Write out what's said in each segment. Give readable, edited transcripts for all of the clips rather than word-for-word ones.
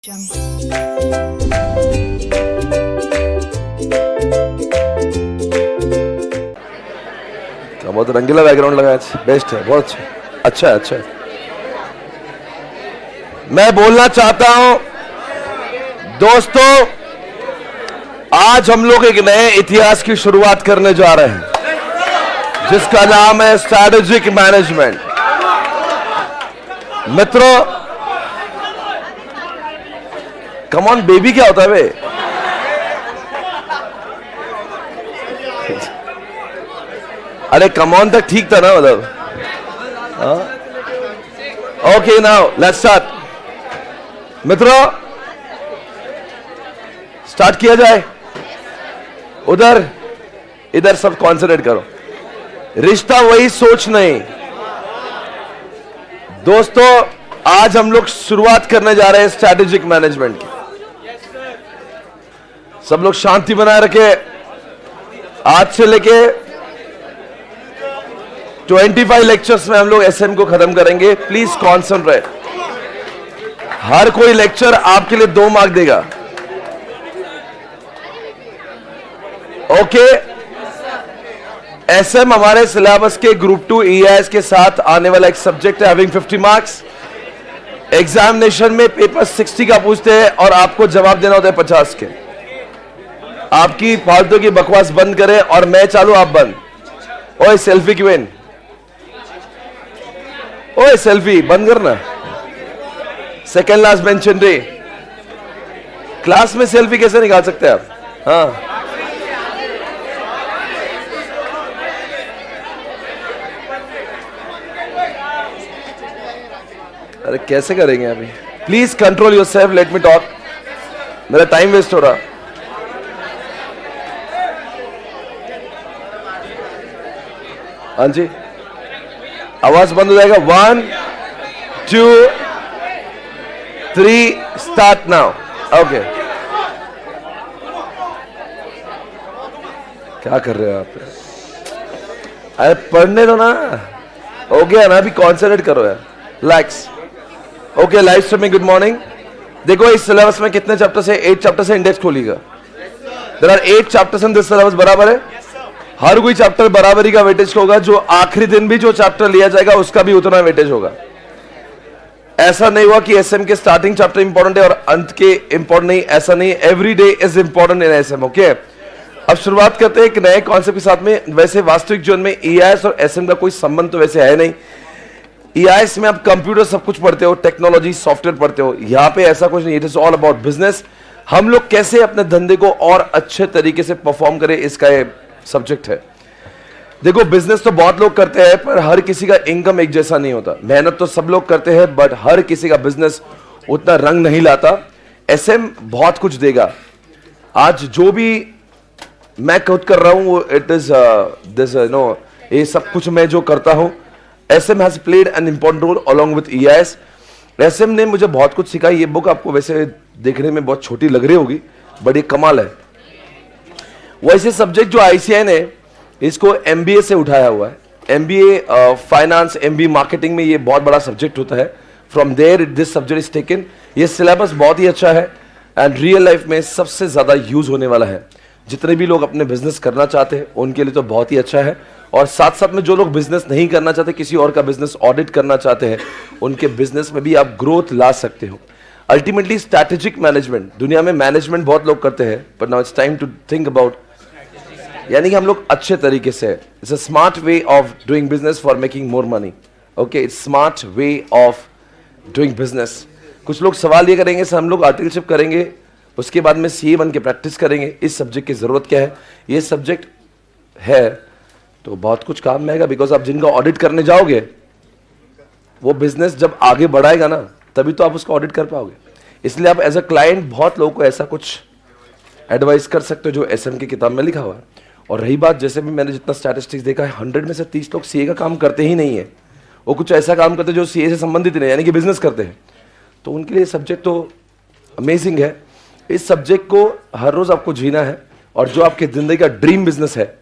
बहुत रंगीला बैकग्राउंड लगा है, बेस्ट है, बहुत अच्छा है, अच्छा है। मैं बोलना चाहता हूं दोस्तों, आज हम लोग एक नए इतिहास की शुरुआत करने जा रहे हैं जिसका नाम है स्ट्रैटेजिक मैनेजमेंट। मित्रों, कम ऑन बेबी क्या होता है बे? अरे कम ऑन तक ठीक था ना, मतलब ओके नाउ लेट्स स्टार्ट। मित्रों, स्टार्ट किया जाए। उधर इधर सब कॉन्सेंट्रेट करो। रिश्ता वही सोच नहीं। दोस्तों, आज हम लोग शुरुआत करने जा रहे हैं स्ट्रैटेजिक मैनेजमेंट की। सब लोग शांति बनाए रखे। आज से लेके 25 लेक्चर्स में हम लोग एसएम को खत्म करेंगे। Please concentrate. हर कोई लेक्चर आपके लिए 2 मार्क देगा। ओके, एसएम हमारे सिलेबस के ग्रुप 2 EIS के साथ आने वाला एक सब्जेक्ट है, हैविंग 50 मार्क्स। एग्जामिनेशन में पेपर 60 का पूछते हैं और आपको जवाब देना होता है 50 के। आपकी फालतू की बकवास बंद करें और मैं चालू आप बंद। ओए सेल्फी क्वीन, ओए सेल्फी बंद करना। Second last bench entry. Class में सेल्फी कैसे निकाल सकते हैं आप? हाँ, अरे कैसे करेंगे अभी? Please control your self, let me talk. मेरा टाइम वेस्ट हो रहा। हाँ जी, आवाज बंद हो जाएगा। 1 2 3 स्टार्ट नाउ। ओके, क्या कर रहे हो आप? अरे पढ़ने दो ना, हो गया ना, अभी कॉन्सेंट्रेट करो यार, relax. Okay, live streaming, good morning. देखो इस सिलेबस में कितने चैप्टर से? 8 चैप्टर से इंडेक्स खोलिएगा। There are 8 chapters in this syllabus, बराबर है। हर कोई चैप्टर बराबरी का वेटेज होगा। जो आखिरी दिन भी जो चैप्टर लिया जाएगा उसका भी उतना वेटेज होगा। ऐसा नहीं हुआ कि एसएम के स्टार्टिंग चैप्टर इंपॉर्टेंट है और अंत के इंपॉर्टेंट नहीं, ऐसा नहीं। Every day is important in SM. Okay, अब शुरुआत करते हैं एक नए कॉन्सेप्ट के साथ में। वैसे वास्तविक जीवन में EIS और एसएम का कोई संबंध तो वैसे है नहीं। EIS में आप कंप्यूटर सब कुछ पढ़ते हो, टेक्नोलॉजी सॉफ्टवेयर पढ़ते हो। यहां पे ऐसा कुछ नहीं, it is all about business. हम लोग कैसे अपने धंधे को और अच्छे तरीके से परफॉर्म करें, इसका ये सब्जेक्ट है। देखो, बिजनेस तो बहुत लोग करते हैं पर हर किसी का इनकम एक जैसा नहीं होता। मेहनत तो सब लोग करते हैं बट हर किसी का बिजनेस उतना रंग नहीं लाता। एसएम बहुत कुछ देगा। आज जो भी मैं खुद कर रहा हूं, इट इज दिस नो, ये सब कुछ मैं जो करता हूं, SM has played an important role along with EIS। SM ने मुझे बहुत कुछ सिखाया। ये बुक आपको वैसे देखने में बहुत छोटी लग रही होगी बट ये कमाल है। वैसे सब्जेक्ट जो ICI ने इसको MBA से उठाया हुआ है। MBA फाइनेंस, MBA मार्केटिंग में ये बहुत बड़ा सब्जेक्ट होता है। From there this subject is taken. ये सिलेबस बहुत ही अच्छा है एंड रियल लाइफ में सबसे ज्यादा यूज होने वाला है। जितने भी लोग अपने बिजनेस करना चाहते हैं उनके लिए तो बहुत ही अच्छा है, और साथ साथ में जो लोग बिजनेस नहीं करना चाहते, किसी और का बिजनेस ऑडिट करना चाहते हैं, उनके बिजनेस में भी आप ग्रोथ ला सकते हो। अल्टीमेटली स्ट्रैटेजिक मैनेजमेंट, दुनिया में मैनेजमेंट बहुत लोग करते हैं but now it's time to think about, यानी कि हम लोग अच्छे तरीके से, it's a smart way of doing business for making more money. Okay, it's smart way of doing business. कुछ लोग सवाल ये करेंगे सर हम लोग आर्टिकलशिप करेंगे उसके बाद में CA बन के प्रैक्टिस करेंगे, इस सब्जेक्ट की जरूरत क्या है? ये सब्जेक्ट है तो बहुत कुछ काम में आएगा। बिकॉज आप जिनका ऑडिट करने जाओगे वो बिजनेस जब आगे बढ़ाएगा ना तभी तो आप उसका ऑडिट कर पाओगे। इसलिए आप एज अ क्लाइंट बहुत लोगों को ऐसा कुछ एडवाइस कर सकते हो जो एसएम की किताब में लिखा हुआ है। और रही बात, जैसे भी मैंने जितना स्टैटिस्टिक्स देखा है, 100 में से 30 लोग CA का काम करते ही नहीं है। वो कुछ ऐसा काम करते हैं जो CA से संबंधित नहीं, यानी कि बिजनेस करते हैं। तो उनके लिए सब्जेक्ट तो अमेजिंग है। इस सब्जेक्ट को हर रोज आपको जीना है और जो आपकी जिंदगी का ड्रीम बिजनेस है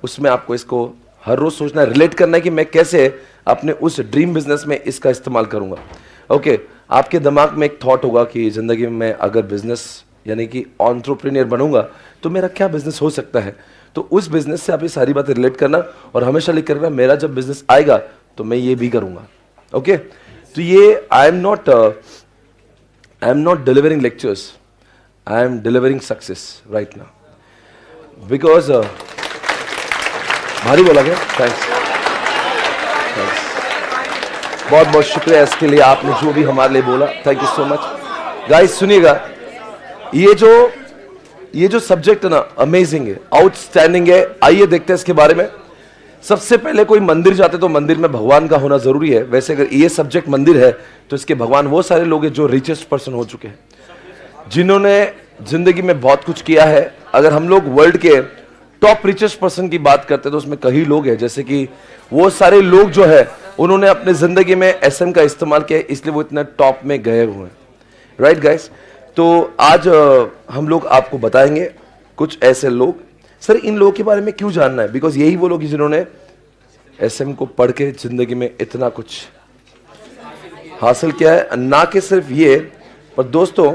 उसमें आपको इसको हर रोज सोचना है, रिलेट करना है कि मैं कैसे अपने उस ड्रीम बिजनेस में इसका इस्तेमाल करूंगा। ओके आपके दिमाग में एक थॉट होगा कि ज़िंदगी में मैं अगर बिजनेस यानी कि एंटरप्रेन्योर बनूंगा तो मेरा क्या बिजनेस हो सकता है, तो उस बिजनेस से आप ये सारी बातें रिलेट करना और हमेशा लिख करना मेरा जब बिजनेस आएगा तो मैं ये भी करूंगा। ओके तो ये I am not delivering lectures, I am delivering success right now because भारी बोला क्या? थैंक्स, बहुत बहुत शुक्रिया इसके लिए आपने जो भी हमारे लिए बोला, thank you so much. Guys सुनिएगा, ये जो सब्जेक्ट है ना अमेजिंग है, आउटस्टैंडिंग है। आइए देखते हैं इसके बारे में। सबसे पहले कोई मंदिर जाते तो मंदिर में भगवान का होना जरूरी है। वैसे अगर ये सब्जेक्ट मंदिर है तो इसके भगवान वो सारे लोग हैं जो रिचेस्ट पर्सन हो चुके हैं, जिन्होंने जिंदगी में बहुत कुछ किया है। अगर हम लोग वर्ल्ड के टॉप रिचेस्ट पर्सन की बात करते हैं तो उसमें कई लोग हैं, जैसे कि वो सारे लोग जो है उन्होंने अपने जिंदगी में एसएम का इस्तेमाल किया, इसलिए वो इतना टॉप में गए हुए हैं। राइट गाइस, तो आज हम लोग आपको बताएंगे कुछ ऐसे लोग। सर इन लोगों के बारे में क्यों जानना है? बिकॉज यही वो लोग हैं जिन्होंने एसएम को पढ़ के जिंदगी में इतना कुछ हासिल किया है। ना कि सिर्फ ये, पर दोस्तों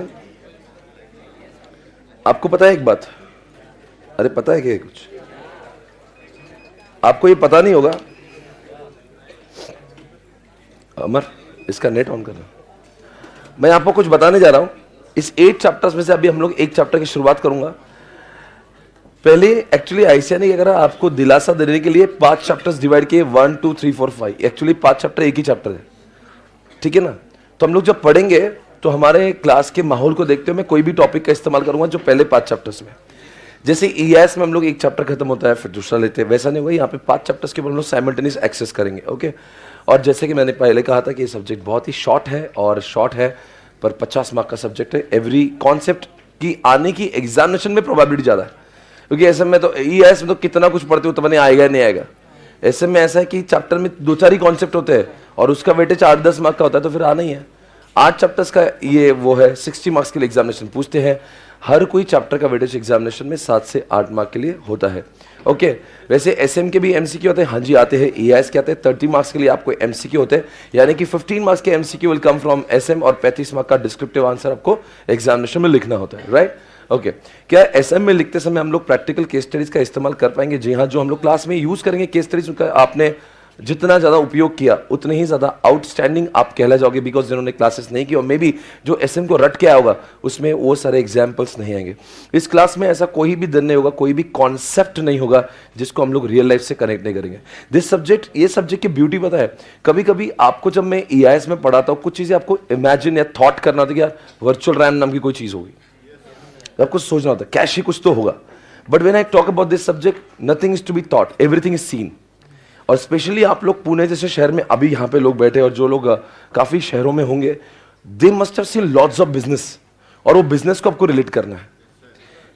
आपको पता है एक बात, अरे पता है क्या कुछ आपको ये पता नहीं होगा। अमर इसका नेट ऑन करना। मैं आपको कुछ बताने जा रहा हूं। इस 8 चैप्टर्स में से अभी हम लोग एक चैप्टर की शुरुआत करूंगा। पहले एक्चुअली ऐसा नहीं करा, आपको दिलासा देने के लिए 5 चैप्टर्स डिवाइड किए, 1 2 3 4 5। एक्चुअली 5 चैप्टर एक ही चैप्टर है, ठीक है ना। तो हम लोग जब पढ़ेंगे तो हमारे क्लास के माहौल को देखते हुए मैं कोई भी टॉपिक का इस्तेमाल करूंगा जो पहले 5 चैप्टर्स में। जैसे ईएस में हम लोग एक चैप्टर खत्म होता है फिर दूसरा लेते हैं, वैसा नहीं होगा। यहाँ पे 5 चैप्टर्स के ऊपर हम लोग साइमल्टेनियस एक्सेस करेंगे। ओके, और जैसे कि मैंने पहले कहा था कि ये सब्जेक्ट बहुत ही शॉर्ट है, और शॉर्ट है पर 50 मार्क का सब्जेक्ट है। एवरी कॉन्सेप्ट की आने की एग्जामिनेशन में प्रोबेबिलिटी ज़्यादा है, क्योंकि एसएम में तो ईएस में तो कितना कुछ पढ़ते हो तो मैंने आएगा नहीं आएगा। एसएम में ऐसा है कि चैप्टर में 2-4 ही कॉन्सेप्ट होते हैं और उसका वेटेज 8-10 मार्क का होता है, तो फिर आना ही है। 8 चैप्टर्स का ये वो है, 60 मार्क्स के लिए एग्जामिनेशन पूछते हैं। हर कोई चैप्टर का वेटेज एग्जामिनेशन में 7 से 8 मार्क के लिए होता है। ओके, वैसे एसएम के भी एमसीक्यू होते हैं, हाँ जी आते हैं। ईएस के आते हैं 30 मार्क्स के लिए आपको एमसीक्यू होते हैं, यानी कि 15 मार्क्स के MCQ will come from SM और 35 मार्क का डिस्क्रिप्टिव आंसर आपको एग्जामिनेशन में लिखना होता है। Right, okay. क्या एसएम में लिखते समय हम लोग प्रैक्टिकल केस स्टडीज का इस्तेमाल कर पाएंगे? जी हाँ, जो हम लोग क्लास में यूज करेंगे केस स्टडीज का आपने जितना ज़्यादा उपयोग किया उतने ही ज़्यादा आउटस्टैंडिंग आप कहला जाओगे। बिकॉज जिन्होंने क्लासेस नहीं की और मे बी जो एसएम को रट के आया होगा उसमें वो सारे एग्जाम्पल्स नहीं आएंगे। इस क्लास में ऐसा कोई भी दिन नहीं होगा, कोई भी कॉन्सेप्ट नहीं होगा जिसको हम लोग रियल लाइफ से कनेक्ट नहीं करेंगे। दिस सब्जेक्ट, ये सब्जेक्ट की ब्यूटी पता है, कभी कभी आपको जब मैं ईआईएस में पढ़ाता हूँ कुछ चीज़ें आपको इमेजिन या थॉट करना होता है कि यार वर्चुअल रैम नाम की कोई चीज़ होगी, आपको सोचना होता है कैश ही कुछ तो होगा। But when I talk about this subject, nothing is to be thought, everything is seen. और स्पेशली आप लोग पुणे जैसे शहर में अभी यहाँ पे लोग बैठे और जो लोग काफी शहरों में होंगे, they must have seen lots of business, और वो बिजनेस को आपको रिलेट करना है।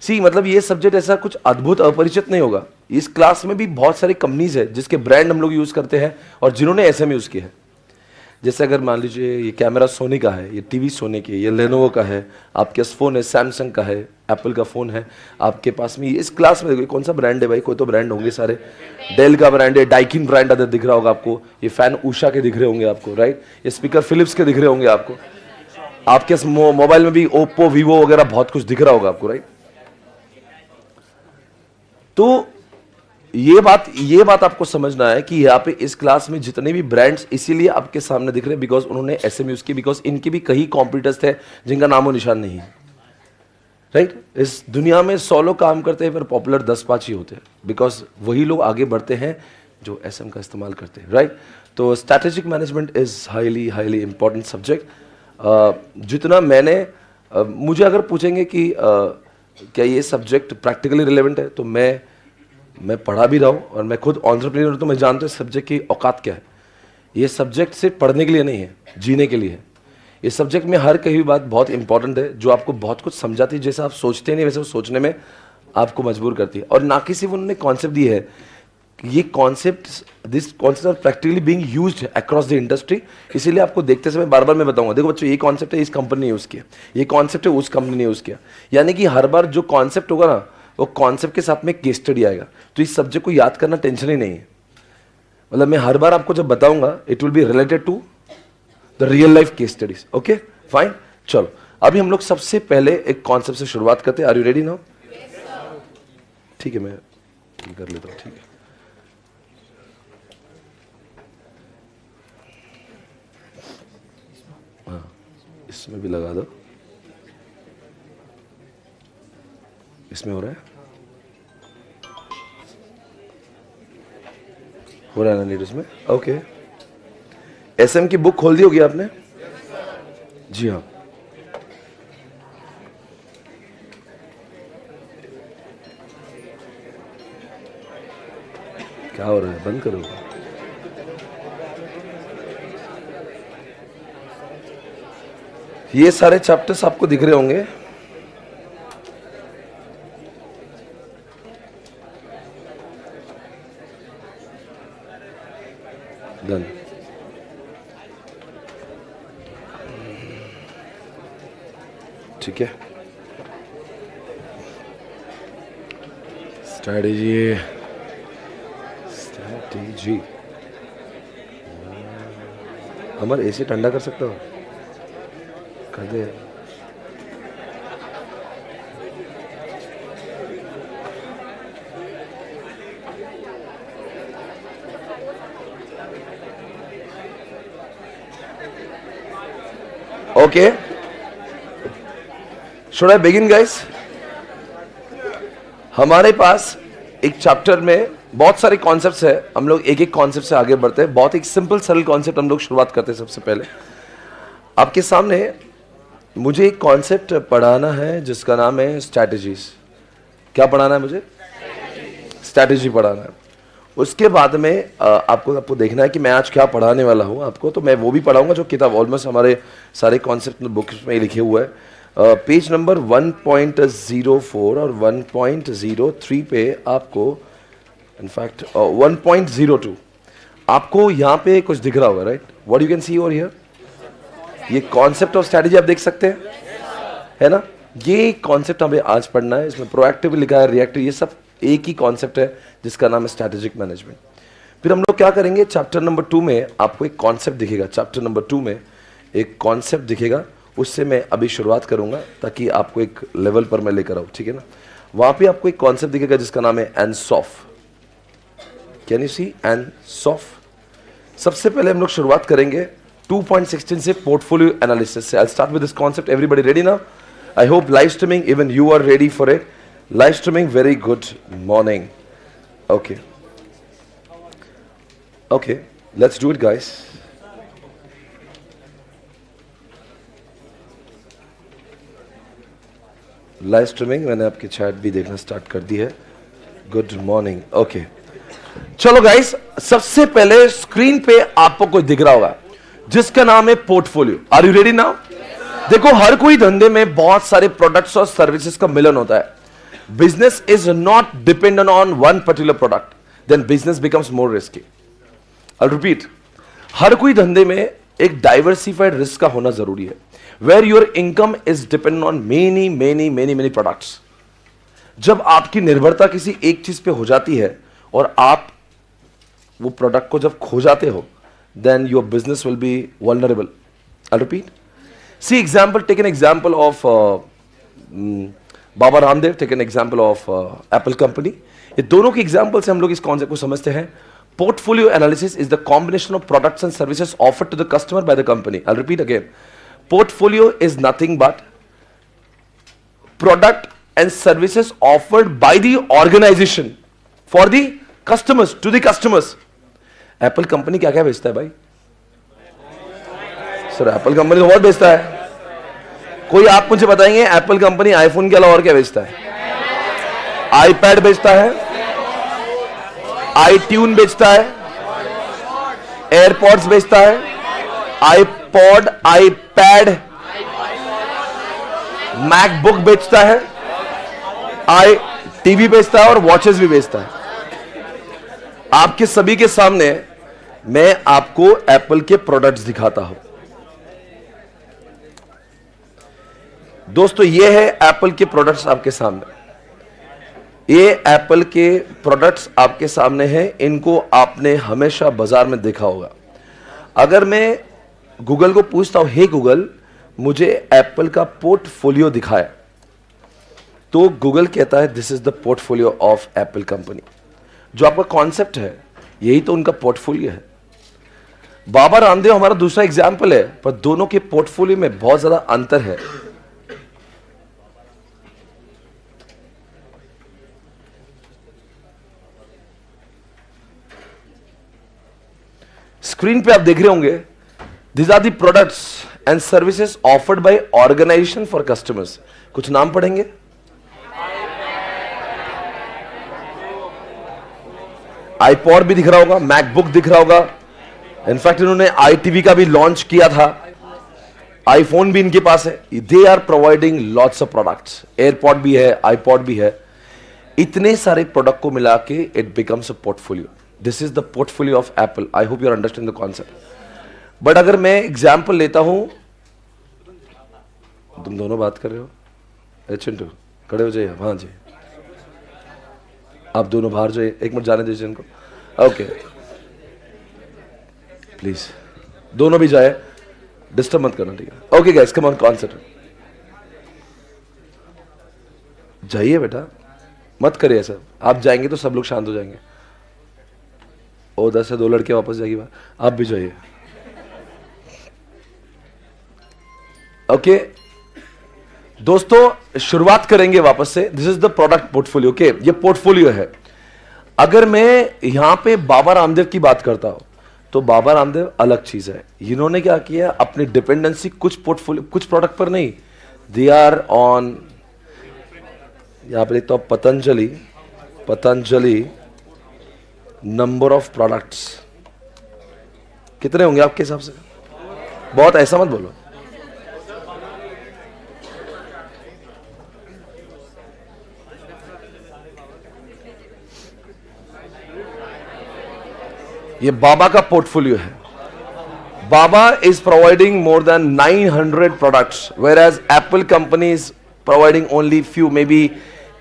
सी मतलब ये सब्जेक्ट ऐसा कुछ अद्भुत अपरिचित नहीं होगा। इस क्लास में भी बहुत सारी कंपनीज है जिसके ब्रांड हम लोग यूज करते हैं और जिन्होंने एसएम यूज किया है। जैसे अगर मान लीजिए ये कैमरा सोनी का है, ये टीवी सोनी की है, ये लेनोवो का है, आपके पास फोन है सैमसंग का है, एप्पल का फोन है आपके पास में। इस क्लास में कौन सा ब्रांड है भाई? कोई तो ब्रांड होंगे सारे। डेल का ब्रांड है, डाइकिन ब्रांड अदर दिख रहा होगा आपको, ये फैन उषा के दिख रहे होंगे आपको, राइट। ये स्पीकर फिलिप्स के दिख रहे होंगे आपको, आपके मोबाइल में भी ओप्पो वीवो वगैरह बहुत कुछ दिख रहा होगा आपको, राइट। तो ये बात आपको समझना है कि यहाँ पे इस क्लास में जितने भी ब्रांड्स इसीलिए आपके सामने दिख रहे हैं बिकॉज उन्होंने एसएम यूज की, बिकॉज इनके भी कई कॉम्पिटिटर्स थे जिनका नामो निशान नहीं है, राइट। इस दुनिया में 100 लोग काम करते हैं पर पॉपुलर 10-5 ही होते हैं, बिकॉज वही लोग आगे बढ़ते हैं जो एसएम का इस्तेमाल करते हैं, राइट। तो strategic management is highly important subject. जितना मैंने मुझे अगर पूछेंगे कि क्या ये सब्जेक्ट प्रैक्टिकली रिलेवेंट है, तो मैं पढ़ा भी रहा हूँ और मैं खुद एंटरप्रेन्योर हूँ, तो मैं जानता हूँ इस सब्जेक्ट की औकात क्या है। ये सब्जेक्ट सिर्फ पढ़ने के लिए नहीं है, जीने के लिए है। इस सब्जेक्ट में हर कही हुई बात बहुत इंपॉर्टेंट है जो आपको बहुत कुछ समझाती है। जैसे आप सोचते नहीं वैसे वो सोचने में आपको मजबूर करती है। और ना कि सिर्फ उन्होंने कॉन्सेप्ट दिए है, ये this concept are practically being used across the industry. इसीलिए आपको देखते समय बार बार मैं बताऊंगा, देखो बच्चों ये कॉन्सेप्ट है इस कंपनी ने यूज़ किया, ये कॉन्सेप्ट है उस कंपनी ने यूज़ किया। यानी कि हर बार जो कॉन्सेप्ट होगा ना वो कॉन्सेप्ट के साथ में केस स्टडी आएगा। तो इस सब्जेक्ट को याद करना टेंशन ही नहीं है। मतलब मैं हर बार आपको जब बताऊंगा it will be related to the the real life case studies. Okay fine. चलो अभी हम लोग सबसे पहले एक कॉन्सेप्ट से शुरुआत करते हैं. Are you ready now? ठीक है, मैं कर लेता हूँ. ठीक है, हाँ इसमें भी लगा दो. इसमें हो रहा है, हो रहा है ना नीड उसमें. ओके. एसएम की बुक खोल दी होगी आपने? जी हाँ. क्या हो रहा है? बंद करो. ये सारे चैप्टर्स आपको दिख रहे होंगे. डन. ठीक है. स्ट्रैटेजी. अमर एसी ठंडा कर सकते हो? कर दे. Okay, should I begin guys? हमारे पास एक चैप्टर में बहुत सारे कॉन्सेप्ट्स है. हम लोग एक एक कॉन्सेप्ट से आगे बढ़ते हैं. बहुत एक सिंपल सरल कॉन्सेप्ट हम लोग शुरुआत करते हैं. सबसे पहले आपके सामने मुझे एक कॉन्सेप्ट पढ़ाना है जिसका नाम है स्ट्रैटेजीज. क्या पढ़ाना है मुझे? स्ट्रैटेजी पढ़ाना है. उसके बाद में आपको देखना है कि मैं आज क्या पढ़ाने वाला हूँ आपको. तो मैं वो भी पढ़ाऊंगा जो किताब ऑलमोस्ट हमारे सारे कॉन्सेप्ट बुक्स में लिखे हुए है. पेज नंबर 1.04 और 1.03 पे आपको, इनफैक्ट 1.02 आपको यहाँ पे कुछ दिख रहा होगा. Right, what you can see over here. ये कॉन्सेप्ट ऑफ स्ट्रैटेजी आप देख सकते हैं, है ना. ये कॉन्सेप्ट हमें आज पढ़ना है. इसमें प्रोएक्टिव लिखा है, रिएक्टिव, ये सब एक ही कॉन्सेप्ट है जिसका नाम है स्ट्रैटेजिक मैनेजमेंट. फिर हम लोग क्या करेंगे, चैप्टर नंबर 2 में आपको एक कॉन्सेप्ट दिखेगा. चैप्टर नंबर 2 में एक कॉन्सेप्ट दिखेगा, उससे मैं अभी शुरुआत करूंगा ताकि आपको एक लेवल पर मैं लेकर आऊँ. ठीक है ना. वहां पे आपको एक कॉन्सेप्ट दिखेगा जिसका नाम है Ansoff. Can you see Ansoff? सबसे पहले हम लोग शुरुआत करेंगे 2.16 से, पोर्टफोलियो एनालिसिस से. I start with this concept. Everybody ready now? I hope live streaming even you are ready for it. Live streaming, very good morning. Okay okay, let's do it guys. Live streaming, मैंने आपकी chat भी देखना start कर दी है. Good morning. Okay चलो guys, सबसे पहले स्क्रीन पे आपको कुछ दिख रहा होगा जिसका नाम है portfolio. Are you ready now? देखो, हर कोई धंधे में बहुत सारे प्रोडक्ट्स और सर्विसेज का मिलन होता है. Business is not dependent on one particular product, then business becomes more risky. I repeat, हर कोई धंधे में एक डाइवर्सिफाइड रिस्क का होना जरूरी है, where your income is dependent on many many many many products. जब आपकी निर्भरता किसी एक चीज पे हो जाती है और आप वो प्रोडक्ट को जब खो जाते हो, then your business will be vulnerable. I'll repeat. See example, take an example of Baba Ramdev, take an example of Apple company. ये दोनों के example से हम लोग इस concept को समझते हैं. Portfolio analysis is the combination of products and services offered to the customer by the company. I'll repeat again. Portfolio is nothing but product and services offered by the organization for the customers, to the customers. Apple company क्या क्या बेचता है भाई? Sir Apple company तो बहुत बेचता है. कोई आप मुझे बताएंगे एप्पल कंपनी आईफोन के अलावा और क्या बेचता है? आईपैड बेचता है, आईट्यून बेचता है, एयरपॉड्स बेचता है, आईपॉड, आईपैड, मैकबुक बेचता है, आई टीवी बेचता है और वॉचेस भी बेचता है. आपके सभी के सामने मैं आपको एप्पल के प्रोडक्ट्स दिखाता हूं. दोस्तों, ये है एप्पल के प्रोडक्ट्स आपके सामने. ये एप्पल के प्रोडक्ट्स आपके सामने हैं. इनको आपने हमेशा बाजार में देखा होगा. अगर मैं गूगल को पूछता हूं, हे गूगल मुझे एप्पल का पोर्टफोलियो दिखाया, तो गूगल कहता है this is the portfolio of Apple company. जो आपका कॉन्सेप्ट है यही तो उनका पोर्टफोलियो है। बाबा रामदेव हमारा दूसरा एग्जाम्पल है, पर दोनों के पोर्टफोलियो में बहुत ज्यादा अंतर है। स्क्रीन पे आप देख रहे होंगे, these are the products and services offered by organization for customers। कुछ नाम पढ़ेंगे? iPod भी दिख रहा होगा, मैकबुक दिख रहा होगा, इनफैक्ट इन्होंने iTV का भी लॉन्च किया था, आईफोन भी इनके पास है। They are providing lots of products, AirPod भी है, iPod भी है। इतने सारे प्रोडक्ट को मिला के it becomes a portfolio. This is the portfolio of Apple. I hope you are understand the concept. But अगर मैं एग्जाम्पल लेता हूं, तुम दोनों बात कर रहे हो, चिंटू खड़े हो जाइए, हाँ जी, आप दोनों बाहर जाइए, एक मिनट जाने दीजिए इनको, ओके प्लीज दोनों भी जाए, डिस्टर्ब मत करना, ठीक है? Okay guys, come on, concentrate, जाइए बेटा, मत करिए ऐसा, आप जाएंगे तो सब लोग शांत हो जाएंगे। ओ 10 से 2 लड़के वापस जाएगी बात, आप भी जाइए। ओके दोस्तों, शुरुआत करेंगे वापस से। This is the product portfolio. Okay, ये पोर्टफोलियो है। अगर मैं यहां पे बाबा रामदेव की बात करता हूं तो बाबा रामदेव अलग चीज है। इन्होंने क्या किया, अपनी डिपेंडेंसी कुछ पोर्टफोलियो, कुछ प्रोडक्ट पर नहीं, दे आर ऑन, यहां पर देखता हूं Patanjali, Patanjali number of products कितने होंगे आपके हिसाब से? बहुत, ऐसा मत बोलो। ये बाबा का पोर्टफोलियो है। Baba is providing more than 900 products, whereas Apple company is providing only few, may be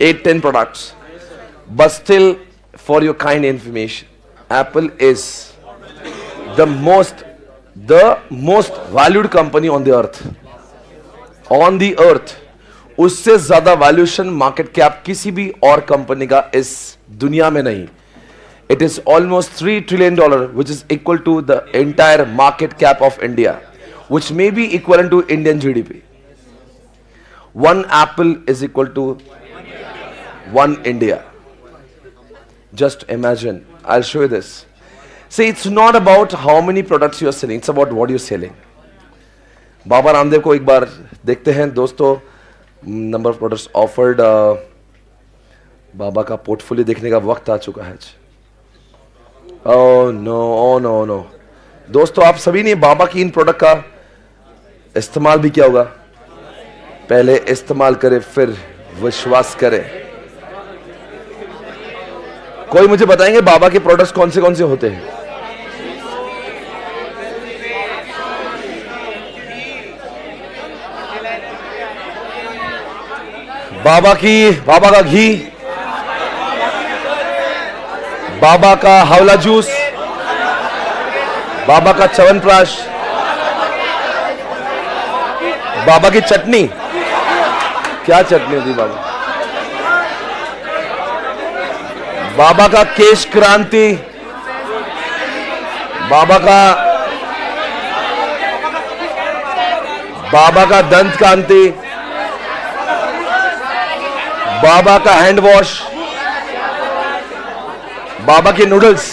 8-10 products. But still, for your kind information, Apple is the most valued company on the earth, on the earth. उससे ज्यादा valuation market cap किसी भी और company का इस दुनिया में नहीं। It is almost $3 trillion, which is equal to the entire market cap of India, which may be equivalent to Indian GDP. One apple is equal to one India. Just imagine. I'll show you this. See, it's not about how many products you are selling. It's about what you're selling. Baba Ramdev को एक बार देखते हैं दोस्तों। Number of products offered, बाबा का portfolio देखने का वक्त आ चुका है। Oh no, oh no no दोस्तों, आप सभी ने बाबा की इन प्रोडक्ट का इस्तेमाल भी किया होगा। पहले इस्तेमाल करें फिर विश्वास करें। कोई मुझे बताएंगे बाबा के प्रोडक्ट्स कौन से होते हैं? बाबा का घी, बाबा का हावला जूस, बाबा का च्यवनप्राश, बाबा की चटनी। क्या चटनी होती बाबा? बाबा का केश क्रांति, बाबा का दंत कांति, बाबा का हैंड वॉश, बाबा के नूडल्स।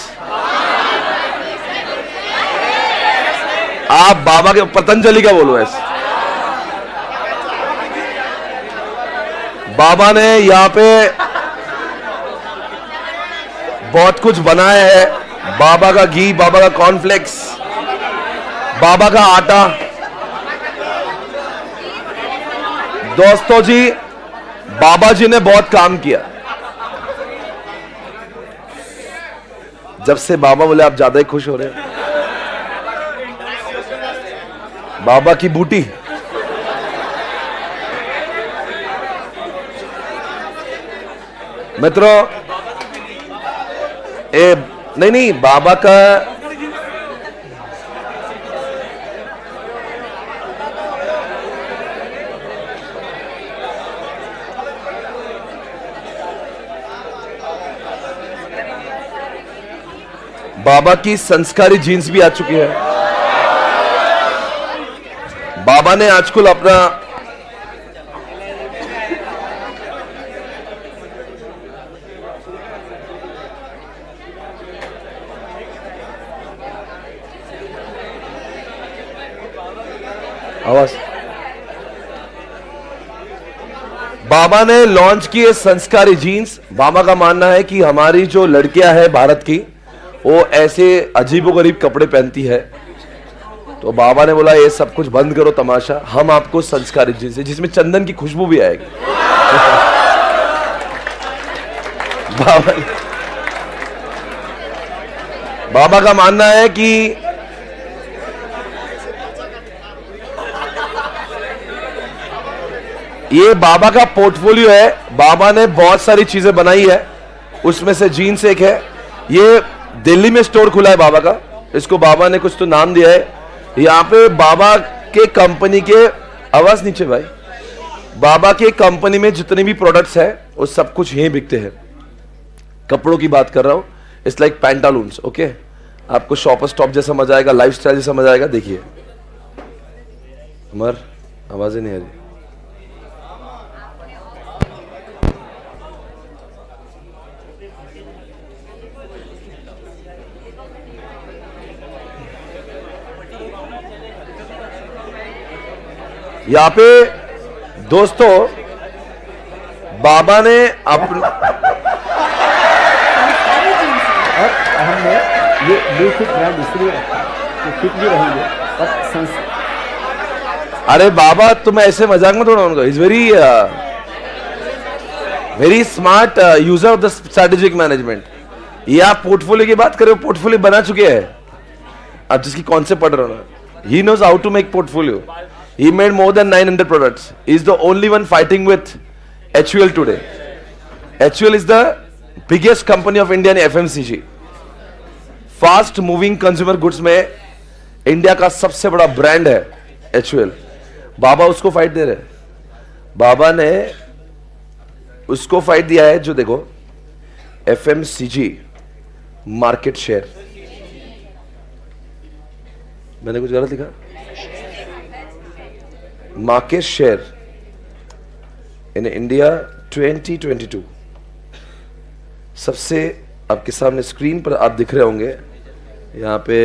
आप बाबा के पतंजलि का बोलो ऐसे। बाबा ने यहां पे बहुत कुछ बनाया है। बाबा का घी, बाबा का कॉर्नफ्लेक्स, बाबा का आटा। दोस्तों जी, बाबा जी ने बहुत काम किया। जब से बाबा बोले आप ज्यादा ही खुश हो रहे हैं। बाबा की बूटी, मित्रों, नहीं बाबा का बाबा की संस्कारी जीन्स भी आ चुकी है। बाबा ने आजकल अपना आवाज बाबा ने लॉन्च किए संस्कारी जीन्स। बाबा का मानना है कि हमारी जो लड़कियां हैं भारत की, वो ऐसे अजीबोगरीब कपड़े पहनती है, तो बाबा ने बोला ये सब कुछ बंद करो तमाशा, हम आपको संस्कारी जीन्स है जिसमें चंदन की खुशबू भी आएगी। बाबा का मानना है कि ये बाबा का पोर्टफोलियो है। बाबा ने बहुत सारी चीजें बनाई है, उसमें से जीन्स एक है। ये दिल्ली में स्टोर खुला है बाबा का, इसको बाबा ने कुछ तो नाम दिया है। यहाँ पे बाबा के कंपनी के, आवाज नीचे भाई, बाबा के कंपनी में जितने भी प्रोडक्ट्स है वो सब कुछ यहीं बिकते हैं। कपड़ों की बात कर रहा हूं, इट्स लाइक पैंटालून्स। ओके, आपको शॉपर स्टॉप जैसा मजा आएगा, लाइफ स्टाइल जैसा मजा आएगा। देखिए अमर, आवाज ही नहीं आ रही। यहाँ पे दोस्तों बाबा ने अपने हमने ये ब्लूटूथ ब्रांड इसलिए रखा कि फिट भी रहेंगे और अरे बाबा तुम ऐसे मजाक में थोड़ा उनको, is very smart user of the strategic management. ये आप पोर्टफोलियो की बात करें, पोर्टफोलियो बना चुके हैं। आप जिसकी कौन से पढ़ रहे हो ना, he knows how to make portfolio. He made more than 900 products. He is the only one fighting with HUL today. HUL is the biggest company of India in FMCG. Fast moving consumer goods में India का सबसे बड़ा brand है HUL। बाबा उसको fight दे रहे हैं। बाबा ने उसको फाइट दिया है जो देखो FMCG मार्केट शेयर। मैंने कुछ गलत लिखा? मार्केट शेयर इन इंडिया 2022 सबसे, आपके सामने स्क्रीन पर आप दिख रहे होंगे यहां पे,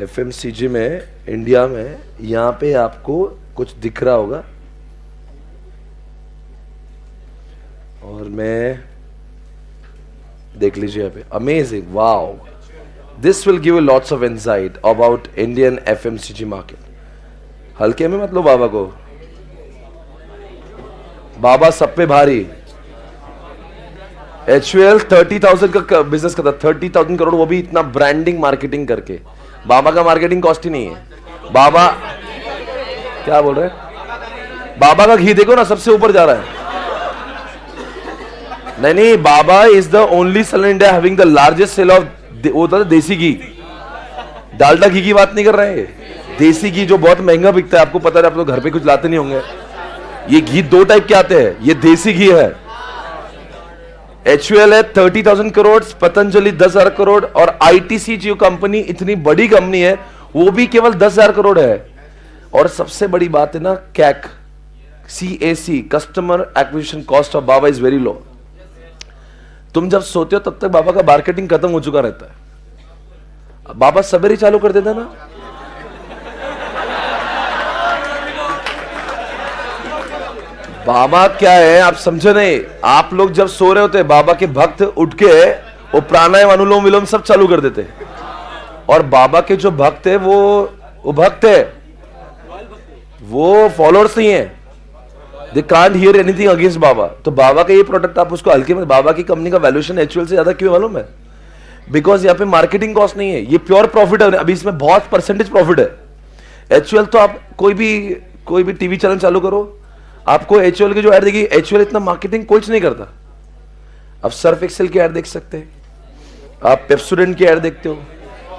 FMCG में इंडिया में यहां पे आपको कुछ दिख रहा होगा। और मैं देख लीजिए यहाँ पे, amazing, wow, this will give you lots of insight about Indian FMCG market. हल्के में मत लो बाबा को, बाबा सब पे भारी। HUL 30,000 का बिजनेस करता, 30,000 करोड़, वो भी इतना ब्रांडिंग मार्केटिंग करके। बाबा का मार्केटिंग कॉस्ट ही नहीं है। बाबा क्या बोल रहे हैं? बाबा का घी देखो ना, सबसे ऊपर जा रहा है। नहीं, Baba is the only seller in India having the largest sale of, वो होता है देसी घी। डालडा घी की बात नहीं कर रहे हैं, देसी घी जो बहुत महंगा बिकता है। आपको पता है, आप लोग घर पे कुछ लाते नहीं होंगे। ये घी दो टाइप के आते हैं, ये देसी घी है। HUL है 30,000 करोड़, पतंजलि 10,000 करोड़, और ITC जो कंपनी इतनी बड़ी कंपनी है वो भी केवल 10,000 करोड़ है। और सबसे बड़ी बात है ना, CAC, customer acquisition cost of Baba is very low. तुम जब सोते हो तब तक बाबा का मार्केटिंग खत्म हो चुका रहता है। बाबा सवेरे चालू कर देता ना। बाबा क्या है आप समझे नहीं। आप लोग जब सो रहे होते, बाबा के भक्त उठ के वो प्राणायाम, अनुलोम विलोम सब चालू कर देते। और बाबा के जो भक्त है वो भक्त है, वो फॉलोअर्स नहीं है। They can't hear anything against बाबा। तो बाबा का ये प्रोडक्ट आप उसको हल्के में, बाबा की कंपनी का वैल्यूएशन HUL से ज्यादा क्यों मालूम है? बिकॉज यहाँ पे मार्केटिंग कॉस्ट नहीं है, ये प्योर प्रॉफिट है। अभी इसमें बहुत परसेंटेज प्रॉफिट है। HUL तो आप कोई भी टीवी चैनल चालू करो, आपको HUL की जो ऐड देगी, HUL इतना मार्केटिंग कुछ नहीं करता। आप सर्फ एक्सेल की ऐड देख सकते हैं, आप पेप्सोडेंट की ऐड देखते हो,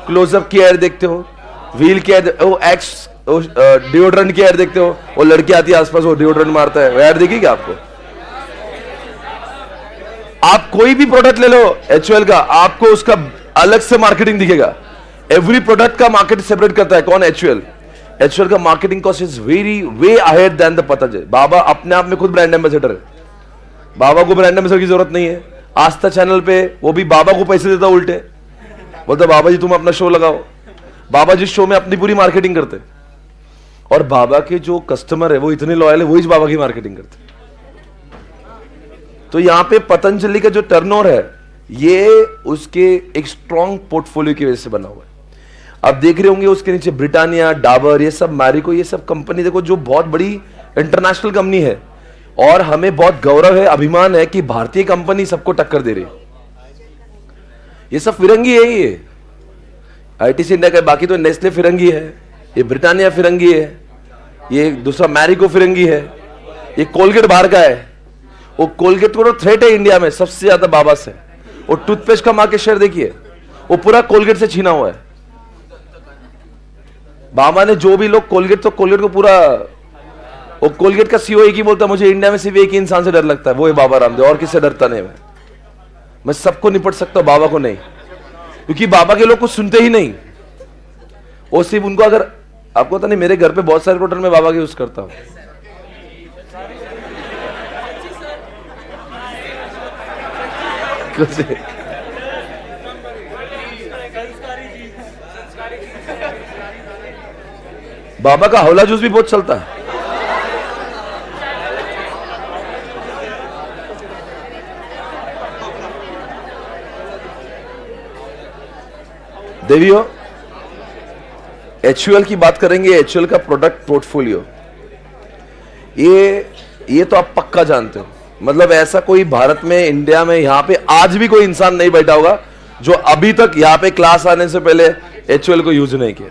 क्लोजअप की ऐड देखते हो, व्हील की ऐड, वो डिओड्रेंट की ऐड देखते हो, वो लड़की आती है आसपास, वो डिओड्रेंट मारता है, वो ऐड दिखी क्या आपको? आप कोई भी प्रोडक्ट ले लो एचयूएल का, आपको उसका अलग से मार्केटिंग दिखेगा। एवरी प्रोडक्ट का मार्केट सेपरेट करता है कौन? एचयूएल। एचयूएल का marketing cost is very way ahead than the Patanjali. Baba अपने आप में खुद ब्रांड एम्बेसडर है, बाबा को ब्रांड एम्बेसडर की जरूरत नहीं है। आस्था चैनल पे वो भी बाबा को पैसे देता, उल्टे बोलते बाबा जी तुम अपना शो लगाओ। बाबा जिस शो में अपनी पूरी मार्केटिंग करते, और बाबा के जो कस्टमर है वो इतने लॉयल है, वही बाबा की मार्केटिंग करते। तो यहां पे पतंजलि का जो टर्नओवर है ये उसके एक स्ट्रॉन्ग पोर्टफोलियो की वजह से बना हुआ है। आप देख रहे होंगे उसके नीचे ब्रिटानिया, डाबर, ये सब, मैरिको, ये सब कंपनी देखो जो बहुत बड़ी इंटरनेशनल कंपनी है, और हमें बहुत गौरव है, अभिमान है कि भारतीय कंपनी सबको टक्कर दे रही है। ये सब फिरंगी है, ये आईटीसी इंडिया का, बाकी तो नेस्ले फिरंगी है, ये ब्रिटानिया फिरंगी है, ये दूसरा मैरिको फिरंगी है, ये कोलगेट बाहर का है। वो कोलगेट को थ्रेट है इंडिया में सबसे ज्यादा बाबा से। वो टूथपेस्ट का मार्केट शेयर देखिए, वो पूरा कोलगेट से छीना हुआ है। बाबा ने जो भी लोग कोलगेट, तो कोलगेट को पूरा, वो कोलगेट का सीईओ एक ही बोलता है मुझे इंडिया में सिर्फ एक ही इंसान से डर लगता है, वो है बाबा रामदेव, और किससे डरता नहीं। मैं सबको निपट सकता हूं, बाबा को नहीं, क्योंकि बाबा के लोग कुछ सुनते ही नहीं। वो सिर्फ उनको, अगर आपको पता नहीं, मेरे घर पे बहुत सारे प्रोडक्ट में बाबा के यूज करता हूं। बाबा का हौला जूस भी बहुत चलता है। देवियों, एचयूएल की बात करेंगे, एचयूएल का प्रोडक्ट पोर्टफोलियो, ये तो आप पक्का जानते हो। मतलब ऐसा कोई भारत में, इंडिया में, यहां पे आज भी कोई इंसान नहीं बैठा होगा जो अभी तक यहां पे क्लास आने से पहले एचयूएल को यूज नहीं किया।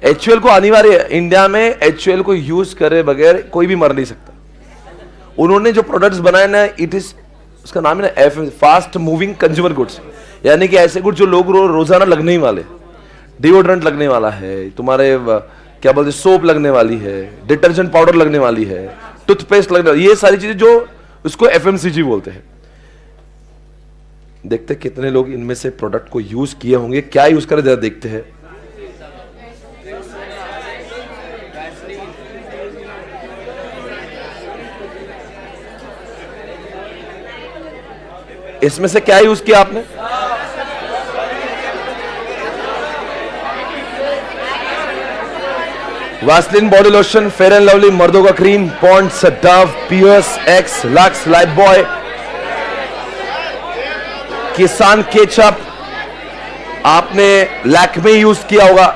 एचयूएल को अनिवार्य है, इंडिया में एचयूएल को यूज करे बगैर कोई भी मर नहीं सकता। उन्होंने जो प्रोडक्ट्स बनाए ना, इट इज, उसका नाम है ना फास्ट मूविंग कंज्यूमर गुड्स, यानी कि ऐसे गुड्स जो लोग रोजाना लगने ही वाले। डिओड्रेंट लगने वाला है, तुम्हारे क्या बोलते, सोप लगने वाली है, डिटर्जेंट पाउडर लगने वाली है, टूथपेस्ट लगने वाली, ये सारी चीजें जो उसको एफएमसीजी बोलते हैं। देखते कितने लोग इनमें से प्रोडक्ट को यूज किए होंगे, क्या यूज करे जरा देखते हैं। इसमें से क्या यूज किया आपने? Vaseline body lotion, fair and lovely, मर्दों का cream, Pond's, Dove, Pears, Axe, Lux, Lifebuoy, Kissan ketchup, आपने लैक्मे यूज किया होगा।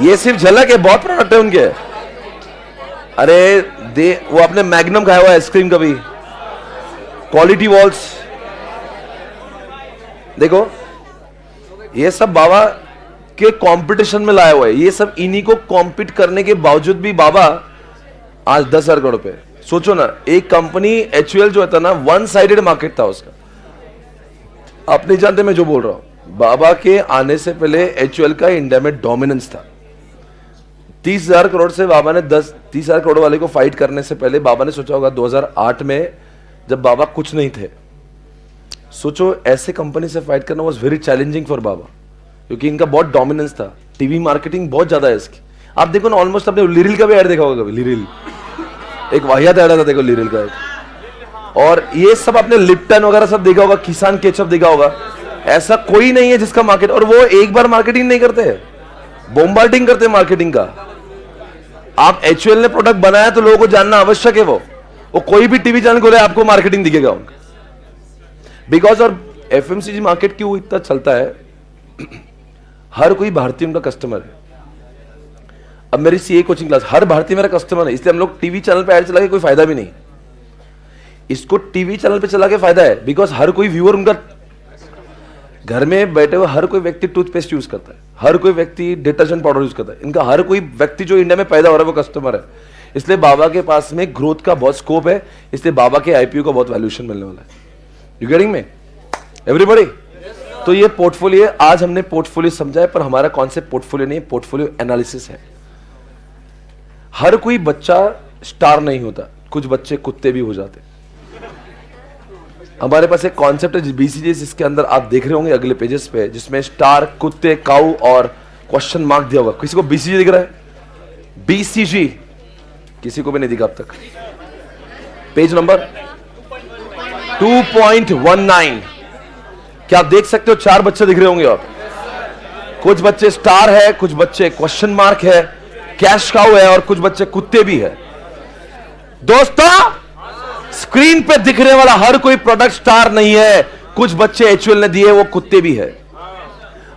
ये सिर्फ झलक है, बहुत प्रोडक्ट है उनके। अरे वो आपने मैग्नम खाया हुआ आइसक्रीम कभी, क्वालिटी वॉल्स, देखो ये सब बाबा के कंपटीशन में लाया हुआ है। ये सब इन्हीं को कॉम्पीट करने के बावजूद भी बाबा आज 10,000 करोड़ पे। सोचो ना, एक कंपनी एचयूएल जो था ना, वन साइडेड मार्केट था उसका। आप नहीं जानते मैं जो बोल रहा हूं। बाबा के आने से पहले एचयूएल का इंडिया में डोमिनेंस था। 30,000 करोड़ से बाबा ने 30,000 करोड़ वाले को फाइट करने से पहले बाबा ने सोचा होगा 2008 में, जब बाबा कुछ नहीं थे। सोचो ऐसे कंपनी से फाइट करना वाज वेरी चैलेंजिंग फॉर बाबा, क्योंकि इनका बहुत डोमिनेंस था। टीवी मार्केटिंग बहुत ज्यादा है इसकी। आप देखो ना, ऑलमोस्ट आपने लिरिल का भी ऐड देखा होगा कभी। लिरिल एक वाहियात ऐड था, देखो लिरिल का एक। और ये सब आपने लिप्टन वगैरह सब देखा होगा, किसान केचप देखा होगा। ऐसा कोई नहीं है जिसका मार्केट, और वो एक बार मार्केटिंग नहीं करते, बॉम्बार्डिंग करते मार्केटिंग का। आप एचयूएल ने प्रोडक्ट बनाया तो लोगों को जानना आवश्यक है। वो कोई भी टीवी चैनल खोले आपको मार्केटिंग दिखेगा उनका, बिकॉज। और एफएमसीजी मार्केट क्यों इतना चलता है, हर कोई भारतीय उनका कस्टमर है। अब मेरी सीए कोचिंग क्लास, हर भारतीय मेरा कस्टमर है, इसलिए हम लोग टीवी चैनल पे ऐड चला के कोई फायदा भी नहीं। इसको टीवी चैनल पे चला के फायदा है, बिकॉज हर कोई व्यूअर उनका, घर में बैठे हुए हर कोई व्यक्ति टूथपेस्ट यूज करता है, हर कोई व्यक्ति डिटर्जेंट पाउडर यूज करता है। इनका हर कोई व्यक्ति जो इंडिया में पैदा हो रहा है वो कस्टमर है। इसलिए बाबा के पास में ग्रोथ का बहुत स्कोप है, इसलिए बाबा के आईपीओ का बहुत वैल्यूएशन मिलने वाला है। You getting me everybody? तो ये पोर्टफोलियो, आज हमने पोर्टफोलियो समझा है, पर हमारा कॉन्सेप्ट पोर्टफोलियो नहीं है, पोर्टफोलियो एनालिसिस है। हर कोई बच्चा स्टार नहीं होता, कुछ बच्चे कुत्ते भी हो जाते। हमारे पास एक कॉन्सेप्ट है बीसीजी, जिसके अंदर आप देख रहे होंगे अगले पेजेस पे, जिसमें स्टार, कुत्ते, काऊ और क्वेश्चन मार्क दिया होगा। किसी को बीसीजी दिख रहा है? बीसीजी किसी को भी नहीं दिखा अब तक। Page number 2.19। क्या आप देख सकते हो? 4 बच्चे दिख रहे होंगे आप। कुछ बच्चे स्टार है, कुछ बच्चे क्वेश्चन मार्क है, कैश काउ है, और कुछ बच्चे कुत्ते भी है। दोस्तों, स्क्रीन पे दिखने वाला हर कोई प्रोडक्ट स्टार नहीं है। कुछ बच्चे एचयूएल ने दिए, वो कुत्ते भी है।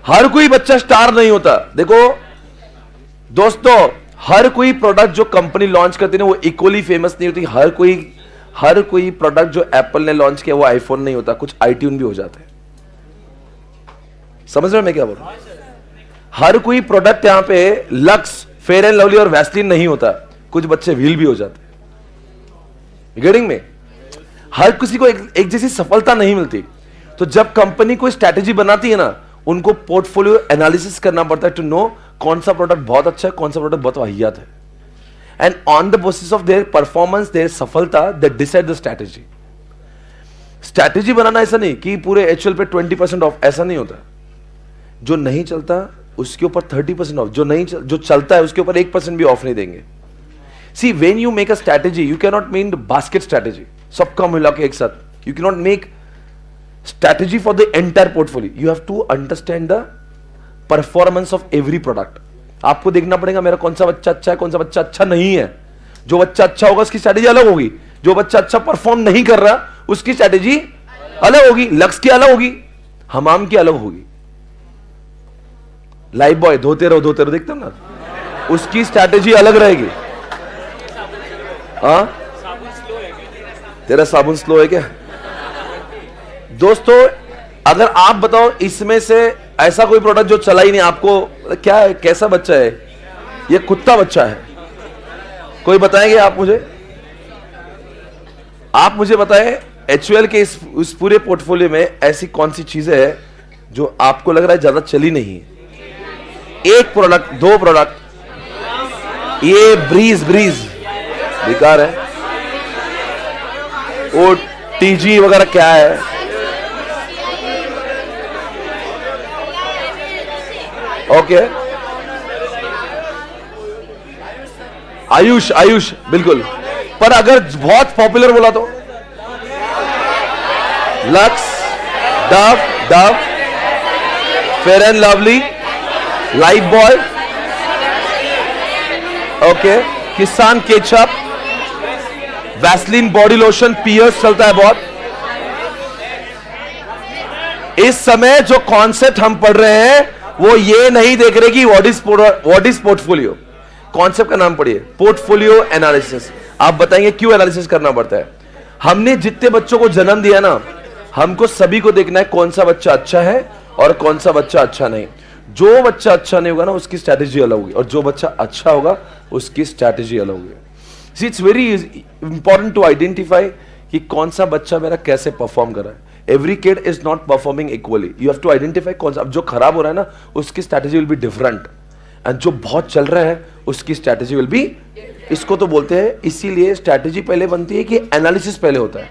हर कोई बच्चा स्टार नहीं होता। देखो दोस्तों, हर कोई प्रोडक्ट जो कंपनी लॉन्च करती है वो इक्वली फेमस नहीं होती। हर कोई प्रोडक्ट जो एप्पल ने लॉन्च किया वो आईफोन नहीं होता, कुछ आईट्यून भी हो जाते हैं। समझ रहे हो मैं क्या बोल रहा हूं? हर कोई प्रोडक्ट यहां पे लक्स, फेयर एंड लवली और वैसलीन नहीं होता, कुछ बच्चे व्हील भी हो जाते हैं। गेटिंग में? हर किसी को एक जैसी सफलता नहीं मिलती। तो जब कंपनी कोई स्ट्रैटेजी बनाती है ना, उनको पोर्टफोलियो एनालिसिस करना पड़ता है टू नो कौन सा प्रोडक्ट बहुत अच्छा है, कौन सा प्रोडक्ट बहुत वाहियात है। And on the basis of their performance, their सफलता, they decide the strategy. Strategy बनाना ऐसा नहीं कि पूरे एचयूएल पे 20% ऑफ, ऐसा नहीं होता। जो नहीं चलता उसके ऊपर 30% ऑफ, जो चलता है उसके ऊपर 1% भी ऑफ नहीं देंगे। See, when you make a strategy, you can not make basket strategy, सबका मिला के एक साथ। You can not make strategy for the entire portfolio. You have to understand the performance of every product. आपको देखना पड़ेगा मेरा कौन सा बच्चा अच्छा है, कौन सा बच्चा अच्छा नहीं है। जो बच्चा अच्छा होगा उसकी स्ट्रैटेजी अलग होगी, जो बच्चा अच्छा परफॉर्म नहीं कर रहा उसकी स्ट्रैटेजी अलग होगी, लक्स की अलग होगी, हमाम की अलग होगी। लाइफ बॉय धोते रहो देखते हो ना, उसकी स्ट्रैटेजी अलग रहेगी। हाँ, तेरा साबुन स्लो है क्या? दोस्तों, अगर आप बताओ इसमें से ऐसा कोई प्रोडक्ट जो चला ही नहीं, आपको क्या है, कैसा बच्चा है ये? कुत्ता बच्चा है। कोई बताएंगे आप मुझे? आप मुझे बताएं एचयूएल के इस पूरे पोर्टफोलियो में ऐसी कौन सी चीजें हैं जो आपको लग रहा है ज्यादा चली नहीं है? 1 प्रोडक्ट, 2 प्रोडक्ट। ये ब्रीज बेकार है। वो टीजी वगैरह क्या है? ओके, आयुष बिल्कुल। पर अगर बहुत पॉपुलर बोला तो Lux, Dove, fair and lovely, Lifebuoy, okay, Kissan ketchup, Vaseline body lotion, Pears चलता है बहुत। इस समय जो कॉन्सेप्ट हम पढ़ रहे हैं वो ये नहीं देख रहे कि व्हाट इज पोर्टफोलियो। कॉन्सेप्ट का नाम पढ़िए, पोर्टफोलियो एनालिसिस। आप बताएंगे क्यों एनालिसिस करना पड़ता है? हमने जितने बच्चों को जन्म दिया ना, हमको सभी को देखना है कौन सा बच्चा अच्छा है और कौन सा बच्चा अच्छा नहीं। जो बच्चा अच्छा नहीं होगा ना, उसकी स्ट्रैटेजी अलग होगी, और जो बच्चा अच्छा होगा उसकी स्ट्रैटेजी अलग होगी। See, it's very important to identify कि कौन सा बच्चा मेरा कैसे परफॉर्म कर रहा है। Every kid is not performing equally. You have to identify कौन सा, अब जो खराब हो रहा है ना उसकी strategy will be different, and जो बहुत चल रहा है उसकी स्ट्रैटेजी विल बी, इसको तो बोलते हैं, इसीलिए स्ट्रैटेजी पहले बनती है कि एनालिसिस पहले होता है।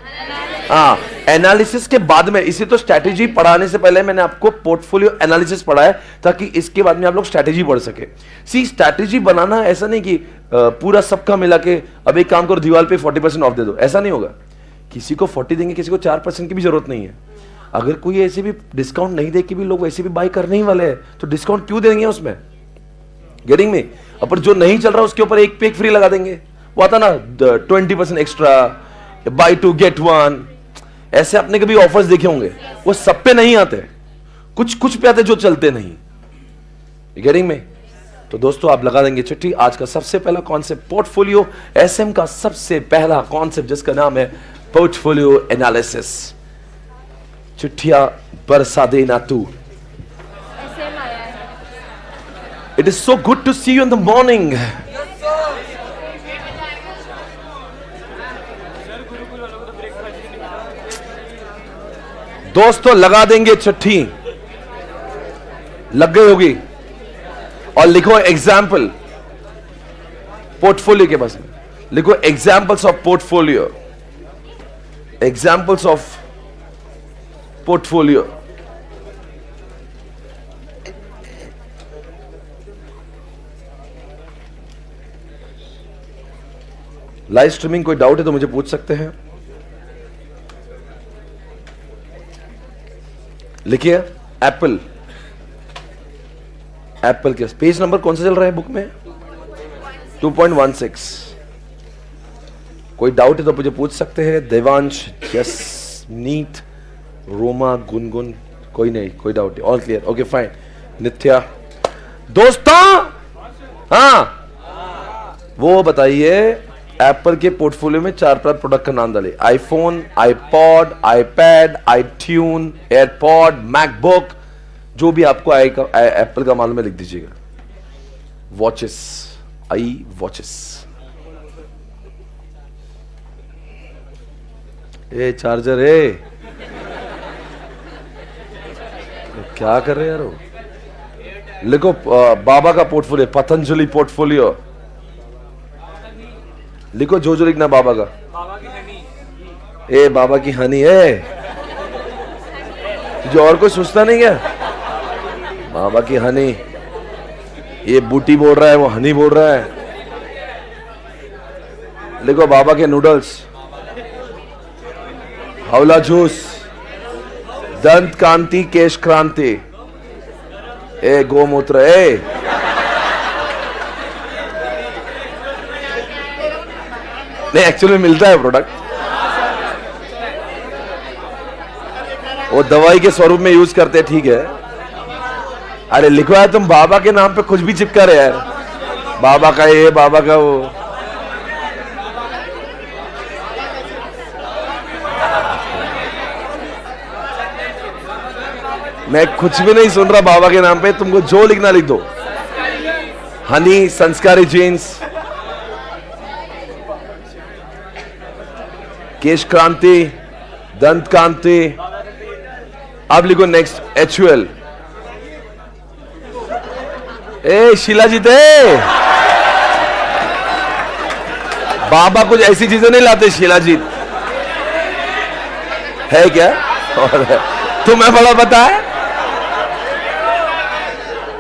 हाँ, एनालिसिस के बाद में, इसी तो स्ट्रैटेजी पढ़ाने से पहले मैंने आपको पोर्टफोलियो एनालिसिस पढ़ा है, ताकि इसके बाद में आप लोग स्ट्रैटेजी पढ़ सके। सी, स्ट्रैटेजी बनाना ऐसा नहीं कि पूरा सबका मिला के अब एक काम करो दीवार पे 40% ऑफ दे दो, ऐसा नहीं होगा। किसी को 40 देंगे, किसी को 4% की भी जरूरत नहीं है। अगर कोई ऐसे भी डिस्काउंट नहीं दे के भी लोग वैसे भी बाय करने ही वाले हैं, तो डिस्काउंट क्यों देंगे उसमें? गेटिंग में? पर जो नहीं चल रहा उसके ऊपर एक पे एक फ्री लगा देंगे। वो आता ना 20% एक्स्ट्रा, बाय 2 get 1, ऐसे आपने कभी ऑफर्स देखे होंगे, वो सब पे नहीं आते, कुछ पे आते जो चलते नहीं। गेटिंग में? तो दोस्तों आप लगा देंगे चिट्ठी। आज का सबसे पहला कॉन्सेप्ट पोर्टफोलियो, एसएम का सबसे पहला कॉन्सेप्ट जिसका नाम है पोर्टफोलियो एनालिसिस। चिट्ठियां बरसा देना तू। It is so good to see you in the morning. दोस्तों लगा देंगे चिट्ठी। लग गई होगी। और लिखो एग्जाम्पल पोर्टफोलियो के पास लिखो examples of portfolio, examples of portfolio. Live streaming कोई डाउट है तो मुझे पूछ सकते हैं। लिखिए एप्पल, एप्पल के पेज नंबर कौन सा चल रहा है बुक में? 2.16। कोई डाउट है तो मुझे पूछ सकते हैं। देवांश, यस, नीत, रोमा, गुनगुन, कोई नहीं, कोई डाउट नहीं, ऑल क्लियर, ओके फाइन। नित्या, दोस्तों हाँ वो बताइए एप्पल के पोर्टफोलियो में 4-5 प्रोडक्ट का नाम डालिए। IPhone, iPod, iPad, iTunes, AirPod, MacBook, जो भी आपको आएगा एप्पल का मालूम है लिख दीजिएगा। वॉचेस, आई वॉचेस, ए चार्जर है, क्या कर रहे हैं यार वो? लिखो बाबा का पोर्टफोलियो, पतंजलि पोर्टफोलियो लिखो, जो जो लिखना बाबा का। ए बाबा की हनी है, जो और कोई सोचता नहीं क्या? बाबा की हनी, ये बूटी बोल रहा है, वो हनी बोल रहा है। लिखो बाबा के नूडल्स, हौला जूस, दंत कांति, केश क्रांति, ए गोमूत्र, ए नहीं एक्चुअली मिलता है प्रोडक्ट, वो दवाई के स्वरूप में यूज करते हैं, ठीक है। अरे लिखवा है तुम बाबा के नाम पे कुछ भी चिपका रहे यार, बाबा का ये, बाबा का वो। मैं कुछ भी नहीं सुन रहा बाबा के नाम पे, तुमको जो लिखना लिख दो। हनी, संस्कारी जीन्स, केश क्रांति, दंत कांति। अब लिखो नेक्स्ट HUL। ए शिलाजीत है, बाबा कुछ ऐसी चीजें नहीं लाते शिलाजीत है क्या? और तुम्हें बड़ा पता है?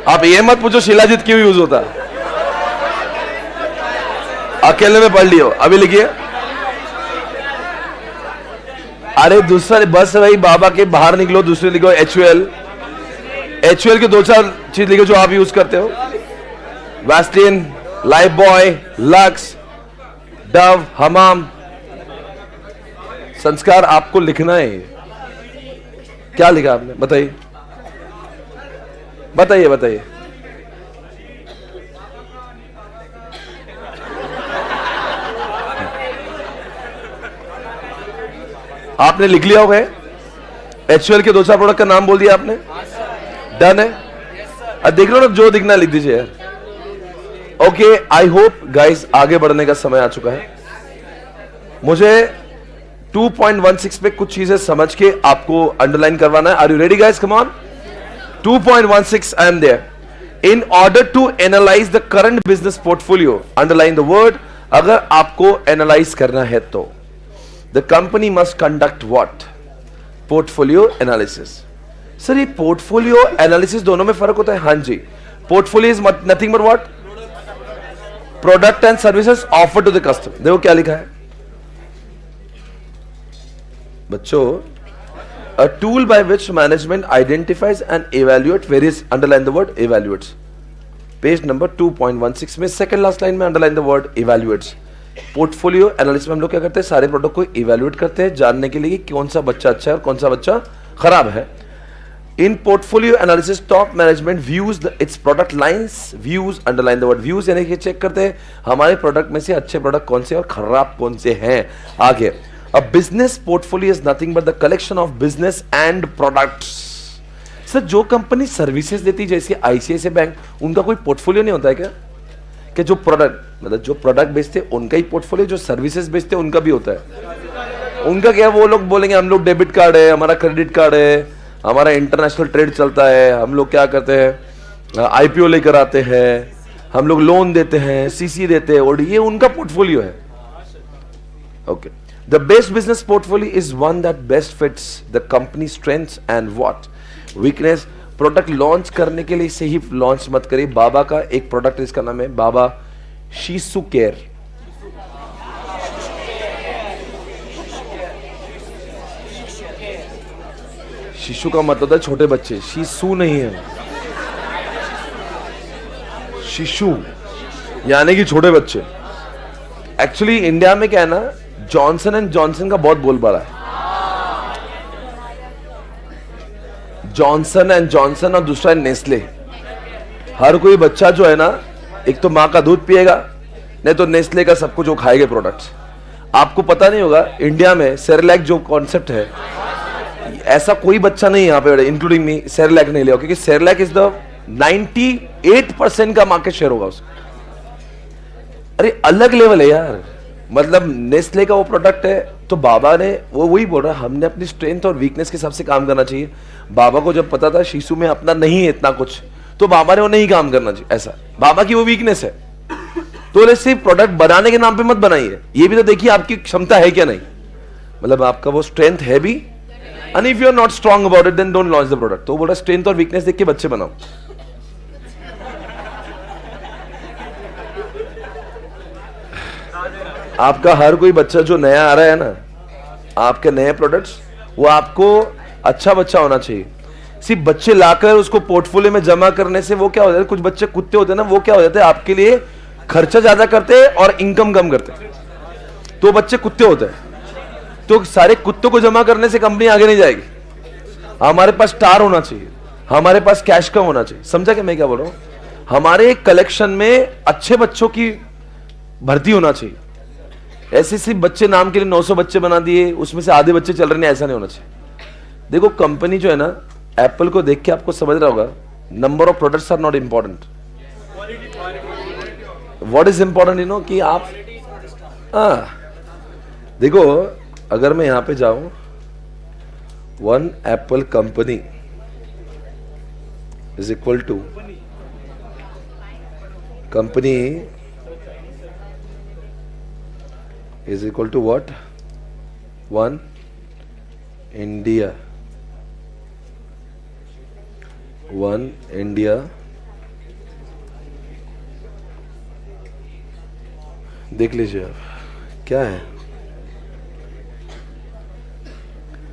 आप ये मत पूछो शिलाजीत क्यों यूज होता, अकेले में पढ़ लियो। अभी लिखिए, अरे दूसरा बस भाई, बाबा के बाहर निकलो, दूसरे लिखो HUL। HUL के 2-4 चीज लिखो जो आप यूज करते हो। वैस्लिन, लाइफ बॉय, लक्स, डव, हमाम। संस्कार आपको लिखना है। क्या लिखा आपने? बताइए बताइए बताइए। आपने लिख लिया होगा। HUL के 2-4 प्रोडक्ट का नाम बोल दिया आपने, डन है। अब देख लो ना, जो दिखना लिख दीजिए यार। ओके, आई होप गाइस आगे बढ़ने का समय आ चुका है। मुझे 2.16 पे कुछ चीजें समझ के आपको अंडरलाइन करवाना है। Are you ready guys? Come on. 2.16 I am there. In order to analyse the current business portfolio, underline the word. अगर आपको एनालाइज करना है तो the company must conduct what? Portfolio analysis. Sir ये पोर्टफोलियो एनालिसिस दोनों में फर्क होता है? हाँ जी। Portfolio is nothing but what? Product and services offer to the customer. देखो क्या लिखा है बच्चों, a tool by which management identifies and evaluate various, underline the word evaluates। Page number 2.16 में सेकंड लास्ट लाइन में underline the word evaluates। Portfolio analysis में हम लोग क्या करते हैं? सारे प्रोडक्ट को इवैल्यूएट करते हैं, जानने के लिए कि कौन सा बच्चा अच्छा है और कौन सा बच्चा खराब है। इन portfolio analysis top management views it's product lines, views, underline the word views, यानी कि चेक करते हैं हमारे प्रोडक्ट में से अच्छे प्रोडक्ट कौन से और खराब कौन से हैं। आगे, a business portfolio is nothing but the collection of business and products. Sir जो कंपनी सर्विसेज देती जैसे ICICI बैंक, उनका कोई पोर्टफोलियो नहीं होता है क्या? कि जो प्रोडक्ट मतलब जो प्रोडक्ट बेचते हैं उनका ही पोर्टफोलियो, जो सर्विसेज बेचते हैं उनका भी होता है। उनका क्या, वो लोग बोलेंगे हम लोग डेबिट कार्ड है, हमारा क्रेडिट कार्ड है, हमारा इंटरनेशनल ट्रेड चलता है, हम लोग क्या करते हैं, आईपीओ लेकर आते हैं, हम लोग लोन देते हैं, सीसी देते हैं, और ये उनका पोर्टफोलियो है. Okay, the best business portfolio is one that best fits the company strengths and what weakness. Product launch करने के लिए से ही लॉन्च मत करिए. बाबा का एक प्रोडक्ट इसका नाम है बाबा शिशु केयर. शिशु का मतलब होता है छोटे बच्चे, शिशु नहीं है, शिशु यानी कि छोटे बच्चे. एक्चुअली इंडिया में क्या है ना, जॉनसन एंड जॉनसन का बहुत बोलबाला है. जॉनसन एंड जॉनसन और दूसरा है नेस्ले. हर कोई बच्चा जो है ना, एक तो माँ का दूध पिएगा, नहीं तो नेस्ले का सब कुछ जो खाएंगे प्रोडक्ट्स. आपको पता नहीं होगा इंडिया में सेरेलैक जो कॉन्सेप्ट है, ऐसा कोई बच्चा नहीं यहाँ पे इंक्लूडिंग मी सेरेलैक नहीं लिया, क्योंकि सेरेलैक इज द 98% का मार्केट शेयर होगा उसका. अरे अलग लेवल है यार. मतलब नेस्ले का वो प्रोडक्ट है, तो बाबा ने वो वही बोल रहा है, हमने अपनी स्ट्रेंथ और वीकनेस के हिसाब से काम करना चाहिए. बाबा को जब पता था शिशु में अपना नहीं है इतना कुछ, तो बाबा ने वो नहीं काम करना चाहिए. ऐसा बाबा की वो वीकनेस है, तो सिर्फ प्रोडक्ट बनाने के नाम पे मत बनाइए, ये भी तो देखिए आपकी क्षमता है क्या नहीं. मतलब आपका वो स्ट्रेंथ है भी, and if you are not strong about it then don't launch the product. तो बोल रहा स्ट्रेंथ और वीकनेस देख के बच्चे बनाओ. आपका हर कोई बच्चा जो नया आ रहा है ना, आपके नए प्रोडक्ट्स, वो आपको अच्छा बच्चा होना चाहिए. सिर्फ बच्चे लाकर उसको पोर्टफोलियो में जमा करने से वो क्या हो जाता है, कुछ बच्चे कुत्ते होते हैं ना, वो क्या हो जाते हैं आपके लिए खर्चा ज्यादा करते हैं और इनकम कम करते हैं. तो बच्चे कुत्ते होते हैं, तो सारे कुत्तों को जमा करने से कंपनी आगे नहीं जाएगी. हमारे पास स्टार होना चाहिए, हमारे पास कैश कम होना चाहिए. समझा कि मैं क्या बोल रहा हूं? हमारे कलेक्शन में अच्छे बच्चों की भर्ती होना चाहिए. ऐसे सिर्फ बच्चे नाम के लिए 900 बच्चे बना दिए, उसमें से आधे बच्चे चल रहे हैं, ऐसा नहीं होना चाहिए. देखो कंपनी जो है ना, एप्पल को देख के आपको समझ रहा होगा, number of products are not important. What is important you know, कि आप देखो अगर मैं यहां पे जाऊं, one Apple company is equal to company is equal to what? One India. One India. देख लीजिए आप क्या है.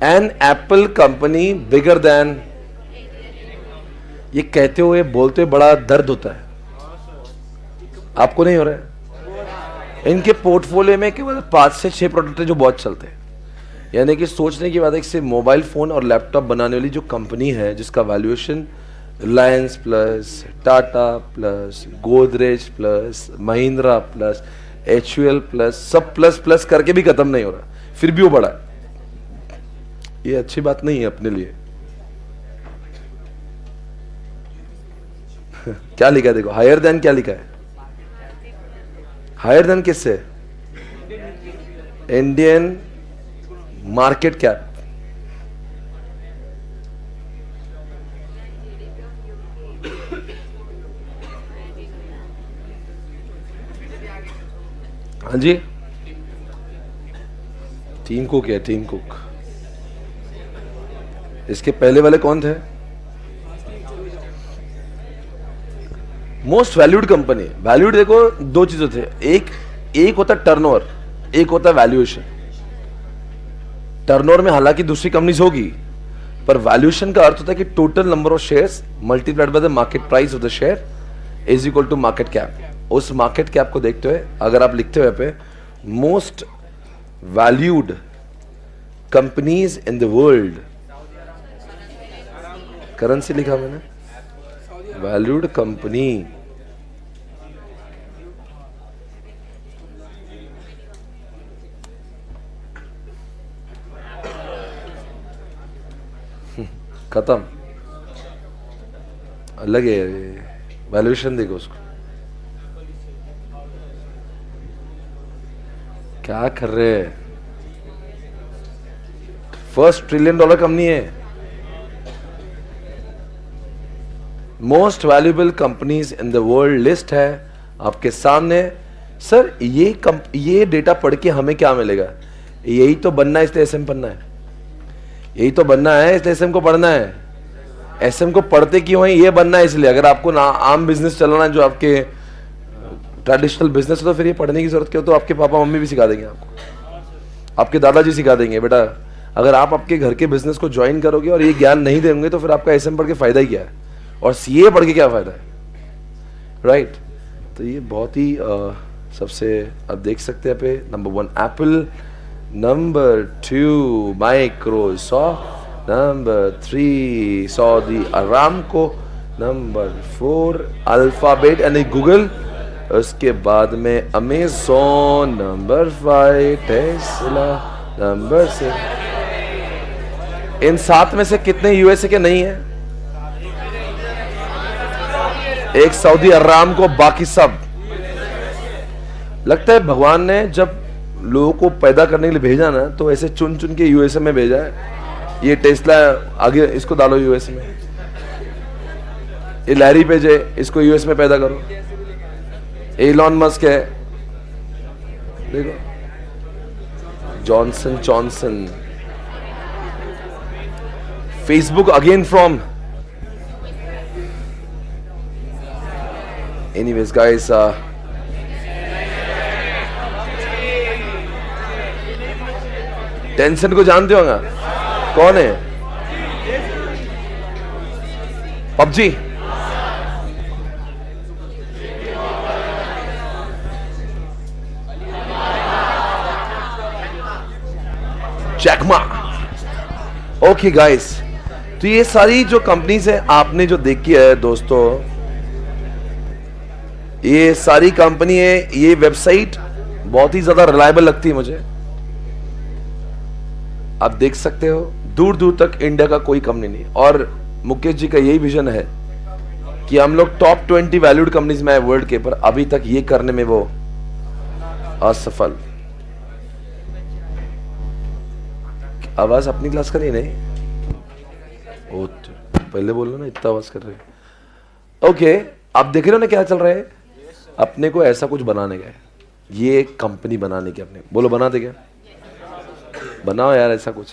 An Apple company bigger than. ये कहते हुए बोलते हुए बड़ा दर्द होता है. आपको नहीं हो रहा है? इनके पोर्टफोलियो में केवल 5 से 6 प्रोडक्ट है जो बहुत चलते हैं. यानी कि सोचने की बात है कि सिर्फ मोबाइल फोन और लैपटॉप बनाने वाली जो कंपनी है, जिसका valuation Reliance plus, Tata plus, Godrej plus, Mahindra plus, HUL plus, सब प्लस प्लस करके भी खत्म नहीं हो रहा, फिर भी वो बड़ा है. ये अच्छी बात नहीं है अपने लिए. क्या लिखा है देखो, हायर देन क्या लिखा है? हायर देन किससे? Indian market cap. हाँ जी, टीम कुक है, टीम कुक. इसके पहले वाले कौन थे? Most valued company. वैल्यूड देखो दो चीजें थे, एक होता टर्नओवर, एक होता वैल्यूएशन. टर्नओवर में हालांकि दूसरी कंपनीज होगी, पर वैल्यूएशन का अर्थ होता है कि total number of shares multiplied by the market price of the share is equal to market cap. उस मार्केट कैप को देखते हुए अगर आप लिखते हुए पे most valued companies in the world, currency लिखा मैंने, वैल्यूड कंपनी. खत्म. अलग है वैल्यूएशन. देखो उसको क्या कर रहे हैं. $1 ट्रिलियन कंपनी है. Most valuable companies in the world list है आपके सामने। सर ये डेटा पढ़ के हमें क्या मिलेगा? यही तो बनना है इसलिए एसएम पढ़ना है, यही तो बनना है इसलिए एसएम को पढ़ना है। एसएम को पढ़ते क्यों है? ये बनना है इसलिए। अगर आपको ना आम बिजनेस चलाना है जो आपके ट्रेडिशनल बिजनेस है तो फिर ये पढ़ने की जरूरत क्यों? तो आपके पापा मम्मी भी सिखा देंगे आपको, आपके दादाजी सिखा देंगे। बेटा अगर आप आपके घर के बिजनेस को ज्वाइन करोगे और ये ज्ञान नहीं देंगे तो फिर आपका एसएम पढ़ के फायदा ही क्या है, और सीए पढ़ के क्या फायदा है, राइट? तो ये बहुत ही सबसे आप देख सकते हैं पे number 1 Apple, number 2 Microsoft, number 3 Saudi Aramco, number 4 alphabet यानी गूगल, उसके बाद में अमेज़न, नंबर 5 टेस्ला, नंबर 6। इन 7 में से कितने यूएसए के नहीं है? एक सऊदी अरामको, बाकी सब। लगता है भगवान ने जब लोगों को पैदा करने के लिए भेजा ना तो ऐसे चुन चुन के यूएसए में भेजा है। ये टेस्ला आगे इसको डालो यूएसए में, ये लैरी पेज है इसको यूएस में पैदा करो, एलॉन मस्क है देखो, Johnson, Facebook again from. Anyways guys, tension को जानते होगा कौन है? पबजी। जैकमा। ओके गाइस, तो ये सारी जो कंपनीज है आपने जो देखी है दोस्तों, ये सारी कंपनी है, ये वेबसाइट बहुत ही ज्यादा रिलायबल लगती है मुझे। आप देख सकते हो दूर दूर तक इंडिया का कोई कंपनी नहीं। और मुकेश जी का यही विजन है कि हम लोग टॉप 20 वैल्यूड कंपनीज में है वर्ल्ड के, पर अभी तक ये करने में वो असफल। आवाज अपनी क्लास का नहीं? ओ पहले बोलो ना, इतना आवाज कर रहे। ओके, आप देख रहे हो ना क्या चल रहा है? अपने को ऐसा कुछ बनाने का है, ये कंपनी बनाने की। अपने बोलो बनाते क्या? बनाओ यार ऐसा कुछ।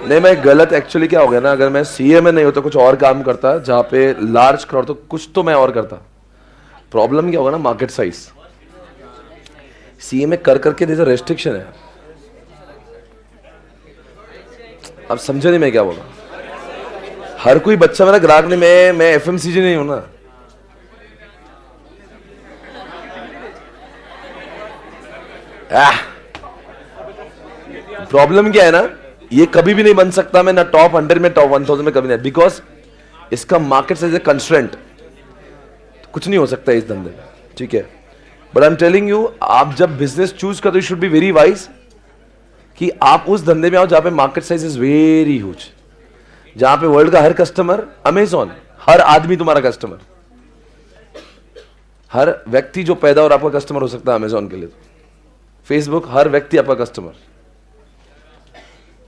नहीं, मैं गलत एक्चुअली क्या हो गया ना, अगर मैं सीए में नहीं होता कुछ और काम करता जहां पे लार्ज क्राउड, तो कुछ तो मैं और करता। प्रॉब्लम क्या होगा ना, मार्केट साइज। सीए में कर करके जैसे रेस्ट्रिक्शन है। अब समझे नहीं मैं क्या बोला? हर कोई बच्चा मेरा ग्राहक नहीं, मैं एफएमसीजी नहीं हूं ना। प्रॉब्लम क्या है ना, ये कभी भी नहीं बन सकता मैं ना टॉप 100 में, टॉप 1000 में कभी नहीं, बिकॉज इसका मार्केट साइज कंस्ट्रेंट, कुछ नहीं हो सकता इस धंधे में, ठीक है? But I am telling you, आप जब बिजनेस चूज करते हो, शुड बी वेरी वाइज कि आप उस धंधे में आओ जहां पे market size is very huge, जहां पे वर्ल्ड का हर कस्टमर, अमेज़न हर आदमी तुम्हारा कस्टमर, हर व्यक्ति जो पैदा और आपका कस्टमर हो सकता है अमेज़न के लिए। तो फेसबुक हर व्यक्ति आपका कस्टमर,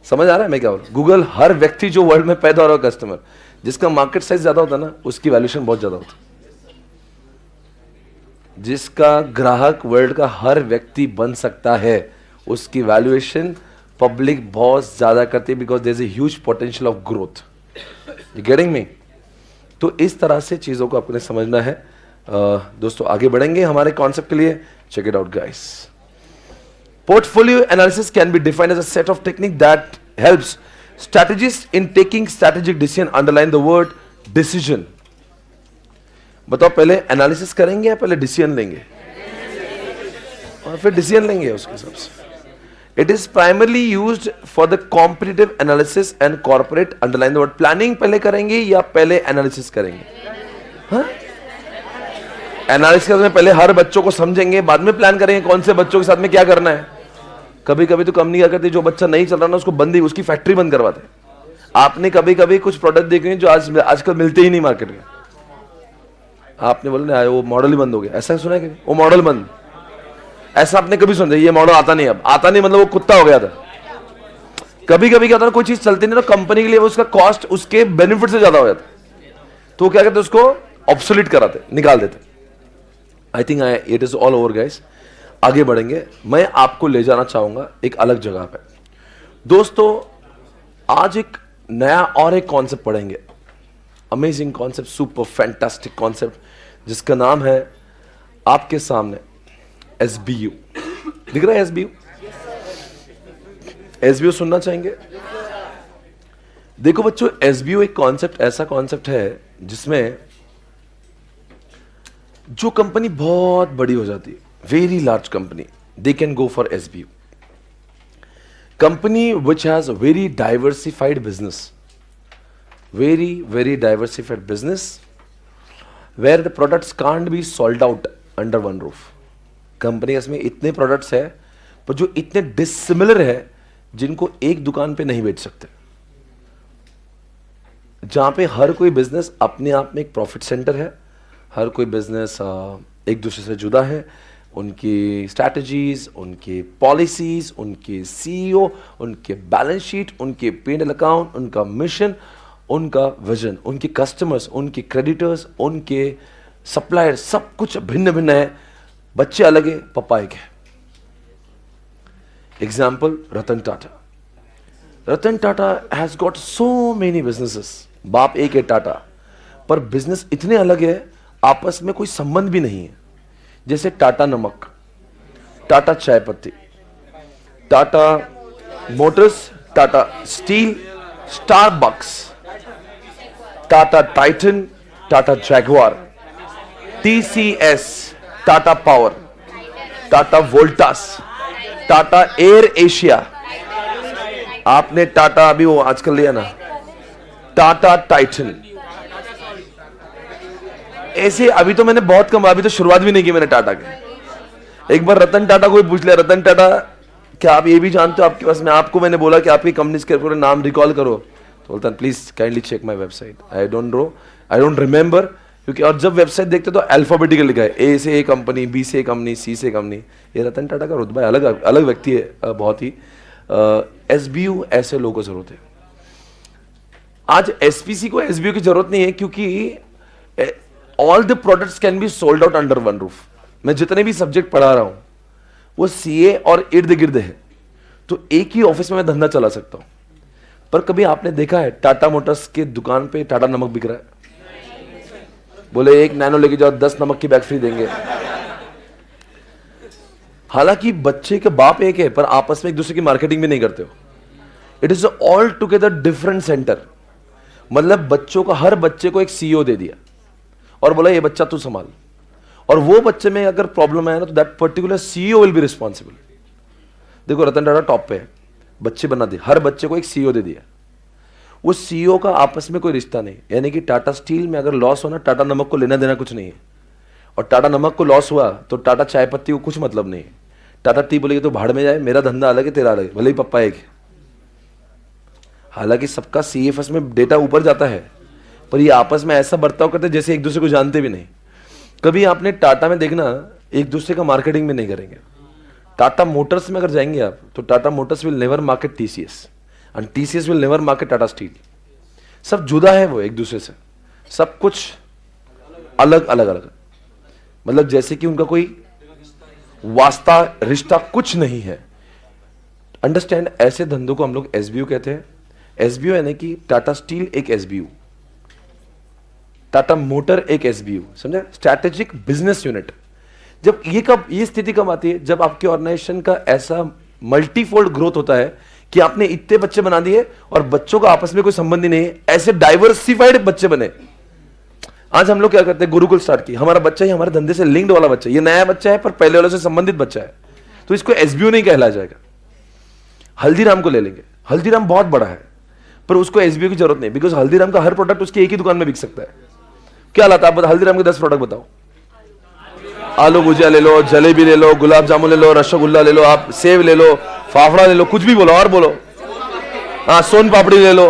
समझ आ रहा है मैं क्या बोल? गूगल हर व्यक्ति जो वर्ल्ड में पैदा हो रहा है कस्टमर। जिसका मार्केट साइज ज्यादा होता है ना, उसकी वैल्यूएशन बहुत ज्यादा होती है। जिसका ग्राहक वर्ल्ड का हर व्यक्ति बन सकता है, उसकी वैल्यूएशन पब्लिक बहुत ज्यादा करती है, because there is a huge potential of growth. You getting me? तो इस तरह से चीजों को आपने समझना है। दोस्तों आगे बढ़ेंगे हमारे कॉन्सेप्ट के लिए। Check it out guys. Portfolio analysis can be defined as a set of technique that helps strategists in taking strategic decision. Underline the word decision. बताओ पहले एनालिसिस करेंगे या पहले डिसीजन लेंगे? और फिर डिसीजन लेंगे उसके हिसाब से। It is primarily used for the competitive analysis and corporate. Underline the word planning. पहले करेंगे या पहले एनालिसिस करेंगे? हाँ? एनालिसिस में पहले हर बच्चों को समझेंगे, बाद में प्लान करेंगे कौन से बच्चों के साथ में क्या करना है। कभी कभी तो कंपनी क्या करती है, जो बच्चा नहीं चल रहा ना उसको बंद ही, उसकी फैक्ट्री बंद करवाते हैं। आपने कभी कभी कुछ प्रोडक्ट देखे हैं जो आजकल मिलते ही नहीं मार्केट में। आपने बोला ना वो मॉडल ही बंद हो गया, ऐसा सुना है कि वो मॉडल बंद, ऐसा आपने कभी सुना? ये मॉडल आता नहीं, अब आता नहीं मतलब वो कुत्ता हो गया था। कभी कभी क्या होता है, कोई चीज चलती नहीं तो कंपनी के लिए उसका कॉस्ट उसके बेनिफिट से ज्यादा हो जाता है, तो क्या कहते हैं उसको ऑब्सोलीट कराते, निकाल देते। I think it is all over guys. आगे बढ़ेंगे, मैं आपको ले जाना चाहूंगा एक अलग जगह पे। दोस्तों आज एक नया और एक कॉन्सेप्ट पढ़ेंगे, amazing concept, super fantastic concept, जिसका नाम है आपके सामने SBU। दिख रहा है SBU? SBU सुनना चाहेंगे? देखो बच्चों, SBU एक कॉन्सेप्ट, ऐसा कॉन्सेप्ट है जिसमें जो कंपनी बहुत बड़ी हो जाती है, very large company, they can go for SBU। Company which has very diversified business, very diversified business where the products can't be sold out under one roof। Company इसमें इतने प्रोडक्ट्स है पर जो इतने डिसिमिलर है जिनको एक दुकान पे नहीं बेच सकते, जहां पे हर कोई बिजनेस अपने आप में एक प्रॉफिट सेंटर है, हर कोई बिजनेस एक दूसरे से जुदा है, उनकी स्ट्रैटेजीज, उनके पॉलिसीज, उनके CEO, उनके बैलेंस शीट, उनके P&L अकाउंट, उनका मिशन, उनका विजन, उनके कस्टमर्स, उनके क्रेडिटर्स, उनके सप्लायर, सब कुछ भिन्न भिन्न है। बच्चे अलग है, पापा एक है। Example Ratan Tata. Ratan Tata has got so many businesses. बाप एक है टाटा, पर बिजनेस इतने अलग है, आपस में कोई संबंध भी नहीं है। जैसे टाटा नमक, टाटा चाय पत्ती, Tata Motors, Tata steel, Starbucks, Tata Titan, Tata Jaguar, TCS, Tata power, Tata Voltas, Tata air Asia, आपने टाटा अभी वो आजकल लिया ना, टाटा टाइटन। ऐसे अभी तो मैंने बहुत कम, अभी तो शुरुआत भी नहीं की मैंने टाटा के। एक बार रतन टाटा को भी पूछ लिया, रतन टाटा क्या आप ये भी जानते हो आपके पास में? आपको मैंने बोला कि आपकी कंपनी के पूरे नाम रिकॉल करो, तो बोलता है please kindly check my website, I don't remember. क्योंकि और जब वेबसाइट देखते तो अल्फाबेटिकल लिखा है, A से A कंपनी, B से A कंपनी, C से कंपनी। ये रतन टाटा का रुतबा अलग अलग व्यक्ति है, बहुत ही। SBU ऐसे लोगों को जरूरत है। आज SPC को SBU की जरूरत नहीं है, क्योंकि all the products can be sold out under one roof. मैं जितने भी सब्जेक्ट पढ़ा रहा हूं वो CA और इर्द गिर्द है, तो एक ही ऑफिस में मैं धंधा चला सकता हूं। पर कभी आपने देखा है टाटा मोटर्स के दुकान पे टाटा नमक बिक रहा है? बोले एक नैनो लेके जाओ, 10 नमक की बैग फ्री देंगे। हालांकि बच्चे के बाप एक है, पर आपस में एक दूसरे की मार्केटिंग भी नहीं करते हो। It is all together different centre. मतलब बच्चों का, हर बच्चे को एक CEO दे दिया और बोला ये बच्चा तू संभाल, और वो बच्चे में अगर प्रॉब्लम आया ना तो that particular CEO will be responsible. देखो रतन टाटा टॉप पे है, बच्चे बना दिए, हर बच्चे को एक CEO दे दिया। वो CEO का आपस में कोई रिश्ता नहीं, यानी कि टाटा स्टील में अगर लॉस होना, टाटा नमक को लेना देना कुछ नहीं है, और टाटा नमक को लॉस हुआ तो टाटा चाय पत्ती को कुछ मतलब नहीं है। टाटा टी बोलेगी तो भाड़ में जाए, मेरा धंधा अलग है, तेरा अलग है, भले ही पप्पा एक है। हालांकि सबका CFS में डेटा ऊपर जाता है, पर ये आपस में ऐसा बर्ताव करते जैसे एक दूसरे को जानते भी नहीं। कभी आपने टाटा में देखना, एक दूसरे का मार्केटिंग में नहीं करेंगे। टाटा मोटर्स में अगर जाएंगे आप, तो Tata Motors will never market TCS and TCS will never market Tata steel. सब जुदा है वो एक दूसरे से, सब कुछ अलग अलग अलग, मतलब जैसे कि उनका कोई वास्ता रिश्ता कुछ नहीं है। अंडरस्टैंड? ऐसे धंधों को हम लोग SBU कहते हैं। SBU यानी कि टाटा स्टील एक SBU, टाटा मोटर एक SBU, समझे? Strategic business unit. जब ये स्थिति कब आती है? जब आपके ऑर्गेनाइजेशन का ऐसा मल्टीफोल्ड ग्रोथ होता है कि आपने इतने बच्चे बना दिए और बच्चों का आपस में कोई संबंध ही नहीं है, ऐसे डाइवर्सिफाइड बच्चे बने। आज हम लोग क्या करते हैं, गुरुकुल स्टार्ट की, हमारा बच्चा ही हमारे धंधे से लिंक्ड वाला बच्चा, ये नया बच्चा है पर पहले वाले से संबंधित बच्चा है, तो इसको SBU नहीं कहलाया जाएगा। हल्दीराम को ले लेंगे, हल्दीराम बहुत बड़ा है पर उसको SBU की जरूरत नहीं, बिकॉज हल्दीराम का हर प्रोडक्ट उसकी एक ही दुकान में बिक सकता है। क्या हालत आप हल्दीराम के 10 प्रोडक्ट बताओ। आलू भुजिया ले लो, जलेबी ले लो, गुलाब जामुन ले लो, रसगुल्ला ले लो, आप सेव ले लो, फाफड़ा ले लो, कुछ भी बोलो और बोलो, हाँ सोन पापड़ी ले लो,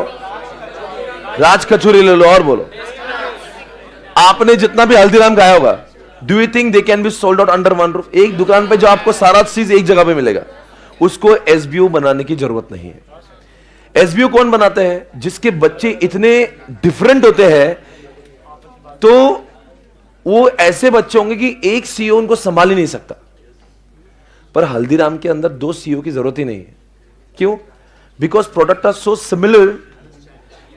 राज कचौरी ले लो और बोलो। आपने जितना भी हल्दीराम खाया होगा, do you think they can be sold out under one roof? एक दुकान पे जो आपको सारा चीज एक जगह पे मिलेगा, उसको SBU बनाने की जरूरत नहीं है। एसबीओ कौन बनाते हैं? जिसके बच्चे इतने डिफरेंट होते हैं, तो वो ऐसे बच्चे होंगे कि एक सीईओ उनको संभाल ही नहीं सकता। पर हल्दीराम के अंदर 2 सीईओ की जरूरत ही नहीं है। क्यों? Because product are so similar,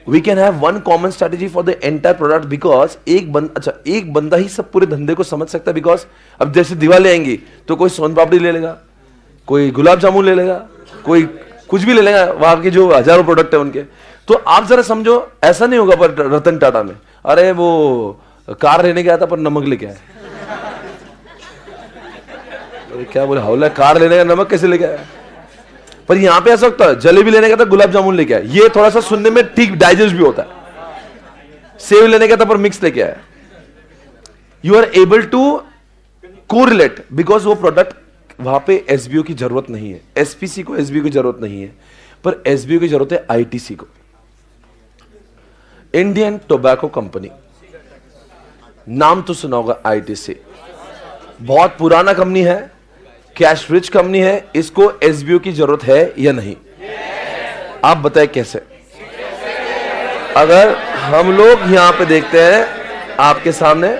we can have one common strategy for the entire product. Because एक बंदा ही सब पूरे धंधे को समझ सकता है। बिकॉज अब जैसे दिवाली आएंगी तो कोई सोन पापड़ी ले लेगा, कोई गुलाब जामुन ले लेगा, कोई कुछ भी ले लेगा, वहां के जो हजारों प्रोडक्ट है उनके। तो आप जरा समझो, ऐसा नहीं होगा पर रतन टाटा में, अरे वो कार लेने गया था पर नमक लेके आया। क्या बोले, हौला कार लेने का नमक कैसे लेके आया? पर यहां पे ऐसा होता है, जलेबी लेने का था गुलाब जामुन लेके आया। ये थोड़ा सा सुनने में ठीक डाइजेस्ट भी होता है। सेव लेने का था पर मिक्स लेके आया। You are able to correlate, because वो प्रोडक्ट वहां पे एसबीओ की जरूरत नहीं है। एसपीसी को एसबीओ की जरूरत नहीं है, पर एसबीओ की जरूरत है आईटीसी को, इंडियन टोबैको कंपनी। नाम तो सुना होगा आईटीसी, बहुत पुराना कंपनी है, कैश रिच कंपनी है। इसको एसबीओ की जरूरत है या नहीं? आप बताएं कैसे? अगर हम लोग यहां पे देखते हैं आपके सामने,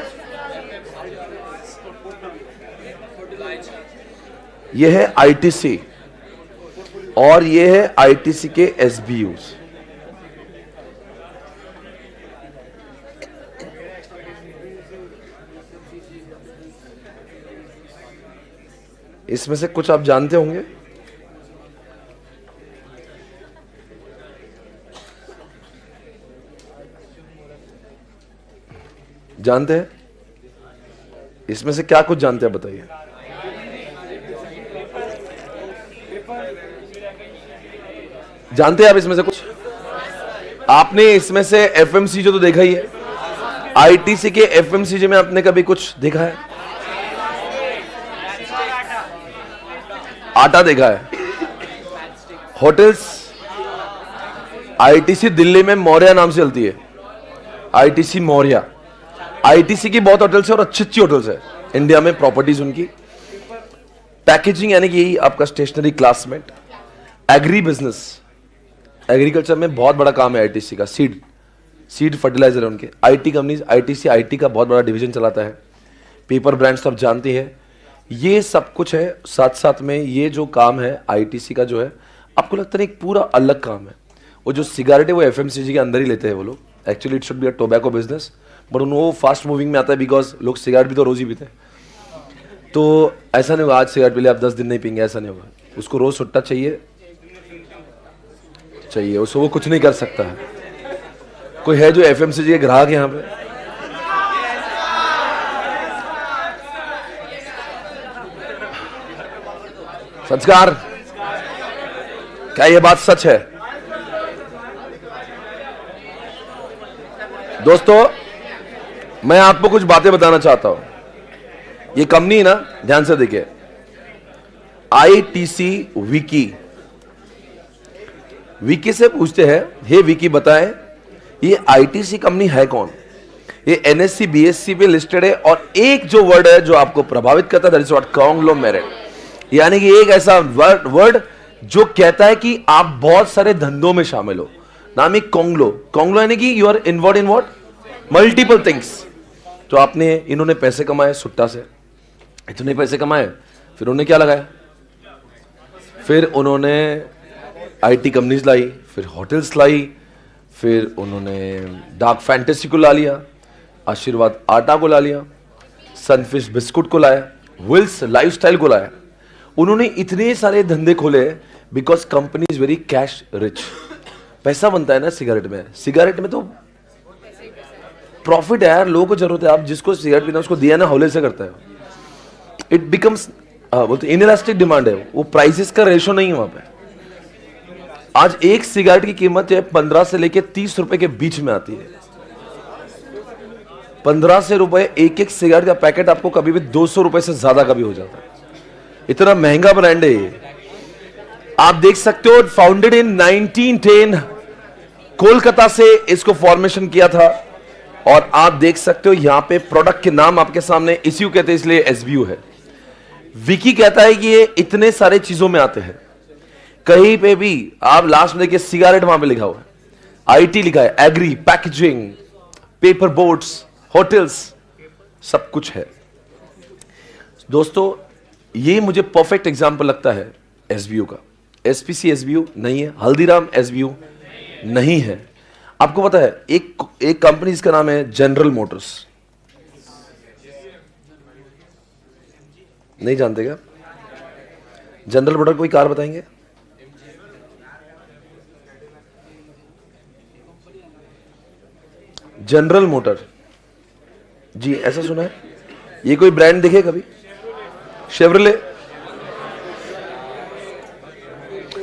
यह है आईटीसी और यह है आईटीसी के एसबीयूज। इसमें से कुछ आप जानते होंगे। जानते हैं? इसमें से क्या कुछ जानते हैं बताइए। जानते हैं आप इसमें से कुछ? आपने इसमें से एफएमसीजी तो देखा ही है। आईटीसी के एफएमसीजी में आपने कभी कुछ देखा है? आटा देखा है। होटल्स, आईटीसी दिल्ली में मौर्या नाम से चलती है, आईटीसी मौर्या। आईटीसी की बहुत होटल्स है और अच्छी अच्छी होटल्स है इंडिया में, प्रॉपर्टीज उनकी। पैकेजिंग यानी कि यही आपका stationery, Classmate. Agri business, agriculture में बहुत बड़ा काम है आईटीसी का। सीड फर्टिलाइजर है उनके। आईटी कंपनीज, आईटीसी आईटी का बहुत बड़ा डिवीजन चलाता है। पेपर ब्रांड्स तो आप जानते हैं। ये सब कुछ है। साथ साथ में ये जो काम है आईटीसी का जो है, आपको लगता है एक पूरा अलग काम है। वो जो सिगारेट है वो एफएमसीजी के अंदर ही लेते हैं वो लोग। Actually it should be a tobacco business, but वो फास्ट मूविंग में आता है, बिकॉज लोग सिगारेट भी तो रोज ही पीते हैं। तो ऐसा नहीं होगा आज सिगारेट पी ले आप 10 दिन नहीं पीएंगे, ऐसा नहीं होगा। उसको रोज सुट्टा चाहिए, उसको वो कुछ नहीं कर सकता है। कोई है जो एफएमसीजी के ग्राहक यहां पे? संस्कार, क्या ये बात सच है? दोस्तों, मैं आपको कुछ बातें बताना चाहता हूं। ये कंपनी ना, ध्यान से देखिए, आईटीसी विकी। विकी से पूछते हैं, हे विकी बताएं ये आईटीसी कंपनी है कौन? ये एनएससी बीएससी पे लिस्टेड है। और एक जो वर्ड है जो आपको प्रभावित करता है, दैट इज व्हाट कांग्लोमेरेट, यानी कि एक ऐसा वर्ड जो कहता है कि आप बहुत सारे धंधों में शामिल हो। नाम है कांग्लो। कांग्लो यानी कि you are involve in what? Multiple things. तो आपने, इन्होंने पैसे कमाए सुट्टा से, इतने पैसे कमाए, फिर उन्होंने क्या लगाया? फिर उन्होंने आईटी कंपनीज लाई, फिर होटल्स लाई, फिर उन्होंने डार्क फैंटेसी को ला लिया, आशीर्वाद आटा को ला लिया, सनफिश बिस्कुट को लाया, विल्स लाइफस्टाइल को लाया। उन्होंने इतने सारे धंधे खोले because company is very cash rich. पैसा बनता है ना सिगरेट में। सिगरेट में तो प्रॉफिट है यार, लोगों को जरूरत है। आप जिसको सिगरेट पीना उसको दिया ना, हौले से करता है। इट बिकम्स बोलते इनइलास्टिक डिमांड है, वो प्राइसेस का रेशो नहीं है वहां पे। आज एक सिगरेट की कीमत है 15 से लेके 30 रुपए के बीच में आती है। 15 से रुपए एक सिगरेट का पैकेट आपको कभी भी 200 रुपए से ज्यादा का भी हो जाता है। इतना महंगा ब्रांड है ये। आप देख सकते हो, फाउंडेड इन 1910, कोलकाता से इसको फॉर्मेशन किया था। और आप देख सकते हो यहां पे प्रोडक्ट के नाम आपके सामने इश्यू कहते हैं, इसलिए एसबीयू है। विकी कहता है कि ये इतने सारे चीजों में आते हैं। कहीं पे भी आप लास्ट में देखिए सिगारेट वहां पे लिखा हुआ है, आईटी लिखा है, agri, packaging, paper boats, hotels, सब कुछ है। दोस्तों ये मुझे परफेक्ट एग्जांपल लगता है एसबीयू का। एसपीसी एसबीयू नहीं है, हल्दीराम एसबीयू नहीं है। आपको पता है एक कंपनी जिसका नाम है जनरल मोटर्स, नहीं जानते क्या? जनरल मोटर कोई कार बताएंगे? जनरल मोटर जी, ऐसा सुना है? ये कोई ब्रांड दिखे कभी? शेवरले।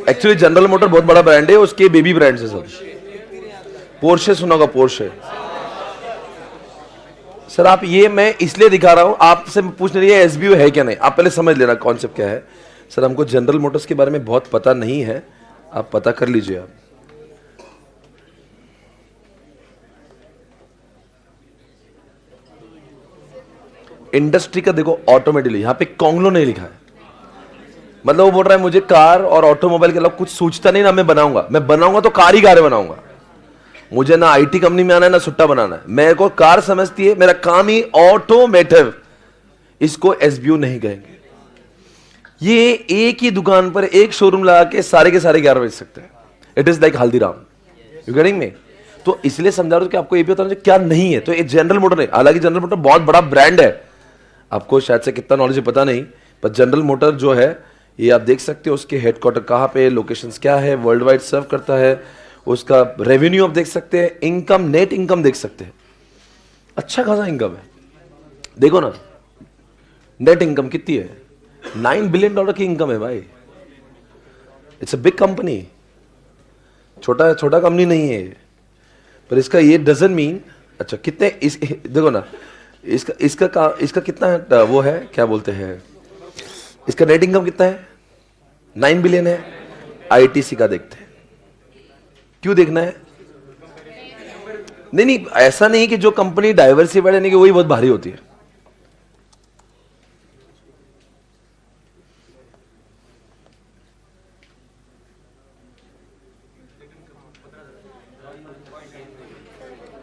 एक्चुअली जनरल मोटर बहुत बड़ा ब्रांड है, उसके बेबी ब्रांड्स है सब। पोर्शे सुना होगा, पोर्शे। सर आप ये मैं इसलिए दिखा रहा हूं, आपसे पूछने रही है एसबीयू है क्या नहीं, आप पहले समझ लेना कॉन्सेप्ट क्या है। सर हमको जनरल मोटर्स के बारे में बहुत पता नहीं है, आप पता कर लीजिए। आप इंडस्ट्री का देखो, ऑटोमेटिकली यहां पे कांगलो नहीं लिखा है, मतलब वो बोल रहा है मुझे कार और ऑटोमोबाइल के अलावा कुछ सोचता नहीं ना, मैं बनाऊंगा तो कार ही कारें बनाऊंगा। मुझे ना आईटी कंपनी में आना है ना सुट्टा बनाना है, मेरे को कार समझती है, मेरा काम ही ऑटोमेटिव। इसको एसबीयू नहीं कहेंगे। ये एक ही दुकान पर एक शोरूम लगा के सारे के सारे 11 बेच सकते हैं। It is like Haldiram, you getting me? तो इसलिए समझा रहा हूं कि आपको ये भी बताना क्या नहीं है। तो ये जनरल मोटर नहीं, हालांकि जनरल मोटर बहुत बड़ा ब्रांड है, आपको शायद से कितना नॉलेज है पता नहीं, पर जनरल मोटर जो है ये आप देख सकते हो, उसके हेडक्वार्टर कहाँ पे, लोकेशंस क्या है, वर्ल्ड वाइड सर्व करता है, उसका रेवेन्यू आप देख सकते हैं, इनकम, नेट इनकम देख सकते हैं, अच्छा खासा इनकम है। देखो ना नेट इनकम कितनी है, $9 बिलियन की इनकम है भाई। इट्स अ बिग कंपनी, छोटा छोटा कंपनी नहीं है। पर इसका ये डजंट मीन, अच्छा कितने देखो ना, इसका कितना वो है, क्या बोलते हैं, इसका नेट इनकम कितना है? 9 बिलियन है। आईटीसी का देखते हैं, क्यों देखना है? नहीं, ऐसा नहीं कि जो कंपनी डाइवर्सिफाइड है कि वही बहुत भारी होती है।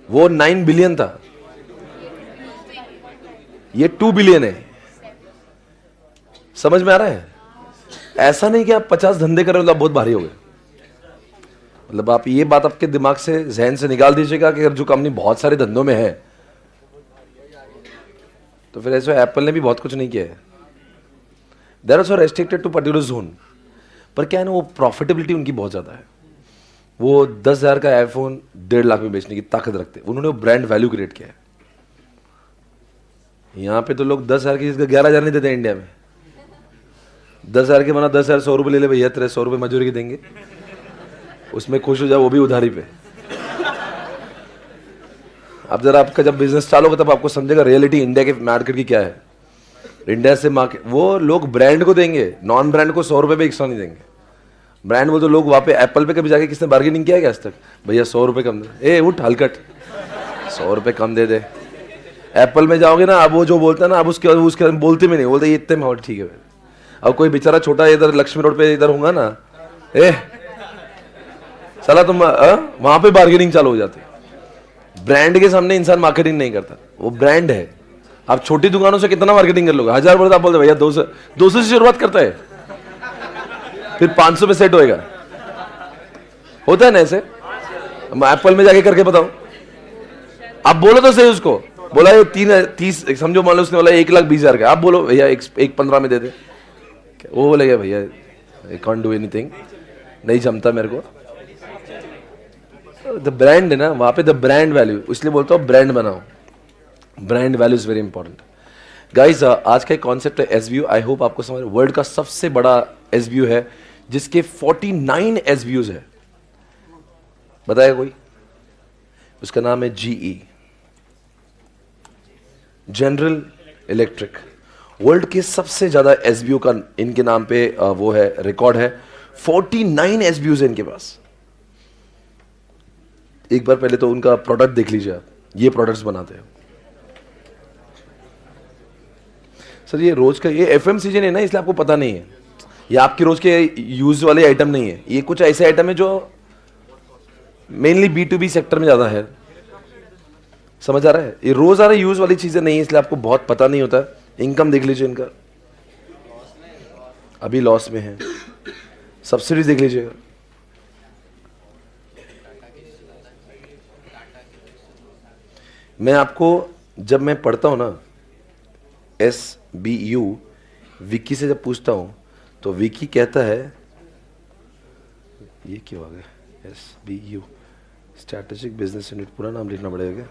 वो 9 बिलियन था, ये 2 बिलियन है। समझ में आ रहा है? ऐसा नहीं कि आप 50 धंधे कर रहे हो तो आप बहुत भारी हो गए। मतलब आप ये बात आपके दिमाग से, जहन से निकाल दीजिएगा कि अगर जो कंपनी बहुत सारे धंधों में है तो फिर ऐसे एप्पल ने भी बहुत कुछ नहीं किया है। There are so restricted to particular zone. पर क्या है ना, वो प्रॉफिटेबिलिटी उनकी बहुत ज्यादा है। वो 10,000 का आईफोन 1.5 लाख में बेचने की ताकत रखते हैं। उन्होंने वो ब्रांड वैल्यू क्रिएट किया है। यहां पे तो लोग 10,000 की चीज का 11,000 नहीं देते इंडिया में। 10,000 के बना 10,000 100 रुपये ले ले भैया, तेरे 100 रुपये मजदूरी के देंगे, उसमें खुश हो जाओ, वो भी उधारी पे। अब जरा आपका जब बिजनेस चालू होगा तब आपको समझेगा रियलिटी इंडिया के मार्केट की क्या है। इंडिया से मार्केट, वो लोग ब्रांड को देंगे, नॉन ब्रांड को 100 रुपये पे एक्स्ट्रा नहीं देंगे। ब्रांड वो तो लोग वहाँ पे एप्पल पे कभी जाके किसने बार्गेनिंग किया है क्या आज तक? भैया 100 रुपये कम दे, उठ हलकट 100 रुपये कम दे दे। एप्पल में जाओगे ना, अब वो जो बोलता है ना, अब उसके बोलते भी नहीं, बोलते ये इतने में, ठीक है। अब कोई बेचारा छोटा इधर लक्ष्मी रोड पे इधर होगा ना, साला तुम वहां पे बार्गेनिंग चालू हो जाती। ब्रांड के सामने इंसान मार्केटिंग नहीं करता, वो ब्रांड है। आप छोटी दुकानों से कितना मार्केटिंग कर लोगे? 1000 बोलते आप बोलते भैया 200 से शुरुआत करता है, फिर 500 पे सेट होएगा। होता है ना ऐसे? मैं एप्पल में जाके करके बताऊं, आप बोलो तो सही उसको, बोला ये 30 समझो, मान लो उसने बोला 1,20,000 का, आप बोलो भैया 1,15 में दे दे, वो बोलेगा भैया आई कांट डू एनीथिंग, नहीं जमता मेरे को। द ब्रांड है ना वहां पे, द ब्रांड वैल्यू, इसलिए बोलता हूँ ब्रांड बनाओ। Brand value is very important guys. आज का कॉन्सेप्ट है एसबीयू। आई होप आपको समझ, वर्ल्ड का सबसे बड़ा एसबीयू है जिसके 49 एसबीयूज है। बताया कोई? उसका नाम है जीई, जनरल इलेक्ट्रिक। वर्ल्ड के सबसे ज्यादा एसबीयू का इनके नाम पे वो है, रिकॉर्ड है। 49 एसबीयूज है इनके पास। एक बार पहले तो उनका प्रोडक्ट देख लीजिए आप, ये प्रोडक्ट्स बनाते हैं सर। ये रोज का, ये एफएमसीजी नहीं ना, इसलिए आपको पता नहीं है। ये आपके रोज के यूज वाले आइटम नहीं है, ये कुछ ऐसे आइटम है जो मेनली B2B सेक्टर में ज्यादा है। समझ आ रहा है? ये रोज आ रहे यूज वाली चीजें नहीं है, इसलिए आपको बहुत पता नहीं होता। इनकम देख लीजिए इनका, अभी लॉस में है। सब्सिडीज देख लीजिएगा, मैं आपको जब मैं पढ़ता हूं ना SBU, विकी से जब पूछता हूं तो विकी कहता है, ये क्यों आ गया SBU, स्ट्रैटेजिक बिजनेस यूनिट, पूरा नाम लिखना पड़ेगा क्या?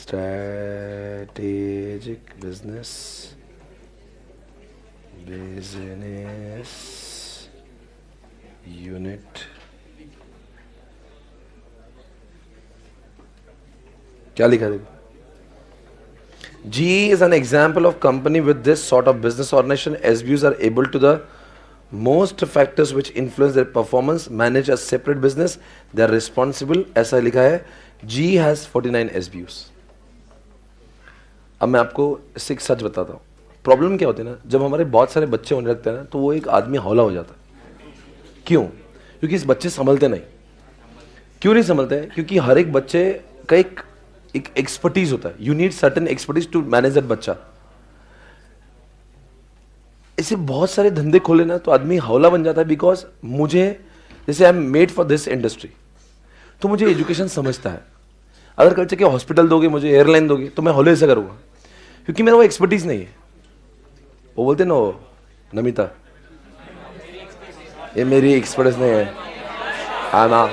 स्ट्रैटेजिक बिजनेस यूनिट, क्या लिखा है? GE is an example of company with this sort of business organization. SBUs are able to the most factors which influence their performance manage a separate business. They are responsible. ऐसा लिखा है। GE has 49 SBUs. अब मैं आपको इससे एक सच बताता हूँ। प्रॉब्लम क्या होती है ना, जब हमारे बहुत सारे बच्चे होने लगते हैं ना, तो वो एक आदमी हौला हो जाता है। क्यों? क्योंकि इस बच्चे संभलते नहीं। क्यों नहीं संभलते? क्योंकि हर एक बच्चे का एक एक्सपर्टीज होता है। You need certain expertise to manage that बच्चा। ऐसे बहुत सारे धंधे खोले ना तो आदमी हौला बन जाता है। बिकॉज मुझे, जैसे I am made for this industry, तो मुझे एजुकेशन समझता है। अगर कल के हॉस्पिटल दोगे, मुझे एयरलाइन दोगे, तो मैं हौले से करूंगा, क्योंकि मेरा वो एक्सपर्टीज नहीं है। वो बोलते ना, वो नमिता, ये मेरी एक्सपर्टीज नहीं है। हाँ ना,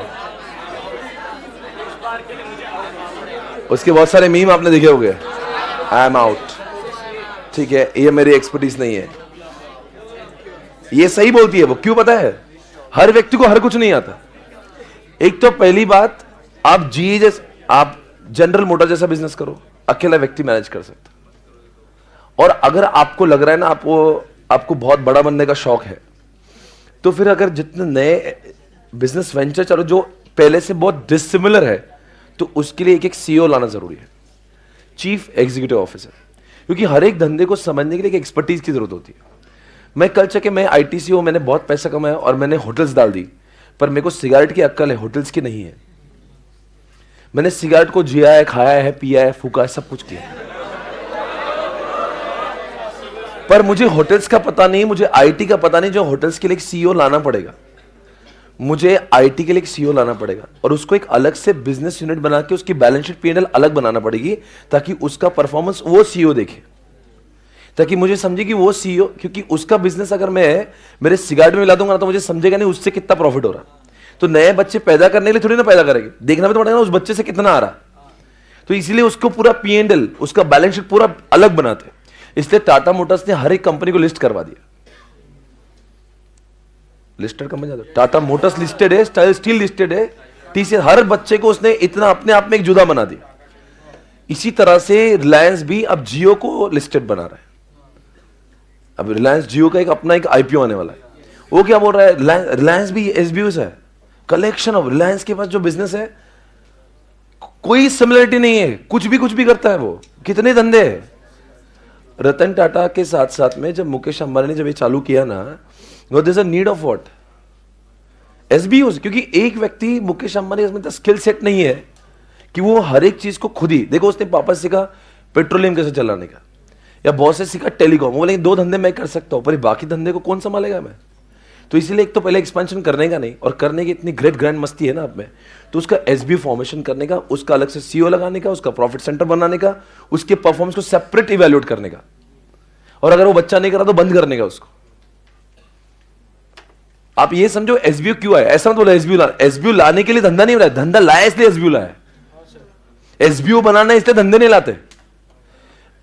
उसके बहुत सारे मीम आपने देखे होंगे, आई एम आउट, ठीक है, ये मेरी एक्सपर्टीज नहीं है। ये सही बोलती है वो। क्यों पता है? हर व्यक्ति को हर कुछ नहीं आता। एक तो पहली बात, आप GE जैसे, आप जनरल मोटर जैसा बिजनेस करो, अकेला व्यक्ति मैनेज कर सकता। और अगर आपको लग रहा है ना आपको बहुत बड़ा बनने का शौक है, तो फिर अगर जितने नए बिजनेस वेंचर चलो जो पहले से बहुत डिसिमिलर है, तो उसके लिए एक CEO लाना जरूरी है, चीफ एग्जीक्यूटिव ऑफिसर। क्योंकि हर एक धंधे को समझने के लिए एक एक्सपर्टीज की जरूरत होती है। मैं कल चके, मैं ITC मैंने बहुत पैसा कमाया और मैंने होटल्स डाल दी, पर मेरे को सिगरेट की अक्ल है, होटल्स की नहीं है। मैंने सिगरेट को जिया है, खाया है, पिया है, फूका है, सब कुछ किया, पर मुझे होटल्स का पता नहीं, मुझे IT का पता नहीं। जो होटल्स के लिए एक CEO लाना पड़ेगा, मुझे IT के लिए एक CEO लाना पड़ेगा, और उसको एक अलग से बिजनेस यूनिट बना के उसकी बैलेंस शीट P&L अलग बनाना पड़ेगी, ताकि उसका परफॉर्मेंस वो CEO देखे, ताकि मुझे समझे कि वो CEO, क्योंकि उसका बिजनेस अगर मैं मेरे सिगरेट में मिला दूंगा ना, तो मुझे समझेगा नहीं उससे कितना प्रॉफिट हो रहा। तो नए बच्चे पैदा करने के लिए थोड़ी ना पैदा करेंगे, देखना भी तो पड़ेगा ना उस बच्चे से कितना आ रहा। तो इसलिए उसको पूरा P&L, उसका बैलेंस शीट पूरा अलग बनाते। इसलिए टाटा मोटर्स ने हर एक कंपनी को लिस्ट करवा दिया। Listed company, Tata Motors listed है, स्टील लिस्टेड है, TCS, हर बच्चे को उसने इतना अपने आप में एक जुदा बना दिया। इसी तरह से रिलायंस भी अब जियो को लिस्टेड बना रहा है। अब रिलायंस जियो का एक अपना एक IPO आने वाला है। वो क्या बोल रहा है, रिलायंस भी SBUs है, कलेक्शन ऑफ। रिलायंस के पास जो बिजनेस है कोई सिमिलरिटी नहीं है, कुछ भी करता है वो। कितने धंधे हैं। रतन टाटा के साथ साथ में जब मुकेश अंबानी ने जब ये चालू किया ना, there is a need of what, SBUs। क्योंकि एक व्यक्ति, मुकेश अंबानी, इसमें स्किल सेट नहीं है कि वो हर एक चीज को खुद ही देखो। उसने पापा से सीखा पेट्रोलियम कैसे चलाने का, या बॉस से सीखा टेलीकॉम। वो बोले 2 धंधे मैं कर सकता हूं, पर बाकी धंधे को कौन संभालेगा मैं। तो इसीलिए एक तो पहले एक्सपेंशन करने का नहीं, और करने की इतनी ग्रेट ग्रैंड मस्ती है ना आप में, तो उसका SBU फॉर्मेशन करने का, उसका अलग से CEO लगाने का, उसका प्रॉफिट सेंटर बनाने का, उसके परफॉर्मेंस को सेपरेट इवैल्यूएट करने का, और अगर वो बच्चा नहीं करा तो बंद करने का उसको। आप ये समझो SBU क्यों आया। ऐसा मत बोलो SBU लाने के लिए धंधा नहीं हो रहा है, धंधा लाया इसलिए SBU लाया। SBU बनाना इसलिए धंधे नहीं लाते।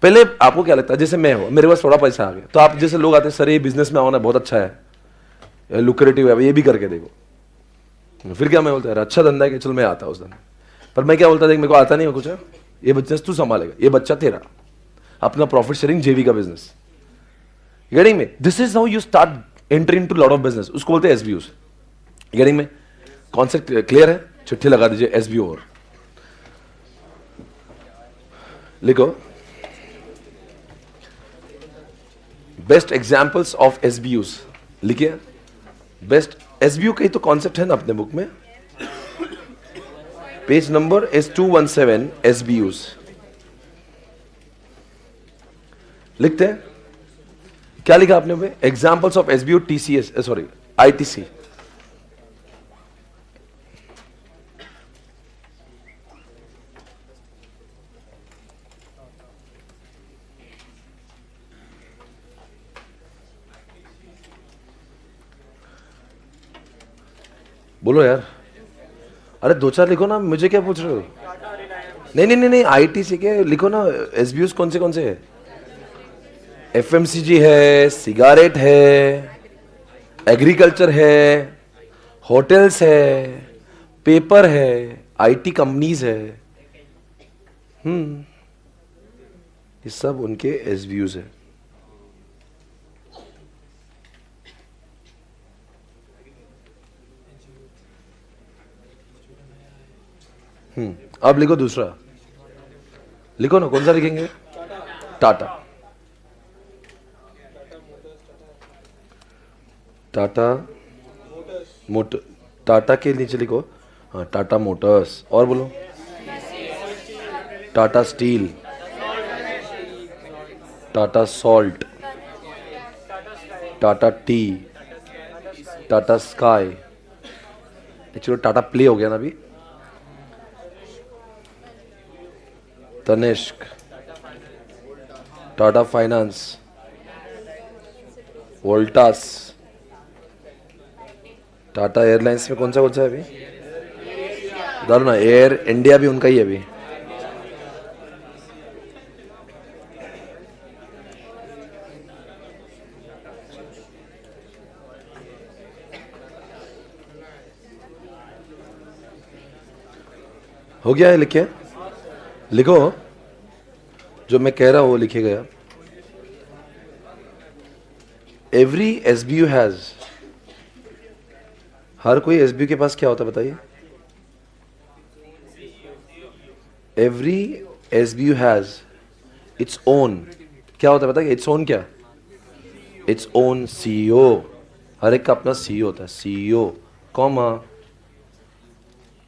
पहले आपको क्या लगता है, जैसे मैं हूं, मेरे पास थोड़ा पैसा आ गया, तो आप जैसे लोग आते हैं, सर ये बिजनेस में आना बहुत अच्छा है, लुक्रेटिव है, ये भी करके देखो। फिर क्या मैं बोलता है, अच्छा धंधा है कि चल मैं आता उस धंधे। पर मैं क्या बोलता, देख मेरे को आता नहीं है कुछ, ये बिजनेस तू संभालेगा, ये बच्चा तेरा, अपना प्रॉफिट शेयरिंग JV का बिजनेस। गेटिंग में? This is how you start entry into lot of business. उसको बोलते हैं SBUs। गेटिंग में? कॉन्सेप्ट क्लियर है? चिट्ठी लगा दीजिए SBU। और लिखो बेस्ट एग्जाम्पल्स ऑफ एसबीयूज लिखिए. बेस्ट एसबीयू का ही तो कॉन्सेप्ट है ना अपने बुक में. Page number is 217. एसबीयूज लिखते हैं. क्या लिखा आपने में? Examples of SBU TCS, sorry ITC. बोलो यार. अरे दो चार लिखो ना, मुझे क्या पूछ रहे हो? नहीं नहीं नहीं नहीं, आईटीसी के लिखो ना. एसबीयूज कौन से है? एफएमसीजी है, सिगारेट है, एग्रीकल्चर है, होटल्स है, पेपर है, आईटी कंपनीज है. ये सब उनके एसबीयूज है. अब लिखो दूसरा. लिखो ना, कौन सा लिखेंगे? टाटा. टाटा मोटर. टाटा के नीचे लिखो. हाँ, टाटा मोटर्स. और बोलो. Tata steel, Tata salt, Tata T, Tata sky. Actually Tata play हो गया ना अभी. तनिष्क, टाटा फाइनेंस, वोल्टास. टाटा एयरलाइंस में कौन सा है अभी? दारू ना, एयर इंडिया भी उनका ही है अभी. हो गया है? लिखे लिखो. जो मैं कह रहा हूं वो लिखेगा. Every SBU has. हर कोई एसबीयू के पास क्या होता है बताइए? Every SBU has its own. क्या होता है बताइए? इट्स ओन क्या? Its own CEO. हर एक का अपना सीईओ होता है. CEO comma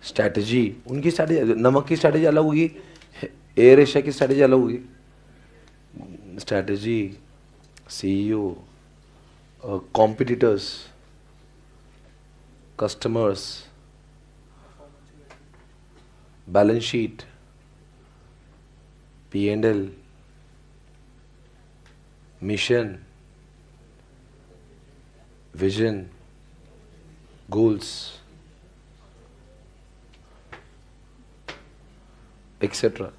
strategy. उनकी स्ट्रैटेजी, नमक की स्ट्रैटेजी अलग होगी, एयर एशिया की स्ट्रैटेजी अलग होगी. Strategy, CEO, competitors, customers, balance sheet, P&L, mission, vision, goals, etcetera.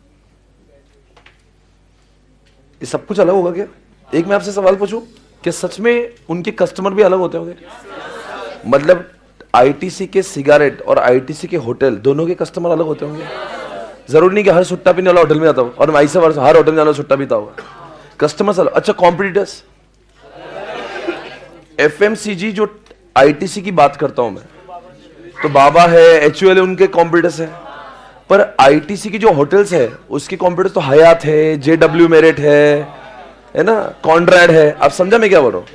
ये सब कुछ अलग होगा क्या? एक मैं आपसे सवाल पूछूं, क्या सच में उनके कस्टमर भी अलग होते होंगे? मतलब आईटीसी के सिगारेट और आईटीसी के होटल दोनों के कस्टमर अलग होते होंगे? जरूर नहीं कि हर सुट्टा पीने वाला होटल में आता हो और ऐसे हर होटल में जाना सुट्टा पीता होगा. कस्टमर अलग. अच्छा, कॉम्पिटिटर्स. एफएमसीजी जो आईटीसी की बात करता हूं मैं, तो बाबा है, एचयूएल उनके कॉम्पिटिटर्स है. पर आईटीसी की जो होटल्स है उसके कॉम्पिटिटर्स तो हयात है, जेडब्ल्यू मेरिट है ना, कॉन्ड्रैड है. आप समझा मैं क्या बोल रहा हूं?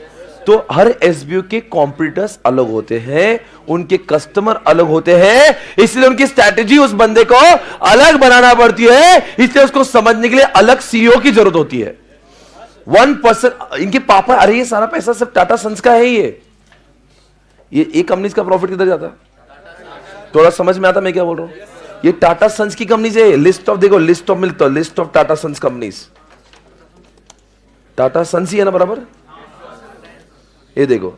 तो हर एसबीयू के कॉम्पिटिटर्स अलग होते हैं, उनके कस्टमर अलग होते हैं, इसलिए उनकी स्ट्रैटेजी उस बंदे को अलग बनाना पड़ती है. इसलिए उसको समझने के लिए अलग सीईओ की जरूरत होती है. 1%. इनके पापा, अरे ये सारा पैसा सिर्फ टाटा सन्स का है. ये एक कंपनी का प्रॉफिट किधर जाता है? थोड़ा समझ में आता मैं क्या बोल रहा हूं? ये टाटा सन्स की कंपनी है. लिस्ट ऑफ देखो, लिस्ट ऑफ मिलता है, list of Tata Sons companies. Tata Sons ही है ना बराबर? ये देखो,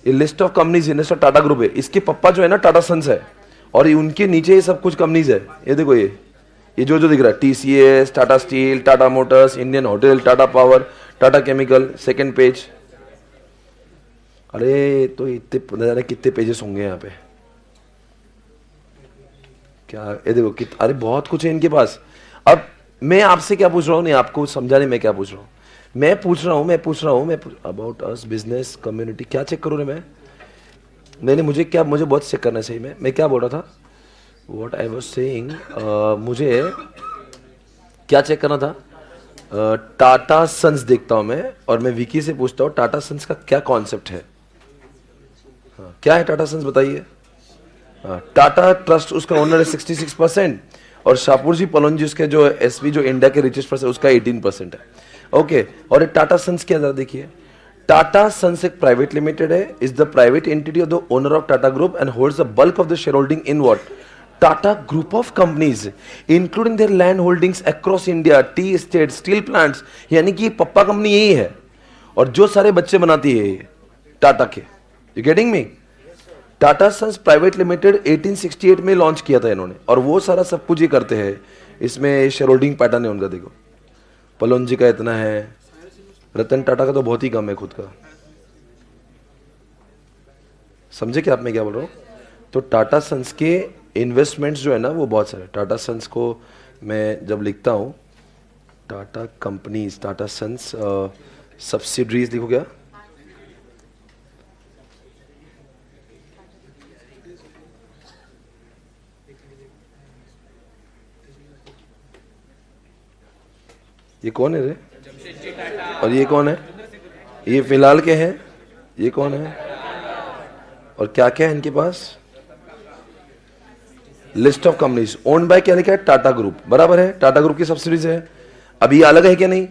ये लिस्ट ऑफ कंपनीज है, लिस्ट ऑफ टाटा ग्रुप है. इसके पप्पा जो है ना टाटा सन्स है, और उनके नीचे ये सब कुछ कंपनीज है. ये देखो, ये जो दिख रहा है, TCS, Tata steel, Tata Motors, Indian hotel, Tata power, Tata chemical. Second page. अरे तो इतने न जाने कितने पेजेस होंगे यहाँ पे. क्या ये देखो अरे बहुत कुछ है इनके पास. अब मैं आपसे क्या पूछ रहा हूँ, नहीं आपको समझाने मैं क्या पूछ रहा हूँ. मैं पूछ रहा हूँ अबाउट अस बिजनेस कम्युनिटी. क्या चेक करूँ मैं? नहीं, मुझे बहुत चेक करना चाहिए. मैं क्या बोल रहा था? व्हाट आई वाज सेइंग, मुझे क्या चेक करना था? टाटा सन्स देखता हूं मैं, और मैं विकी से पूछता हूं टाटा सन्स का क्या कॉन्सेप्ट है। हाँ, क्या है टाटा सन्स बताइए। टाटा ट्रस्ट उसका ओनर है 66%, और शाहपुर जी पलोन जी उसके जो एसवी जो इंडिया के रिचेस्ट पर्सन उसका 18% है। ओके, और ये टाटा सन्स क्या जरा देखिए। टाटा सन्स एक प्राइवेट लिमिटेड है, is the private entity of the owner of Tata group and holds the bulk of the share holding in what Tata group of companies including there land holdings across India, tea estate, steel plants, यानी कि पप्पा company यही है, और जो सारे बच्चे बनाती है ये टाटा के। You getting me? Tata sons private limited 1868 में लॉन्च किया था इन्होंने, और वो सारा सब कुछ ये करते हैं। इसमें शेयर होल्डिंग पैटर्न है उनका, देखो पलोन जी का इतना है, रतन टाटा का तो बहुत ही कम है खुद का। समझे क्या आप, मैं क्या बोल रहा हूँ? तो टाटा सन्स के इन्वेस्टमेंट्स जो है ना वो बहुत सारे। टाटा सन्स को मैं जब लिखता हूँ Tata companies, Tata sons subsidiaries लिखो क्या, ये कौन है रे? और ये कौन है? ये फिलहाल के हैं, ये कौन है? और क्या क्या है इनके पास? List of companies owned by क्या लिखा है? टाटा ग्रुप, बराबर है, टाटा ग्रुप की सब्सिडीज है। अभी ये अलग है क्या? नहीं,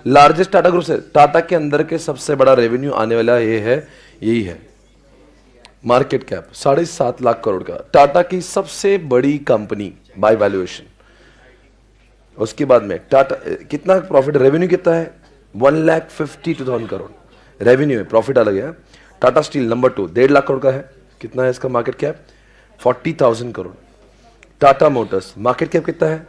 लार्जेस्ट टाटा ग्रुप से। टाटा के अंदर के सबसे बड़ा रेवेन्यू आने वाला ये है, यही है। मार्केट कैप 7.5 लाख करोड़ का, टाटा की सबसे बड़ी कंपनी बाय वैल्यूएशन। उसके बाद में टाटा कितना प्रॉफिट, रेवेन्यू कितना है? 1,52,000 करोड़ रेवेन्यू है, प्रॉफिट अलग है। टाटा स्टील नंबर 2 1.5 लाख करोड़ का है, कितना है इसका market cap? 40,000 crore. Tata Motors market cap कितना है?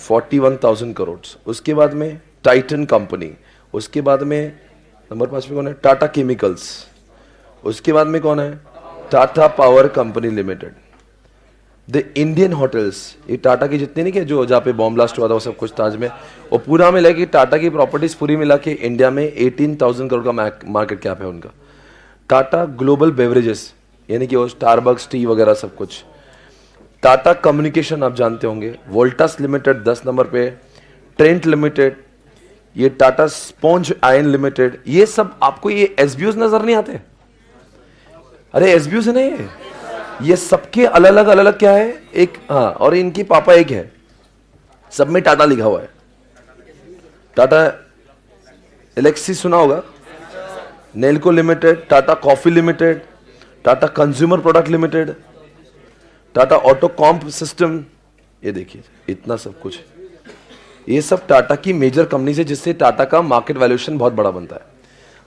41,000 करोड़। उसके बाद में टाइटन कंपनी, उसके बाद में नंबर 5 पे कौन है? टाटा केमिकल्स। उसके बाद में कौन है? Tata power company limited. The Indian hotels, ये टाटा की जितनी नहीं कि जो जहाँ पे बॉम्ब ब्लास्ट हुआ था वो सब कुछ ताज में, और पूरा मिला कि टाटा की प्रॉपर्टीज पूरी मिला के इंडिया में 18,000 करोड़ का मार्केट कैप है उनका। टाटा ग्लोबल बेवरेजेस, यानी कि वो स्टारबक्स, टी वगैरह सब कुछ। टाटा कम्युनिकेशन आप जानते होंगे, वोल्टास लिमिटेड 10 नंबर पे, ट्रेंट लिमिटेड, ये टाटा स्पॉन्ज आयन लिमिटेड, ये सब आपको ये एसबीओस नजर नहीं आते? अरे एसबीओस है ना ये सबके अलग अलग क्या है? एक, हाँ, और इनकी पापा एक है, सब में टाटा लिखा हुआ है। टाटा एलेक्सी सुना होगा, Nelco limited, Tata coffee limited, Tata consumer product limited, Tata auto comp system, ये देखिए इतना सब कुछ, ये सब टाटा की मेजर कंपनी है, जिससे टाटा का मार्केट वैल्यूएशन बहुत बड़ा बनता है।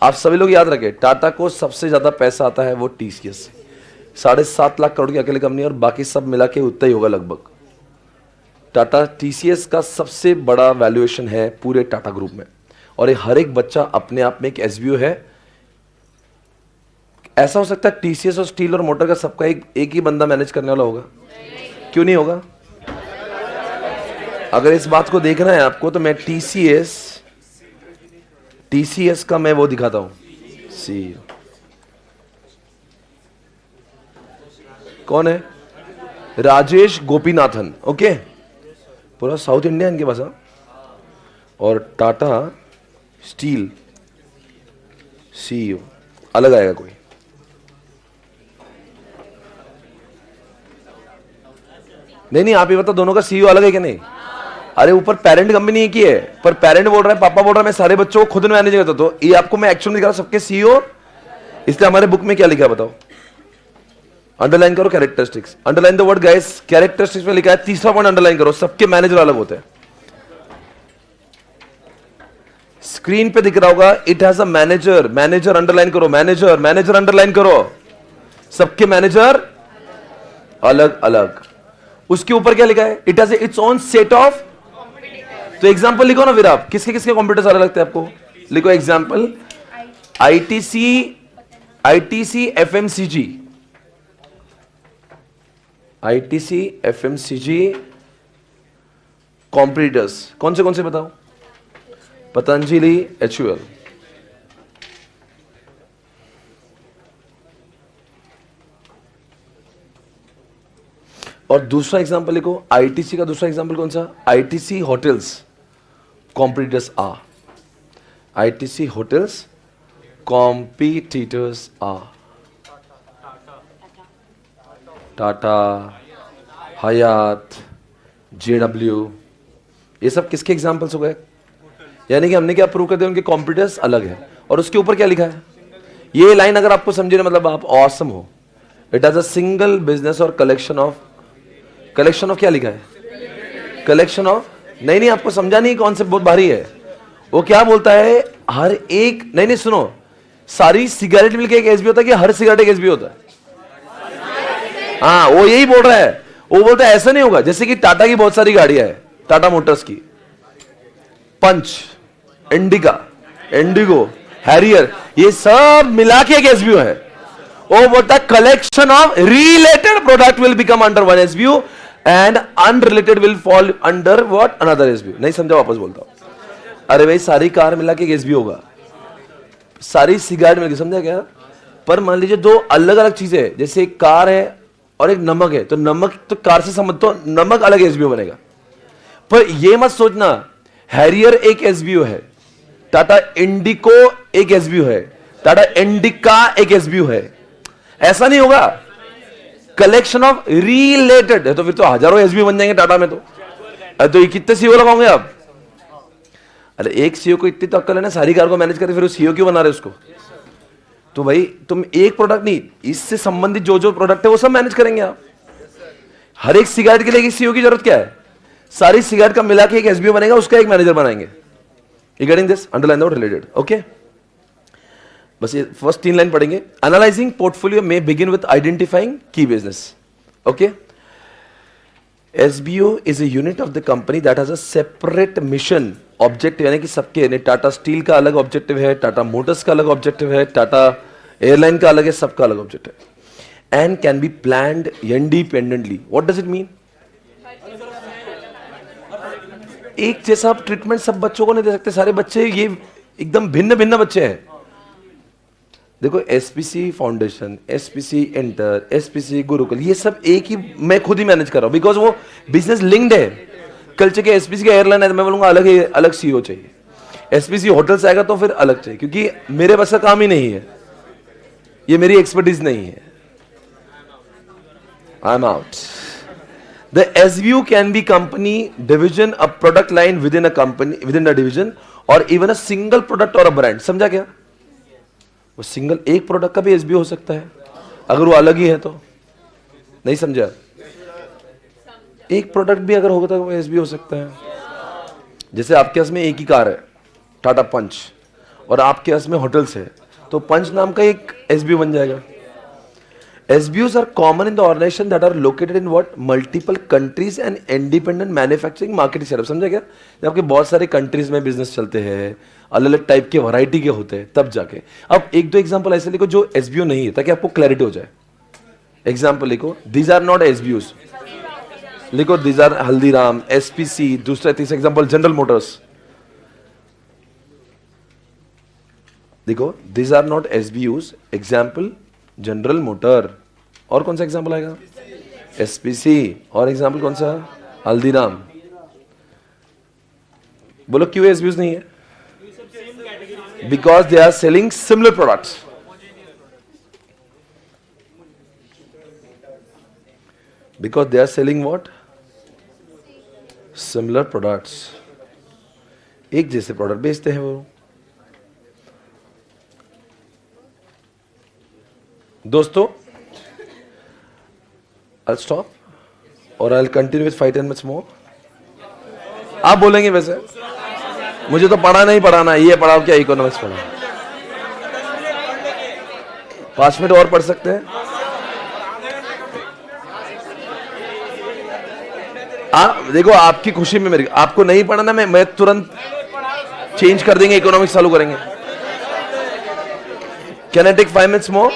आप सभी लोग याद रखें, टाटा को सबसे ज्यादा पैसा आता है वो टीसीएस से, 7.5 लाख करोड़ की अकेले कंपनी, और बाकी सब मिला के उतना ही होगा लगभग। टाटा टीसीएस का सबसे बड़ा वैल्यूएशन है पूरे टाटा ग्रुप में, और ये हर एक बच्चा अपने आप में एक एसबीओ है। ऐसा हो सकता है टीसीएस और स्टील और मोटर का सबका एक ही बंदा मैनेज करने वाला होगा? क्यों नहीं होगा? अगर इस बात को देखना है आपको तो मैं टीसीएस का मैं वो दिखाता हूं, सी कौन है? राजेश गोपीनाथन। ओके, पूरा साउथ इंडिया इनके पास। और टाटा स्टील सीईओ अलग आएगा कोई? नहीं, आप ये बताओ दोनों का सीईओ अलग है क्या? नहीं। अरे ऊपर पेरेंट कंपनी एक ही है, पर पेरेंट बोल रहा है, पापा बोल रहा है मैं सारे बच्चों को खुद मैनेज करता, तो ये आपको मैं एक्चुअल दिखा रहा हूं सबके सीईओ। इसलिए हमारे बुक में क्या लिखा है बताओ, अंडरलाइन करो characteristics, underline the word guys, characteristics में लिखा है, तीसरा पॉइंट अंडरलाइन करो, सबके मैनेजर अलग होते हैं। स्क्रीन पे दिख रहा होगा, it has a manager, manager underline करो, मैनेजर, मैनेजर अंडरलाइन करो, सबके मैनेजर अलग अलग। उसके ऊपर क्या लिखा है? It has its own set of, तो एग्जांपल लिखो ना फिर आप, किसके किसके कंप्यूटर अलग लगते हैं आपको? लिखो example, ITC FMCG, ITC FMCG competitors कौन से बताओ? पतंजलि, एचयूएल। और दूसरा एग्जांपल लिखो, आईटीसी का दूसरा एग्जांपल कौन सा? आईटीसी होटल्स कॉम्पिटिटर्स आ, आईटीसी होटल्स कॉम्पिटिटर्स आ, टाटा, हयात, जेडब्ल्यू, ये सब किसके एग्जांपल्स हो गए? यानी कि हमने क्या प्रूव कर दिया, उनके कॉम्पिटिटर्स अलग है। और उसके ऊपर क्या लिखा है? ये लाइन अगर आपको समझे ना, मतलब आप ऑसम हो। It has a single business और कलेक्शन ऑफ क्या लिखा है? कलेक्शन ऑफ, नहीं आपको समझा नहीं, कॉन्सेप्ट बहुत भारी है। वो क्या बोलता है, हर एक, नहीं सुनो, सारी सिगरेट मिलके एक एसबी होता है कि हर सिगरेट एक एसबी होता है? हाँ, वो यही बोल रहा है। वो बोलता है ऐसा नहीं होगा। जैसे कि टाटा की बहुत सारी गाड़ियां है, टाटा मोटर्स की, पंच, इंडिका, इंडिगो, हैरियर, ये सब मिला के एक एसबीओ है। वो बोलता है collection of related product will become under one SBO and unrelated will fall under what? Another SBO. नहीं समझा, वापस बोलता हूं। अरे भाई, सारी कार मिला के एक एसबीओ होगा, सारी सिगरेट मिलकर, समझा क्या? पर मान लीजिए दो अलग अलग चीजें है, जैसे एक कार है और एक नमक है, तो नमक तो कार से समझ, तो नमक अलग एसबीओ बनेगा। पर ये मत सोचना हैरियर एक एसबीओ है, टाटा इंडिको एक एसबीओ है, टाटा इंडिका एक एसबीओ है, ऐसा नहीं होगा। कलेक्शन ऑफ रिलेटेड है, तो फिर तो हजारों एसबीओ बन जाएंगे टाटा में। तो ये कितने सीईओ लगाओगे आप? अरे एक सीईओ को इतनी तो अक्ल है ना, सारी कार को मैनेज करते, फिर वो सीईओ क्यों बना रहे उसको? तो भाई तुम एक प्रोडक्ट नहीं, इससे संबंधित जो जो प्रोडक्ट है वो सब मैनेज करेंगे आप। हर एक सिगरेट के लिए सीईओ की जरूरत क्या है? सारी सिगरेट का मिला के एक एसबीओ बनेगा, उसका एक मैनेजर बनाएंगे। रिगार्डिंग दिस अंडरलाइन और रिलेटेड, ओके? बस ये फर्स्ट 3 लाइन पढ़ेंगे। एनालाइजिंग पोर्टफोलियो में बिगिन विद आइडेंटिफाइंग की business, okay? SBO is a unit of the company that has a separate mission objective, यानी कि सबके, यानी टाटा स्टील का अलग ऑब्जेक्टिव है, टाटा मोटर्स का अलग ऑब्जेक्टिव है, टाटा एयरलाइन का अलग है, सबका अलग ऑब्जेक्टिव है। And can be planned independently. What does it mean? एक जैसा आप ट्रीटमेंट सब बच्चों को नहीं दे सकते, सारे बच्चे ये एकदम भिन्न भिन्न बच्चे हैं। देखो, SPC foundation, SPC inter, SPC Gurukul, ये सब एक ही, मैं खुद ही मैनेज कर रहा हूं, बिकॉज वो बिजनेस लिंक्ड है। कल के एसपीसी का एयरलाइन है, मैं बोलूंगा अलग सीईओ चाहिए। एसपीसी होटल्स आएगा तो फिर अलग चाहिए, क्योंकि मेरे बस का काम ही नहीं है, ये मेरी एक्सपर्टीज नहीं है। I am out. The SBU can be company, division, a product line within a company, within a division, or even a single product or a brand. समझा क्या? वो सिंगल एक प्रोडक्ट का भी एसबीओ हो सकता है, अगर वो अलग ही है तो। नहीं समझा? एक प्रोडक्ट भी अगर होगा तो वो एसबीओ हो सकता है। जैसे आपके पास में एक ही कार है, टाटा पंच, और आपके पास में होटल्स है, तो पंच नाम का एक एसबीओ बन जाएगा। SBUs are common in the organization that are located in what? Multiple countries and independent manufacturing marketing setup. समझा क्या? जब आपके बहुत सारे कंट्रीज में बिजनेस चलते हैं, अलग अलग टाइप के वैरायटी के होते हैं, तब जाके। अब एक दो एग्जांपल ऐसे लिखो जो SBU नहीं है, ताकि आपको क्लैरिटी हो जाए। एग्जांपल लिखो, these are not SBUs। लिखो, these are हल्दीराम, SPC, दूसरा तीसरा एग्जांपल जनरल मोटर्स। देखो, these are not SBUs, example general motor. और कौन सा एग्जांपल आएगा? एसपीसी। और एग्जांपल कौन सा? हल्दीराम। बोलो क्यों एसबीयूज नहीं है? Because they are selling similar products. Because they are selling what? Similar products. एक जैसे प्रोडक्ट बेचते हैं वो। दोस्तों, I'll stop और I'll continue with 5-10 minutes more. आप बोलेंगे वैसे, मुझे तो पढ़ा नहीं पढ़ाना, ये पढ़ाओ क्या, इकोनॉमिक्स पढ़ाओ। 5 मिनट और पढ़ सकते हैं आप। देखो, आपकी खुशी में मेरी, आपको नहीं पढ़ाना, मैं तुरंत चेंज कर देंगे, इकोनॉमिक्स चालू करेंगे। Can I take 5 minutes more?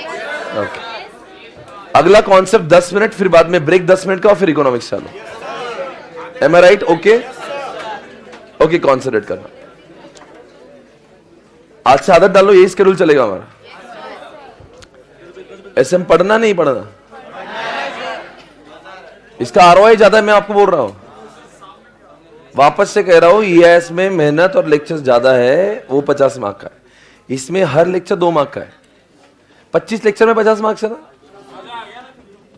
Okay. अगला कॉन्सेप्ट 10 मिनट, फिर बाद में ब्रेक 10 मिनट का, और फिर इकोनॉमिक्स चालू। एम आई राइट? ओके ओके, कॉन्सेंट्रेट करना। आज से आदत डालो, यही शेड्यूल चलेगा हमारा। ऐसे हम पढ़ना नहीं पढ़ना, इसका आरओआई ज्यादा है, मैं आपको बोल रहा हूं, वापस से कह रहा हूं, ईएएस में मेहनत और लेक्चर ज्यादा है, वो 50 मार्क का है। इसमें हर लेक्चर 2 मार्क का है, 25 लेक्चर में 50 मार्क्स है ना।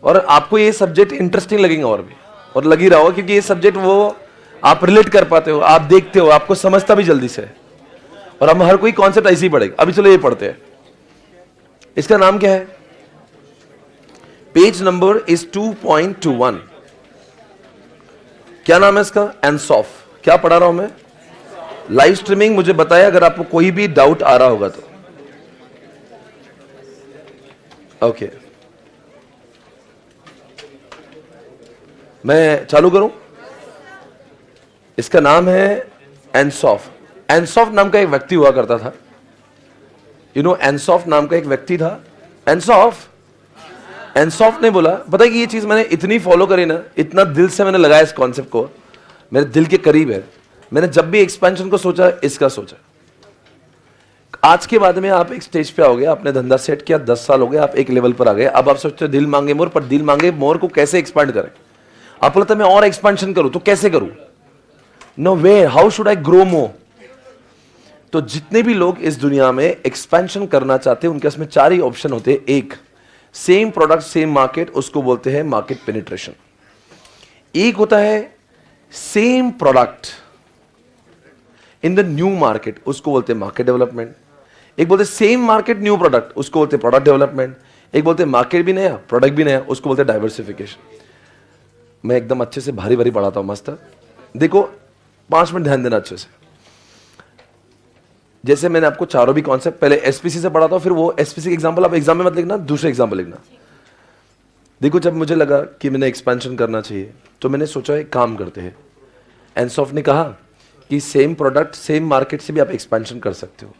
और आपको ये सब्जेक्ट इंटरेस्टिंग लगेगा और भी, और लग ही रहा होगा, क्योंकि ये सब्जेक्ट वो आप रिलेट कर पाते हो, आप देखते हो, आपको समझता भी जल्दी से, और हम हर कोई कॉन्सेप्ट ऐसे ही पढ़ेगा। अभी चलो ये पढ़ते हैं, इसका नाम क्या है? Page number is 2.21। क्या नाम है इसका? एनसॉफ। क्या पढ़ा रहा हूं मैं? Live streaming. मुझे बताया अगर आपको कोई भी डाउट आ रहा होगा तो। ओके, मैं चालू करूं। इसका नाम है एनसॉफ। एनसॉफ नाम का एक व्यक्ति हुआ करता था, एनसॉफ नाम का एक व्यक्ति था। एनसॉफ ने बोला, पता है कि ये चीज मैंने इतनी फॉलो करी ना, इतना दिल से मैंने लगाया इस कॉन्सेप्ट को, मेरे दिल के करीब है। मैंने जब भी एक्सपेंशन को सोचा, इसका सोचा। आज के बाद में आप एक स्टेज पे आओगे, आपने धंधा सेट किया, 10 साल हो गए, आप एक लेवल पर आ गए। अब आप सोचते हो दिल मांगे मोर, पर दिल मांगे मोर को कैसे एक्सपांड करें? आप बोलते मैं और एक्सपेंशन करूं, तो कैसे करूं? No way, how should I grow more? तो जितने भी लोग इस दुनिया में एक्सपेंशन करना चाहते हैं, उनके पास में 4 ही ऑप्शन होते हैं। एक, सेम प्रोडक्ट सेम मार्केट, उसको बोलते हैं मार्केट पेनिट्रेशन। एक होता है same product in the new market, उसको बोलते हैं मार्केट डेवलपमेंट। एक बोलते हैं सेम मार्केट न्यू प्रोडक्ट, उसको बोलते हैं प्रोडक्ट डेवलपमेंट। एक बोलते हैं मार्केट भी नया, प्रोडक्ट भी नया, उसको बोलते हैं डाइवर्सिफिकेशन। मैं एकदम अच्छे से भारी भारी पढ़ाता हूं, मस्त। देखो 5 मिनट ध्यान देना अच्छे से। जैसे मैंने आपको चारों भी कॉन्सेप्ट पहले एसपीसी से पढ़ा था, फिर वो एसपीसी एग्जाम्पल आप एग्जाम में मत लिखना, दूसरे एग्जाम्पल लिखना। देखो, जब मुझे लगा कि मैंने एक्सपेंशन करना चाहिए, तो मैंने सोचा एक काम करते हैं। एनसॉफ ने कहा कि सेम प्रोडक्ट सेम मार्केट से भी आप एक्सपेंशन कर सकते हो।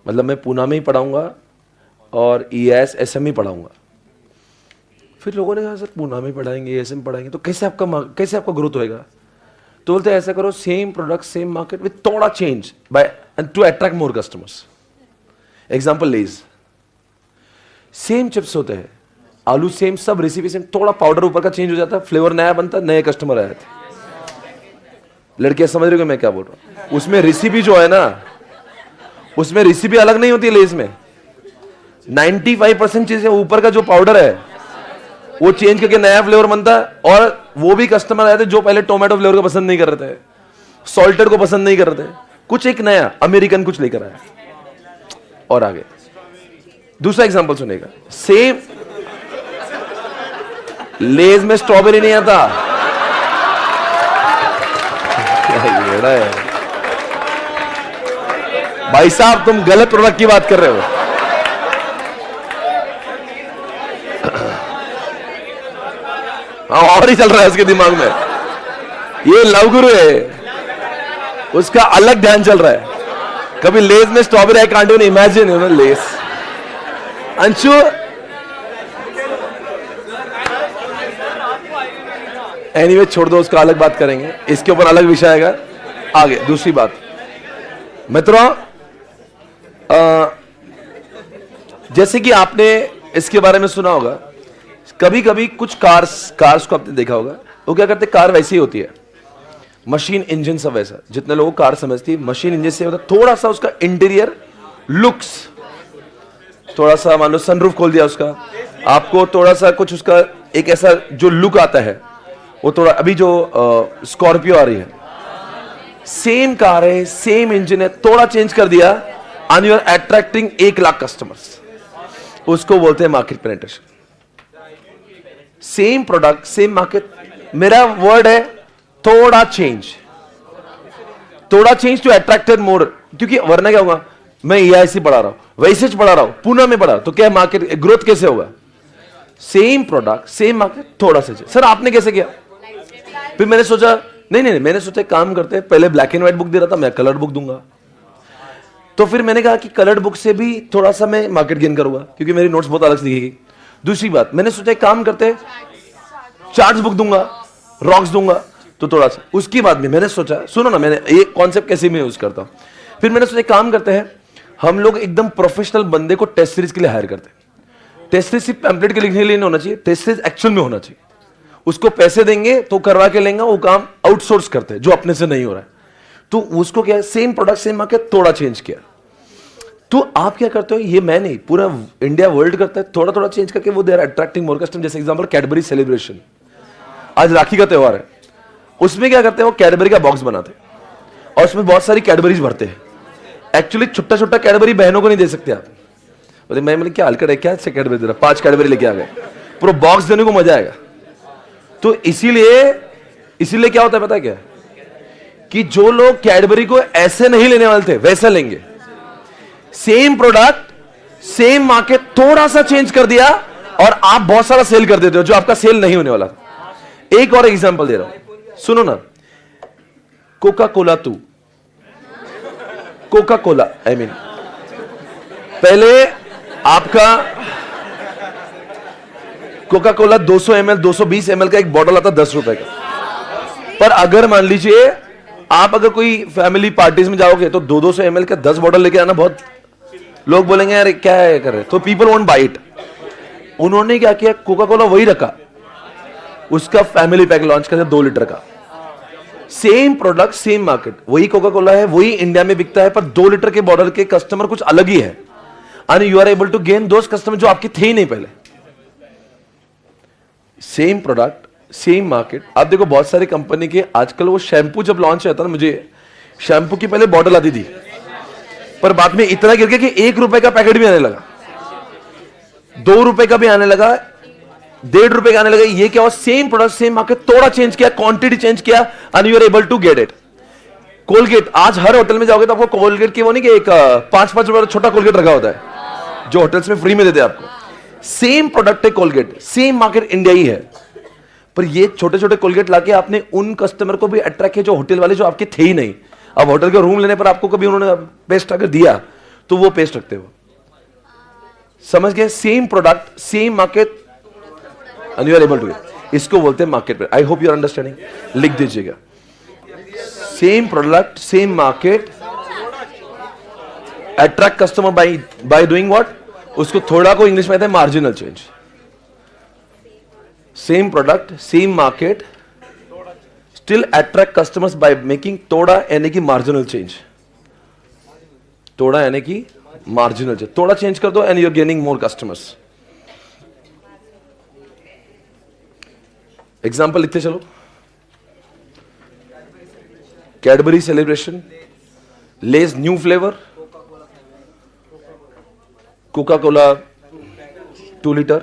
मतलब मैं पूना में ही पढ़ाऊंगा और ईएएस एसएम ही पढ़ाऊंगा। फिर लोगों ने कहा सर पूना में पढ़ाएंगे, एसएम पढ़ाएंगे, तो कैसे आपका ग्रोथ होएगा? तो बोलते ऐसा करो, same product same market with थोड़ा change by to attract more customers. Example Lay's, same chips होते हैं, आलू सेम, सब रेसिपी सेम, थोड़ा पाउडर ऊपर का चेंज हो जाता है, फ्लेवर नया बनता है, नए कस्टमर आए थे। लड़कियां समझ रही हो मैं क्या बोल रहा हूं? उसमें रेसिपी जो है ना, उसमें रेसिपी अलग नहीं होती है। लेज में 95% चीजें, ऊपर का जो पाउडर है वो चेंज करके नया फ्लेवर बनता है, और वो भी कस्टमर आए थे जो पहले टोमेटो फ्लेवर को पसंद नहीं कर रहे थे, सॉल्टेड को पसंद नहीं कर रहे थे, कुछ एक नया अमेरिकन कुछ लेकर आया। और आगे दूसरा एग्जांपल सुनेगा। सेम लेज में स्ट्रॉबेरी नहीं आता। क्या है भाई साहब, तुम गलत प्रोडक्ट की बात कर रहे हो। और ही चल रहा है उसके दिमाग में, ये लव गुरु है, उसका अलग ध्यान चल रहा है। कभी लेज में strawberry, I can't even imagine Lay's. Anshu, anyway छोड़ दो, उसका अलग बात करेंगे, इसके ऊपर अलग विषय आएगा आगे। दूसरी बात मित्रों, जैसे कि आपने इसके बारे में सुना होगा, कभी कभी कुछ कार्स को आपने देखा होगा, वो क्या करते, कार वैसी होती है, मशीन इंजन सब वैसा। जितने लोगों कार समझती है, मशीन इंजन से होता थोड़ा सा उसका इंटीरियर लुक्स, थोड़ा सा मान लो सनरूफ खोल दिया उसका, आपको थोड़ा सा कुछ उसका एक ऐसा जो लुक आता है, वो थोड़ा, अभी जो स्कॉर्पियो आ रही है, सेम कार है, सेम इंजन है, थोड़ा चेंज कर दिया, and you are attracting 1 lakh customers. उसको बोलते हैं market penetration. Same product same market, मेरा वर्ड है थोड़ा चेंज टू अट्रैक्टेड मोर। क्योंकि वरना क्या होगा, मैं ईआईसी पढ़ा रहा हूं, वैसे पढ़ा रहा हूं, पूना में पढ़ा रहा हूं, तो क्या मार्केट ग्रोथ कैसे होगा? सेम प्रोडक्ट सेम मार्केट, थोड़ा सा चेंज। सर आपने कैसे किया? फिर मैंने सोचा नहीं, मैंने सोचा काम करते हैं, पहले ब्लैक एंड व्हाइट बुक दे रहा था, मैं कलर्ड बुक दूंगा। तो फिर मैंने कहा कि कलर्ड बुक से भी थोड़ा सा मैं मार्केट गेन करूंगा, क्योंकि मेरी नोट्स बहुत अलग से दिखेगी। दूसरी बात, मैंने सोचा काम करते चार्ट्स बुक दूंगा, रॉक्स दूंगा, तो थोड़ा सा। उसके बाद में मैंने सोचा, सुनो ना, मैंने ये कॉन्सेप्ट कैसे मैं यूज करता हूं। फिर मैंने सोचा काम करते हैं, हम लोग एकदम प्रोफेशनल बंदे को टेस्ट सीरीज के लिए हायर करते हैं। टेस्ट सीरीज सिर्फ पैम्पलेट के लिखने के लिए नहीं होना चाहिए, टेस्ट सीरीज एक्चुअल में होना चाहिए। उसको पैसे देंगे तो करवा के लेंगे, वो काम आउटसोर्स करते हैं जो अपने से नहीं हो रहा है। तो उसको क्या है, सेम प्रोडक्ट सेम मार्केट, थोड़ा चेंज किया। तो आप क्या करते हो, ये मैं नहीं, पूरा इंडिया वर्ल्ड करता है, थोड़ा थोड़ा चेंज करके वो they are attracting more customer. जैसे एग्जांपल कैडबरी सेलिब्रेशन, आज राखी का त्योहार है, उसमें क्या करते हैं, वो कैडबरी का बॉक्स बनाते हैं और उसमें बहुत सारी कैडबरीज भरते हैं। एक्चुअली छोटा छोटा कैडबरी बहनों को नहीं दे सकते आप। बोले मैं मतलब क्या हल्का है, क्या से कैडबरी दे रहा, 5 कैडबरी लेके आ गए, पूरा बॉक्स देने को मजा आएगा। तो इसीलिए क्या होता है पता है क्या, कि जो लोग कैडबरी को ऐसे नहीं लेने वाले थे वैसा लेंगे। सेम प्रोडक्ट सेम मार्केट, थोड़ा सा चेंज कर दिया और आप बहुत सारा सेल कर देते हो जो आपका सेल नहीं होने वाला। एक और एग्जांपल दे रहा हूं, सुनो ना। Coca Cola, Coca Cola I mean, पहले आपका कोका कोला 200 ml 220 ml का एक बॉटल आता 10 रुपए का। पर अगर मान लीजिए आप अगर कोई फैमिली पार्टीज में जाओगे तो 200 ml का 10 बॉटल लेके आना, बहुत लोग बोलेंगे यार क्या है कर रहे, तो पीपल वोंट बाय इट। उन्होंने क्या किया, कोका कोला वही रखा, उसका फैमिली पैक लॉन्च कर दिया 2 लीटर का। सेम प्रोडक्ट सेम मार्केट, वही कोका कोला है, वही इंडिया में बिकता है, पर 2 लीटर के बॉटल के कस्टमर कुछ अलग ही है। And you are able to gain those customer जो आपके थे ही नहीं पहले। Same product same market. आप देखो बहुत सारी कंपनी के आजकल वो शैम्पू जब लॉन्च होता है ना, मुझे शैम्पू की पहले बॉटल आती थी, पर बाद में इतना गिर गया कि 1 रुपए का पैकेट भी आने लगा, 2 रुपए का भी आने लगा, 1.5 रुपए का आने लगा। ये क्या हुआ, सेम प्रोडक्ट सेम मार्केट, थोड़ा चेंज किया, क्वांटिटी चेंज किया, and you are able to get it. Colgate, आज हर होटल में जाओगे तो आपको कोलगेट की वो नहीं कि एक 5-5 रुपए छोटा कोलगेट रखा होता है जो होटल्स में फ्री में देते हैं आपको। सेम प्रोडक्ट है कोलगेट, सेम मार्केट इंडिया ही है, पर ये छोटे छोटे कोलगेट लाके आपने उन कस्टमर को भी अट्रैक्ट किया जो होटल वाले जो आपके थे ही नहीं। अब होटल का रूम लेने पर आपको कभी उन्होंने पेस्ट अगर दिया तो वो पेस्ट रखते हो, समझ गए। Same product same market and you are able to get, इसको बोलते हैं मार्केट पे। I hope you are understanding, लिख दीजिएगा। Same product same market, attract customer by doing what, उसको थोड़ा को इंग्लिश में कहते हैं marginal change. Same product same market, still attract customers by making थोड़ा यानी कि मार्जिनल चेंज, थोड़ा यानी कि मार्जिनल चेंज, थोड़ा चेंज कर दो and you are gaining more customers. Example लिखते चलो, Cadbury celebration, Lay's new flavour, Coca Cola 2 litre,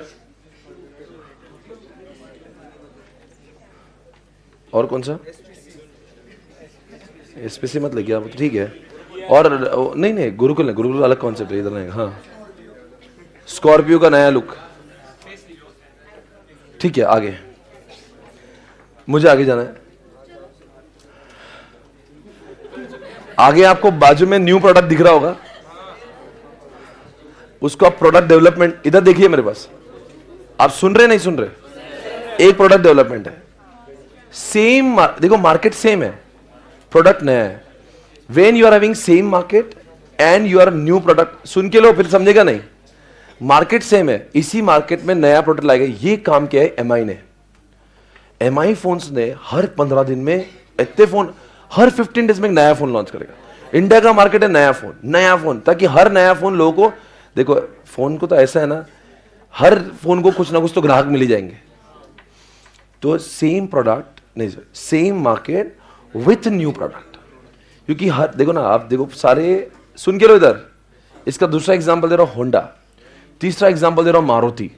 और कौन सा, एसपीसी मत लगे आप, ठीक है। और नहीं गुरुकुल अलग कॉन्सेप्ट है, इधर नहीं। हाँ, स्कॉर्पियो का नया लुक, ठीक है। आगे मुझे आगे जाना है। आगे आपको बाजू में न्यू प्रोडक्ट दिख रहा होगा, उसको आप प्रोडक्ट डेवलपमेंट, इधर देखिए मेरे पास, आप सुन रहे नहीं सुन रहे, एक प्रोडक्ट डेवलपमेंट है। सेम देखो मार्केट सेम है, प्रोडक्ट नया है। When you are having same market and you are new product, सुन के लो फिर समझेगा नहीं, मार्केट सेम है, इसी मार्केट में नया प्रोडक्ट लाएगा। ये काम किया है एमआई ने। एमआई फोन्स ने हर 15 दिन में इतने फोन, हर 15 डेज में एक नया फोन लॉन्च करेगा। इंडिया का मार्केट है नया फोन, ताकि हर नया फोन लोगों को, देखो फोन को तो ऐसा है ना, हर फोन को कुछ ना कुछ तो ग्राहक मिल ही जाएंगे। तो सेम प्रोडक्ट नहीं, same market with new product, क्योंकि हर देखो ना, आप देखो सारे सुन के लो इधर। इसका दूसरा एग्जांपल दे रहा हूं होंडा, तीसरा एग्जांपल दे रहा हूं मारुति।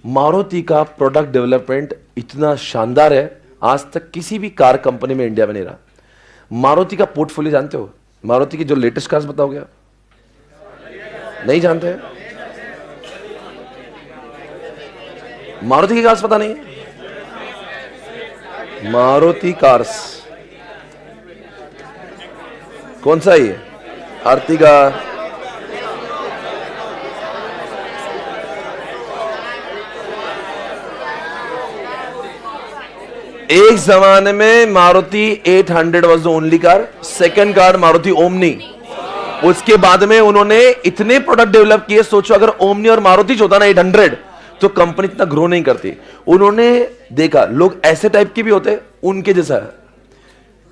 मारुति का प्रोडक्ट डेवलपमेंट इतना शानदार है, आज तक किसी भी कार कंपनी में इंडिया में नहीं रहा। मारुति का पोर्टफोलियो जानते हो, मारुति की जो लेटेस्ट कार्स बताओगे आप, नहीं जानते हैं? मारुति की कार्स पता नहीं है? मारुति कार्स कौन सा है? आर्टिगा, एक जमाने में Maruti 800 was the only car, second car Maruti omni. उसके बाद में उन्होंने इतने प्रोडक्ट डेवलप किए, सोचो अगर ओमनी और मारुति होता ना 800, तो कंपनी इतना ग्रो नहीं करती। उन्होंने देखा लोग ऐसे टाइप के भी होते हैं, उनके जैसा है।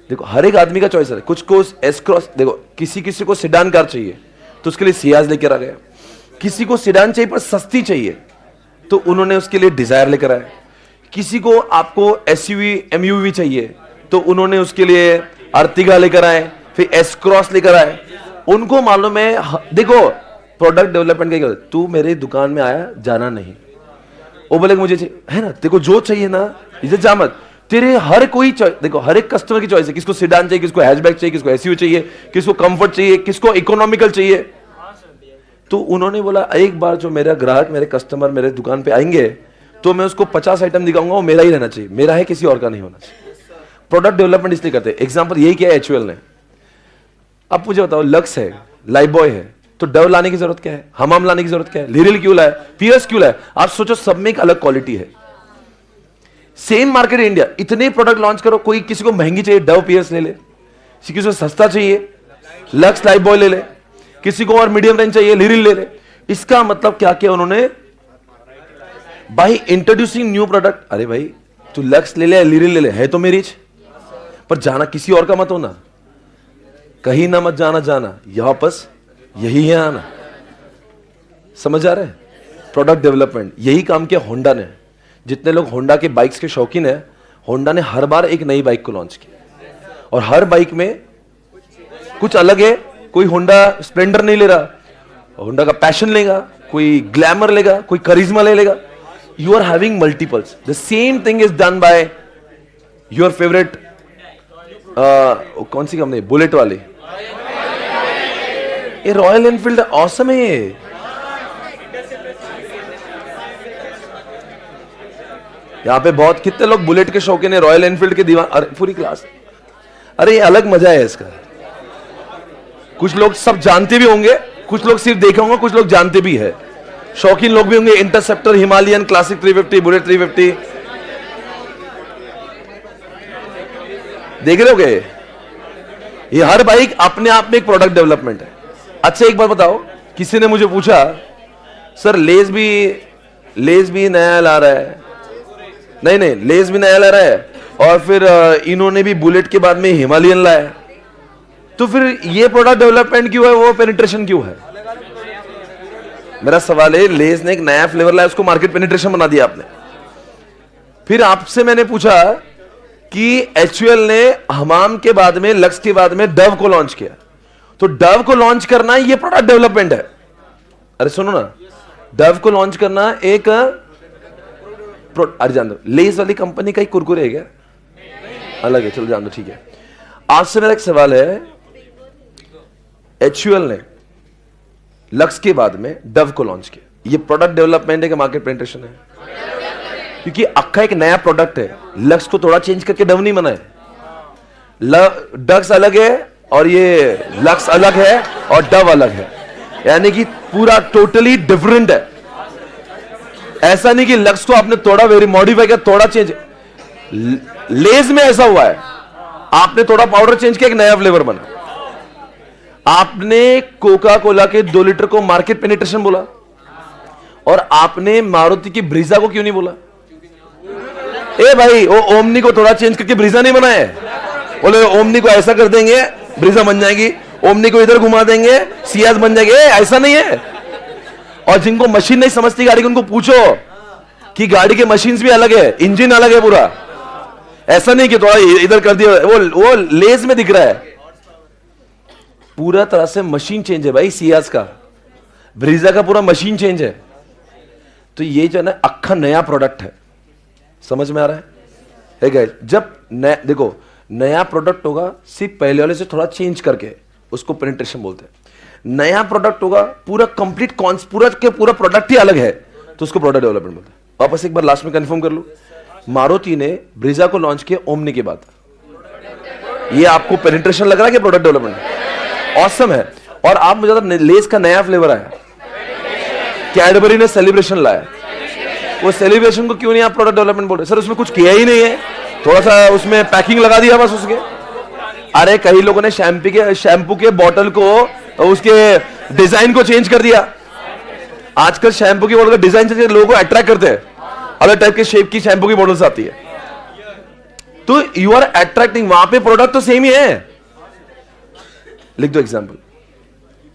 देखो हर एक आदमी का चॉइस है, कुछ को एस क्रॉस, देखो किसी को सेडान कार चाहिए तो उसके लिए सियाज लेकर आ गया, किसी को सेडान चाहिए पर सस्ती चाहिए तो उन्होंने उसके लिए डिजायर लेकर आए, किसी को आपको एसयूवी एमयूवी चाहिए तो उन्होंने उसके लिए अर्टिगा लेकर आए, फिर एस क्रॉस लेकर आए। उनको मालूम है, देखो प्रोडक्ट डेवलपमेंट का, तू मेरी दुकान में आया जाना नहीं, वो बोले मुझे चाहिए है ना, देखो जो चाहिए ना इसे जा मत, तेरे हर कोई देखो हर एक कस्टमर की चॉइस है, किसको सेडान चाहिए, किसको हैचबैक चाहिए, किसको एसयूवी चाहिए, किसको कंफर्ट चाहिए, किसको इकोनॉमिकल चाहिए। तो उन्होंने बोला एक बार जो मेरा ग्राहक मेरे कस्टमर मेरे दुकान पे आएंगे तो मैं उसको 50 आइटम दिखाऊंगा, वो मेरा ही रहना चाहिए, मेरा है, किसी और का नहीं होना चाहिए। प्रोडक्ट डेवलपमेंट इसलिए करते हैं। एग्जांपल यही किया एचयूएल ने। अब मुझे बताओ, लक्स है, लाइफबॉय है, तो डव लाने की जरूरत क्या है, हमाम लाने की जरूरत क्या है, लिरिल क्यों लाया, पियर्स क्यों लाया? आप सोचो, सब में एक अलग क्वालिटी है। सेम मार्केट इंडिया, इतने प्रोडक्ट लॉन्च करो, कोई किसी को महंगी चाहिए डव पियर्स ले ले, किसी को सस्ता चाहिए लक्स लाइफबॉय ले ले, किसी को और मीडियम रेंज चाहिए लिरिल ले ले। इसका मतलब क्या किया उन्होंने, बाई इंट्रोड्यूसिंग न्यू प्रोडक्ट, अरे भाई तू लक्स ले ले लिरिल ले ले, है तो मेरी, पर जाना किसी और का मत होना, कहीं ना मत जाना वापस यही है आना। समझ आ रहे हैं? प्रोडक्ट डेवलपमेंट यही काम किया होंडा ने। जितने लोग होंडा के बाइक्स के शौकीन है, होंडा ने हर बार एक नई बाइक को लॉन्च किया और हर बाइक में कुछ अलग है। कोई होंडा स्प्लेंडर नहीं ले रहा, होंडा का पैशन लेगा, कोई ग्लैमर लेगा, कोई करिश्मा ले लेगा। You are having multiples, the same thing is done by your favourite कौन सी कंपनी, बुलेट वाली, ये रॉयल एनफील्ड ऑसम है ये। यहां पे बहुत कितने लोग बुलेट के शौकीन है, रॉयल एनफील्ड के दीवान, अरे पूरी क्लास। अरे ये अलग मजा है इसका। कुछ लोग सब जानते भी होंगे, कुछ लोग सिर्फ देखे होंगे, कुछ लोग जानते भी है, शौकीन लोग भी होंगे। इंटरसेप्टर, हिमालयन, क्लासिक 350, बुलेट 350 देख रहे होगे। ये हर बाइक अपने आप में एक प्रोडक्ट डेवलपमेंट है। अच्छा एक बात बताओ, किसी ने मुझे पूछा सर लेज भी नया ला रहा है, नहीं लेज भी नया ला रहा है और फिर इन्होंने भी बुलेट के बाद में हिमालयन लाया, तो फिर ये प्रोडक्ट डेवलपमेंट क्यों है, वो पेनिट्रेशन क्यों है? मेरा सवाल है, लेज ने एक नया फ्लेवर लाया, उसको मार्केट पेनिट्रेशन बना दिया आपने। फिर आपसे मैंने पूछा कि एचयूएल ने हमाम के बाद में, लक्स के बाद में डव को लॉन्च किया, तो डव को लॉन्च करना ये प्रोडक्ट डेवलपमेंट है। अरे सुनो ना, डव को लॉन्च करना एक अरे जान दो, लेज वाली कंपनी का ही कुरकुरे है क्या? अलग है, चलो जान दो, ठीक है। आज से मेरा एक सवाल है, एचयूएल ने लक्स के बाद में डव को लॉन्च किया, ये प्रोडक्ट डेवलपमेंट है कि मार्केट पेनिट्रेशन है? क्योंकि अक्खा एक नया प्रोडक्ट है, लक्स को थोड़ा चेंज करके डव नहीं बनाए। डक्स अलग है और ये लक्स अलग है और डव अलग है, यानी कि पूरा टोटली डिफरेंट है। ऐसा नहीं कि लक्स को आपने थोड़ा वेरी मॉडिफाई किया, थोड़ा चेंज। लेज में ऐसा हुआ है, आपने थोड़ा पाउडर चेंज किया, एक नया फ्लेवर बना। आपने कोका कोला के 2 लीटर को मार्केट पेनिट्रेशन बोला और आपने मारुति की ब्रीजा को क्यों नहीं बोला? ए भाई, वो ओमनी को थोड़ा चेंज करके ब्रीजा नहीं बनाए, बोले ओमनी को ऐसा कर देंगे ब्रीजा बन जाएगी, ओमनी को इधर घुमा देंगे सियाज बन जाएगी। ऐसा नहीं है। और जिनको मशीन नहीं समझती गाड़ी की, उनको पूछो कि गाड़ी के मशीन भी अलग है, इंजन अलग है पूरा। ऐसा नहीं कि थोड़ा इधर कर दिया, वो लेज में दिख रहा है, पूरा तरह से मशीन चेंज है भाई। सियाज का, ब्रीजा का पूरा मशीन चेंज है। तो ये जो है ना, अक्खा नया प्रोडक्ट है। समझ में आ रहा है गाइस? जब देखो नया प्रोडक्ट होगा, सिर्फ पहले वाले से थोड़ा चेंज करके, उसको पेनिट्रेशन बोलते हैं। नया प्रोडक्ट होगा, पूरा कंप्लीट पूरा प्रोडक्ट ही अलग है, तो उसको प्रोडक्ट डेवलपमेंट बोलते हैं। वापस एक बार लास्ट में कंफर्म कर लो, मारुति ने ब्रीजा को लॉन्च किया ओमनी के बाद। ये आपको पेनिट्रेशन लग रहा है कि प्रोडक्ट डेवलपमेंट? ऑसम है। और आप मुझे बता, लेज का नया फ्लेवर आया, कैडबरी ने सेलिब्रेशन लाया, वो सेलिब्रेशन को क्यों नहीं आप प्रोडक्ट डेवलपमेंट बोल रहे? सर उसमें कुछ किया ही नहीं है, थोड़ा सा उसमें पैकिंग लगा दिया बस उसके। अरे कई लोगों ने शैम्पू के बॉटल को, उसके डिजाइन को चेंज कर दिया। आजकल शैम्पू की बोतल का डिजाइन से लोगों को अट्रैक्ट करते हैं, अलग टाइप के शेप की शैम्पू की बोतल्स आती है, तो यू आर अट्रैक्टिंग, वहां पे प्रोडक्ट तो सेम ही है। लिख दो example,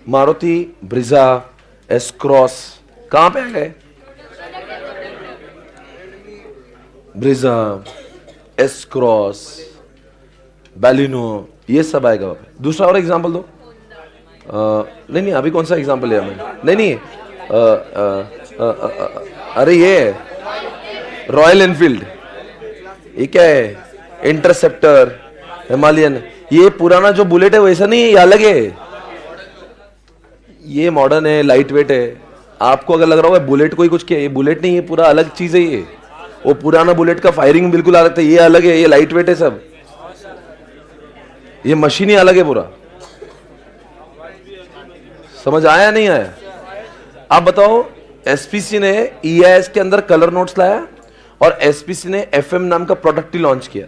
Maruti Brezza S cross, कहां पे आ गए? ब्रिजा एस क्रॉस बैलिनो, ये सब आएगा वहां पे। दूसरा और एग्जांपल दो। नहीं अभी कौन सा एग्जांपल लिया मैंने? नहीं अरे ये रॉयल एनफील्ड, ये क्या है? इंटरसेप्टर, हिमालयन, ये पुराना जो बुलेट है वैसा नहीं है, ये अलग है, ये मॉडर्न है, लाइट वेट है। आपको अगर लग रहा होगा बुलेट कोई कुछ किया, ये बुलेट नहीं है, पूरा अलग चीज है ये। वो पुराना बुलेट का फायरिंग बिल्कुल अलग था, ये अलग है, ये लाइट वेट है सब, ये मशीन ही अलग है पूरा। समझ आया नहीं आया? आप बताओ, एसपीसी ने ईआईएस के अंदर कलर नोट्स लाया और एसपीसी ने एफएम नाम का प्रोडक्ट ही लॉन्च किया।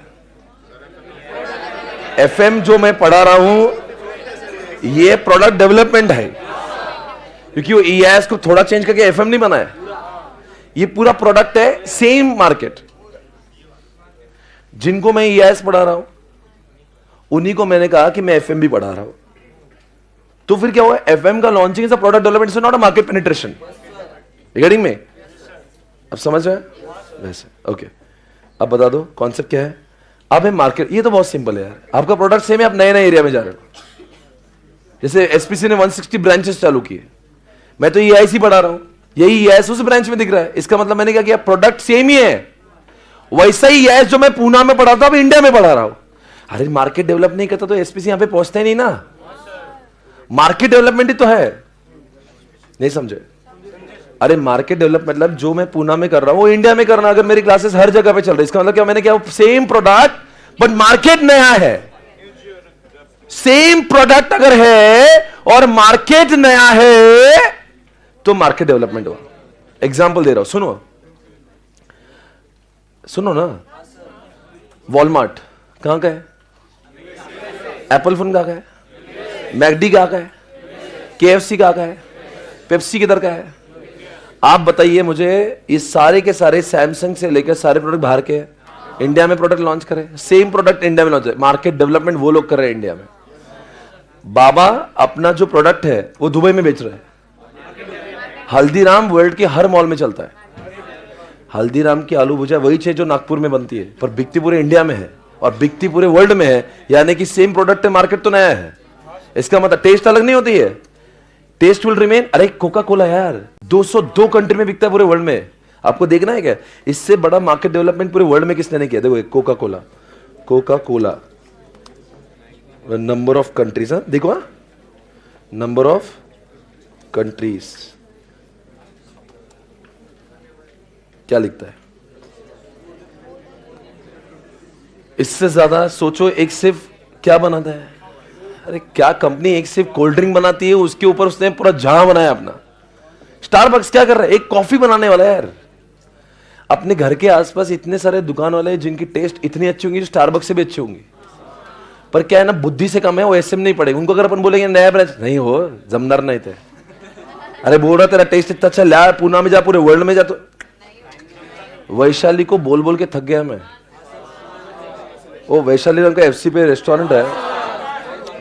एफएम जो मैं पढ़ा रहा हूं ये प्रोडक्ट डेवलपमेंट है, क्योंकि वो ईआईएस को थोड़ा चेंज करके एफएम नहीं बनाया, ये पूरा प्रोडक्ट है, सेम मार्केट। जिनको मैं ईआईएस पढ़ा रहा हूं उन्हीं को मैंने कहा कि मैं एफएम भी पढ़ा रहा हूं, तो फिर क्या हुआ? एफएम का launching is a product development, is not a market penetration. Regarding में अब समझ रहे हैं वैसे? ओके, अब बता दो कॉन्सेप्ट क्या है। अब है मार्केट, ये तो बहुत सिंपल है यार, आपका प्रोडक्ट सेम है, आप नए नए एरिया में जा रहे हो। जैसे एसपीसी ने 160 ब्रांचेस चालू किए, मैं तो ईआईसी पढ़ा रहा हूं, यही ईआईएस उस ब्रांच में दिख रहा है, इसका मतलब मैंने क्या किया? प्रोडक्ट सेम ही है। वैसा ही ईआईएस जो मैं पूना में पढ़ा था अब इंडिया में पढ़ा रहा हूं। अरे मार्केट डेवलप नहीं करता तो एसपीसी यहां पे पहुंचता ही नहीं ना, मार्केट डेवलपमेंट ही तो है। नहीं समझे? अरे मार्केट डेवलप मतलब जो मैं पूना में कर रहा हूं वो इंडिया में करना। अगर मेरी क्लासेस हर जगह पे चल रही, इसका मतलब क्या? मैंने क्या? सेम प्रोडक्ट बट मार्केट नया है। सेम प्रोडक्ट अगर है और मार्केट नया है तो मार्केट डेवलपमेंट हुआ। एग्जांपल दे रहा हूं, सुनो ना। वॉलमार्ट कहां का है? एप्पल फोन कहां का है? मैकडी कहां का है? केएफसी कहां का है? पेप्सी किधर का है? आप बताइए मुझे। ये सारे के सारे सैमसंग से लेकर सारे प्रोडक्ट बाहर के हैं, इंडिया में प्रोडक्ट लॉन्च करें, सेम प्रोडक्ट इंडिया में लॉन्च है। मार्केट डेवलपमेंट वो लोग कर रहे हैं इंडिया में। बाबा अपना जो प्रोडक्ट है वो दुबई में बेच रहे हैं। हल्दीराम वर्ल्ड के हर मॉल में चलता है। हल्दीराम की आलू भुजिया वही चीज जो नागपुर में बनती है, पर बिकती पूरे इंडिया में है और बिकती पूरे वर्ल्ड में है, यानी कि सेम प्रोडक्ट है, मार्केट तो नया है। इसका मतलब टेस्ट अलग नहीं होती है, टेस्ट विल रिमेन। अरे कोका कोला यार 202 कंट्री में बिकता है पूरे वर्ल्ड में, आपको देखना है क्या? इससे बड़ा मार्केट डेवलपमेंट पूरे वर्ल्ड में किसने नहीं किया? देखो Coca Cola, Coca Cola number of countries, देखो नंबर ऑफ कंट्रीज क्या लिखता है? इससे ज्यादा सोचो, एक सिर्फ क्या बनाता है? अरे क्या कंपनी एक सिर्फ कोल्ड ड्रिंक बनाती है, उसके ऊपर उसने पूरा जहां बनाया अपना। स्टारबक्स क्या कर रहा है? एक कॉफी बनाने वाला है यार। अपने घर के आसपास इतने सारे दुकान वाले हैं जिनकी टेस्ट इतनी अच्छी होंगी जो स्टारबक्स से भी अच्छी होंगी, पर क्या है ना, बुद्धि से कम है, वो एसएम नहीं पड़ेगा उनको। अगर अपन बोलेंगे नया ब्रांच, नहीं हो जमदार नहीं थे। अरे बोल रहा तेरा टेस्ट इतना अच्छा, ला पूना में जा, पूरे वर्ल्ड में जा। तो वैशाली को बोल बोल के थक गया मैं। वो वैशाली उनका एफसी पे रेस्टोरेंट है,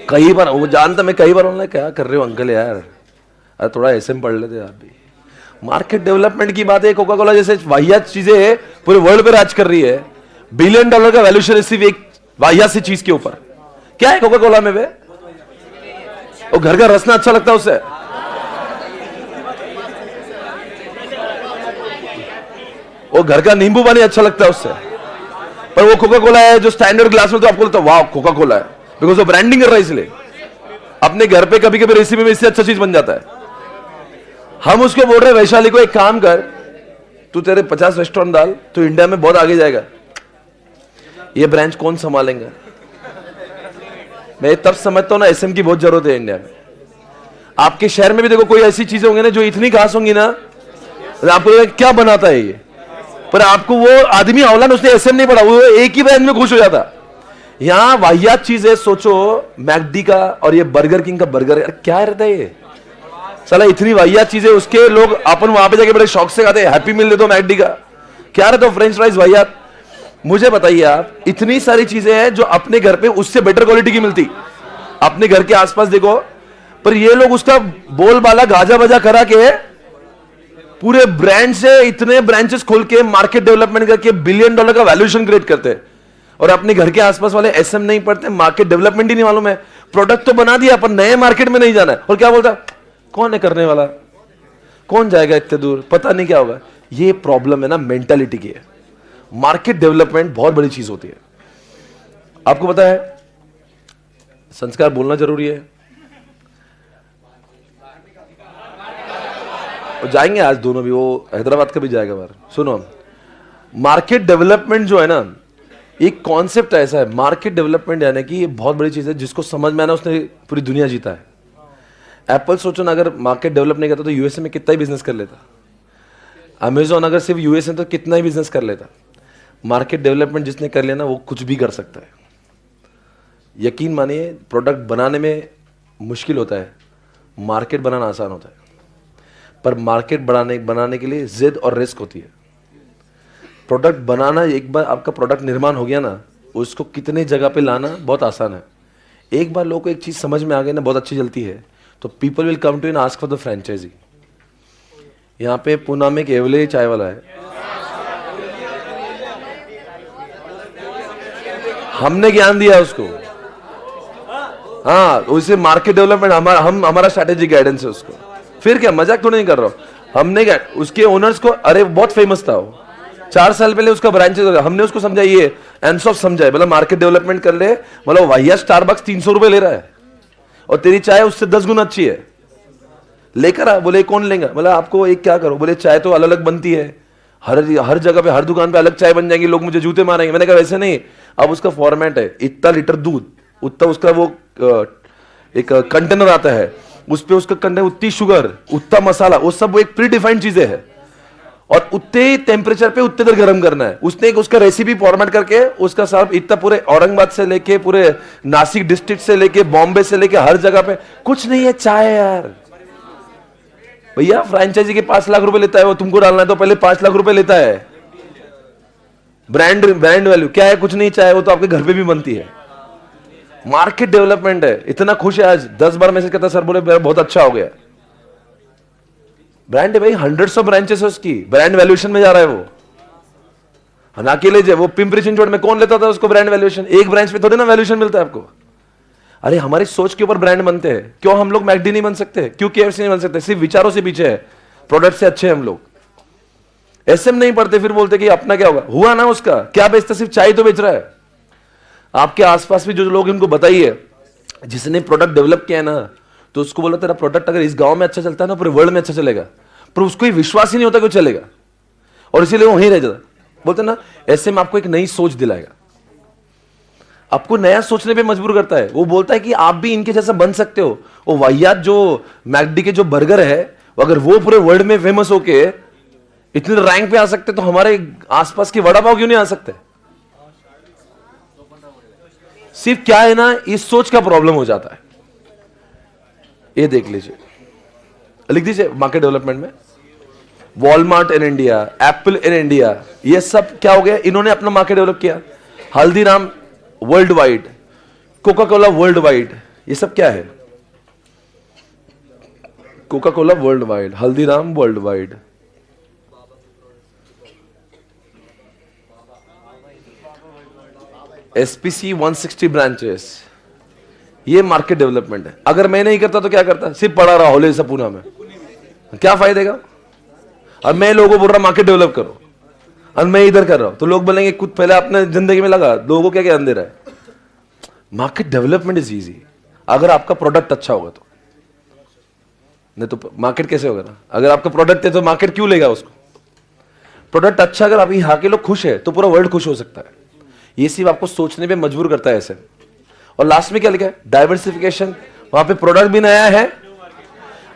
कई बार वो जानता, मैं कई बार उन्होंने क्या कर रहे हो अंकल यार, अरे थोड़ा एसएम पढ़ लेते आप भी। मार्केट डेवलपमेंट की बात है। कोका कोला जैसे वाहियात चीजें पूरे वर्ल्ड पे राज कर रही है, $1 बिलियन का वैल्यूएशन सिर्फ एक वाहियात सी चीज के ऊपर। क्या है कोका कोला में वे? वो घर का रसना अच्छा लगता है उससे, वो घर का नींबू पानी अच्छा लगता है उससे, पर वो कोका कोला है जो स्टैंडर्ड ग्लास में, तो आपको लगता है वाह कोका कोला है, बिकॉज वो ब्रांडिंग कर रहा है। इसलिए अपने घर पे कभी कभी रेसिपी में इससे अच्छा चीज बन जाता है। हम उसको बोल रहे हैं वैशाली को एक काम कर, तू तेरे 50 रेस्टोरेंट डाल, तो इंडिया में बहुत आगे जाएगा। ये ब्रांच कौन संभालेगा? मैं तब समझता हूं ना एसएम की बहुत जरूरत है इंडिया में। आपके शहर में भी देखो कोई ऐसी चीजें होंगी ना जो इतनी खास होंगी ना, आपको क्या बनाता है ये, पर आपको वो आदमी औलाद उसने एसएम नहीं पढ़ा, वो एक ही ब्रांच में खुश हो जाता। यहां वाहियात चीज है। सोचो मैकडी का और ये बर्गर किंग का बर्गर, क्या रहता है ये? साला इतनी वाहियात चीजें उसके लोग अपन वहां पे जाके बड़े शौक से खाते हैं, हैप्पी मील दे दो मैकडी का, क्या रहता फ्रेंच फ्राइज वाहियात। मुझे बताइए आप, इतनी सारी चीजें हैं जो अपने घर पे उससे बेटर क्वालिटी की मिलती, अपने घर के आसपास देखो, पर ये लोग उसका बोलबाला गाजा बजा करा के पूरे ब्रांड से इतने ब्रांचेस खोल के मार्केट डेवलपमेंट करके $1 बिलियन का वैल्यूएशन क्रिएट करते हैं, और अपने घर के आसपास वाले एसएम नहीं पढ़ते, मार्केट डेवलपमेंट ही नहीं मालूम है, प्रोडक्ट तो बना दिया पर नए मार्केट में नहीं जाना है, और क्या बोलता है कौन है करने वाला, कौन जाएगा इतने दूर, पता नहीं क्या होगा। ये प्रॉब्लम है ना मेंटालिटी की है। मार्केट डेवलपमेंट बहुत बड़ी चीज होती है। आपको पता है संस्कार बोलना जरूरी है, और जाएंगे आज दोनों भी, वो हैदराबाद का भी जाएगा बाहर। सुनो, मार्केट डेवलपमेंट जो है ना, एक कॉन्सेप्ट ऐसा है, मार्केट डेवलपमेंट यानी कि ये बहुत बड़ी चीज है, जिसको समझ में आना उसने पूरी दुनिया जीता है। एप्पल सोचो ना, अगर मार्केट डेवलप नहीं करता तो यूएसए में कितना ही बिजनेस कर लेता। अमेजोन अगर सिर्फ यूएसए तो कितना ही बिजनेस कर लेता। मार्केट डेवलपमेंट जिसने कर लिया ना, वो कुछ भी कर सकता है। यकीन मानिए, प्रोडक्ट बनाने में मुश्किल होता है, मार्केट बनाना आसान होता है, पर मार्केट बनाने के लिए जिद और रिस्क होती है। प्रोडक्ट बनाना, एक बार आपका प्रोडक्ट निर्माण हो गया ना, उसको कितने जगह पे लाना बहुत आसान है। एक बार लोगों को एक चीज समझ में आ गई ना, बहुत अच्छी चलती है, तो people will come to and ask for the franchise. यहाँ पे पूना में एक एवले चाय वाला है, हमने ज्ञान दिया उसको, हाँ, उसे मार्केट डेवलपमेंट हमारा स्ट्रैटेजिक गाइडेंस है उसको। फिर क्या, मजाक तो नहीं कर रहा हूं, हमने क्या उसके ओनर्स को, अरे बहुत फेमस था वो, 4 साल पहले उसका ब्रांचेस हो गया, हमने उसको समझाइए, एनसॉफ समझाए, मतलब मार्केट डेवलपमेंट कर ले, मतलब भैया स्टारबक्स 300 रुपए ले रहा है और तेरी चाय उससे 10 गुना अच्छी है, लेकर आ। बोले कौन लेगा, बोला आपको एक क्या करो, बोले चाय तो अलग अलग बनती है, हर जगह पे हर दुकान पे अलग चाय बन जाएंगी, लोग मुझे जूते मारेंगे। मैंने कहा वैसे नहीं, अब उसका फॉर्मेट है, इतना लीटर दूध, उतना उसका वो एक कंटेनर आता है, उस पे उसका कंटेनर, उतनी शुगर, उतना मसाला, वो सब एक प्री डिफाइंड चीजें है, और उतने टेम्परेचर पे उतने देर गर्म करना है। उसने एक उसका रेसिपी फॉर्मेट करके उसका सब इतना पूरे औरंगाबाद से लेके पूरे नासिक डिस्ट्रिक्ट से लेके बॉम्बे से लेके हर जगह पे कुछ नहीं है, चाय यार। भैया फ्रेंचाइजी के 5 लाख रुपए लेता है वो, तुमको डालना है तो पहले 5 लाख रुपए लेता है। ब्रांड वैल्यू क्या है, कुछ नहीं, चाहे वो तो आपके घर पे भी बनती है। मार्केट डेवलपमेंट है, इतना खुश है आज, 10 बार मैसेज करता सर, बोले बहुत अच्छा हो गया। ब्रांड है भाई, 100 ब्रांचेस है उसकी, ब्रांड वैल्यूएशन में जा रहा है वो। ना अकेले वो पिंपरी चिंचवड़ में कौन लेता था उसको ब्रांड वैल्यूएशन, एक ब्रांच पे थोड़ी ना वैल्यूएशन मिलता है आपको। अरे हमारी सोच के ऊपर ब्रांड बनते हैं। क्यों हम लोग मैकडी नहीं बन सकते, क्यों केएफसी नहीं बन सकते, सिर्फ विचारों से पीछे है, प्रोडक्ट से अच्छे हैं हम लोग। एसएम नहीं पढ़ते, फिर बोलते कि अपना क्या होगा, हुआ ना उसका, क्या बेचता, सिर्फ चाय तो बेच रहा है। आपके आसपास भी जो लोग इनको बताइए, जिसने प्रोडक्ट डेवलप किया है ना, तो उसको बोला तेरा प्रोडक्ट अगर इस गांव में अच्छा चलता है ना, पूरे वर्ल्ड में अच्छा चलेगा, पर उसको ही विश्वास ही नहीं होता कि वो चलेगा, और इसीलिए वो वहीं रह जाता। बोलते ना, ऐसे में आपको एक नई सोच दिलाएगा, आपको नया सोचने पे मजबूर करता है। वो बोलता है कि आप भी इनके जैसा बन सकते हो। वो वाहियात जो मैकडी के जो बर्गर है, अगर वो पूरे वर्ल्ड में फेमस होके इतने रैंक पे आ सकते, तो हमारे आसपास के वड़ा पाव क्यों नहीं आ सकते। सिर्फ क्या है ना, इस सोच का प्रॉब्लम हो जाता है। ये देख लीजिए, लिख दीजिए मार्केट डेवलपमेंट में, Walmart in India, apple in India, ये सब क्या हो गया, इन्होंने अपना मार्केट डेवलप किया। Haldiram world wide, Coca Cola world wide, ये सब क्या है, Coca Cola world wide, Haldiram world wide, SPC 160 branches, ये मार्केट डेवलपमेंट है। अगर मैं नहीं करता तो क्या करता, सिर्फ पढ़ा रहा होले सब पूना में, क्या फायदेगा। अब मैं लोगों को बोल रहा मार्केट डेवलप करो, और मैं इधर कर रहा हूं, तो लोग बोलेंगे खुद पहले अपने जिंदगी में लगा, लोगों को क्या क्या अंधेरा है। मार्केट डेवलपमेंट इज इजी, अगर आपका प्रोडक्ट अच्छा होगा तो, नहीं तो मार्केट कैसे होगा ना। अगर आपका प्रोडक्ट है तो मार्केट क्यों लेगा उसको। प्रोडक्ट अच्छा, अगर आप यहाँ के लोग खुश है तो पूरा वर्ल्ड खुश हो सकता है। ये सिर्फ आपको सोचने पे मजबूर करता है ऐसे। और लास्ट में क्या लिखा है, डाइवर्सिफिकेशन, वहां पे प्रोडक्ट भी नया है।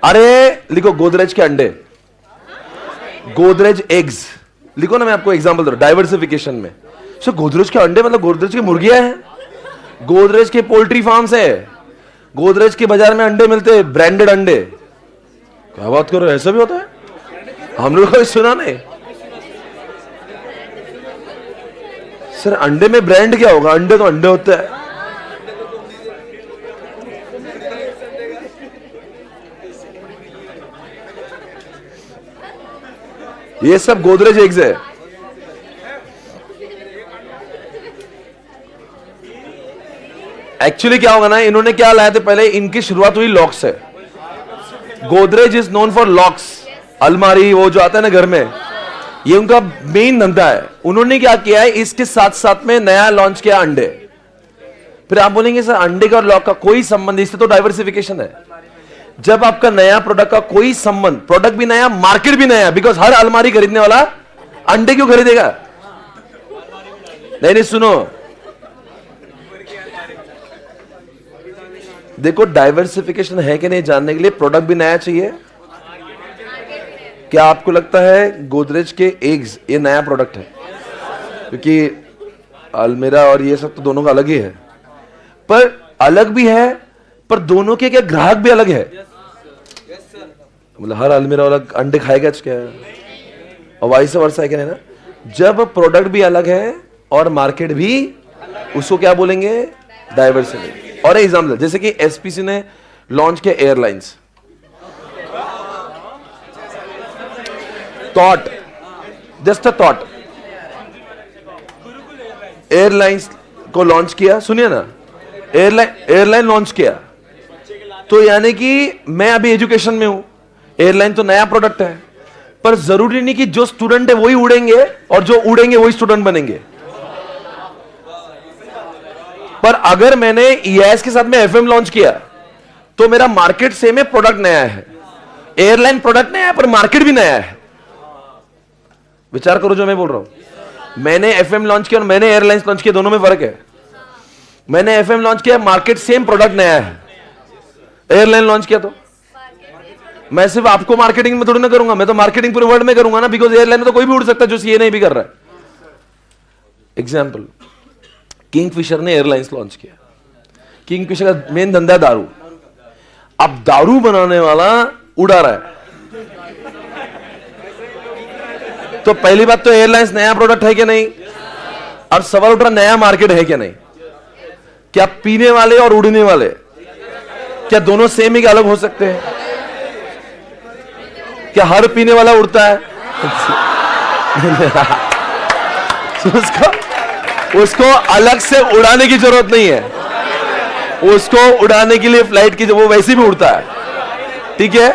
अरे लिखो गोदरेज के अंडे, गोदरेज एग्स लिखो ना, मैं आपको एग्जांपल दे रहा हूं डाइवर्सिफिकेशन में। सो गोदरेज के अंडे मतलब गोदरेज की मुर्गियां हैं, गोदरेज के पोल्ट्री फार्म्स है, गोदरेज के बाजार में अंडे मिलते हैं, ब्रांडेड अंडे। क्या बात करो, ऐसा भी होता है? हम लोग को सुना नहीं। सर अंडे में ब्रांड क्या होगा? अंडे तो अंडे होते हैं। ये सब गोदरेज एग्स है। एक्चुअली क्या होगा ना, इन्होंने क्या लाया थे पहले, इनकी शुरुआत हुई लॉक से। Godrej is known for locks, अलमारी वो जो आता है ना घर में, ये उनका मेन धंधा है। उन्होंने क्या किया है, इसके साथ साथ में नया लॉन्च किया अंडे। फिर आप बोलेंगे सर अंडे का और लॉक का कोई संबंध, इससे तो डाइवर्सिफिकेशन है। जब आपका नया प्रोडक्ट का कोई संबंध, प्रोडक्ट भी नया, मार्केट भी नया, बिकॉज हर अलमारी खरीदने वाला अंडे क्यों खरीदेगा? नहीं सुनो, देखो डाइवर्सिफिकेशन है कि नहीं जानने के लिए प्रोडक्ट भी नया चाहिए। क्या आपको लगता है गोदरेज के एग्स ये नया प्रोडक्ट है? क्योंकि अलमीरा और ये सब तो दोनों का अलग ही है, पर अलग भी है, पर दोनों के क्या ग्राहक भी अलग है। मतलब हर अलमीरा वाला अंडे खाएगा क्या? और वाइस वर्सा है क्या ना? जब प्रोडक्ट भी अलग है और मार्केट भी, उसको क्या बोलेंगे? डाइवर्सिफिकेशन। और एग्जाम्पल जैसे कि एसपीसी ने लॉन्च किया airlines, thought, just a thought, airlines को लॉन्च किया। सुनिए ना, एयरलाइन लॉन्च किया तो यानी कि मैं अभी एजुकेशन में हूं, एयरलाइन तो नया प्रोडक्ट है, पर जरूरी नहीं कि जो स्टूडेंट है वही उड़ेंगे और जो उड़ेंगे वही स्टूडेंट बनेंगे। पर अगर मैंने ईआईएस के साथ में एफएम लॉन्च किया तो मेरा मार्केट सेम है, प्रोडक्ट नया है। एयरलाइन प्रोडक्ट नया है पर मार्केट भी नया है। विचार करो जो मैं बोल रहा हूं। मैंने एफएम लॉन्च किया और मैंने एयरलाइंस लॉन्च किया, दोनों में फर्क है। मैंने एफएम लॉन्च किया, मार्केट सेम, प्रोडक्ट नया है। एयरलाइन लॉन्च किया तो मैं सिर्फ आपको मार्केटिंग में थोड़ी ना करूंगा, मैं तो मार्केटिंग पूरे वर्ल्ड में करूंगा ना, बिकॉज एयरलाइन में तो कोई भी उड़ सकता है जो सीए नहीं भी कर रहा है। एग्जाम्पल, किंगफिशर ने एयरलाइंस लॉन्च किया। किंगफिशर का मेन धंधा दारू। अब दारू बनाने वाला उड़ा रहा है, तो पहली बात तो एयरलाइंस नया प्रोडक्ट है कि नहीं? अब सवाल उठ रहा नया मार्केट है कि नहीं? क्या पीने वाले और उड़ने वाले क्या दोनों सेम ही अलग हो सकते हैं? क्या हर पीने वाला उड़ता है? उसको अलग से उड़ाने की जरूरत नहीं है, उसको उड़ाने के लिए फ्लाइट की वो वैसे भी उड़ता है। ठीक है।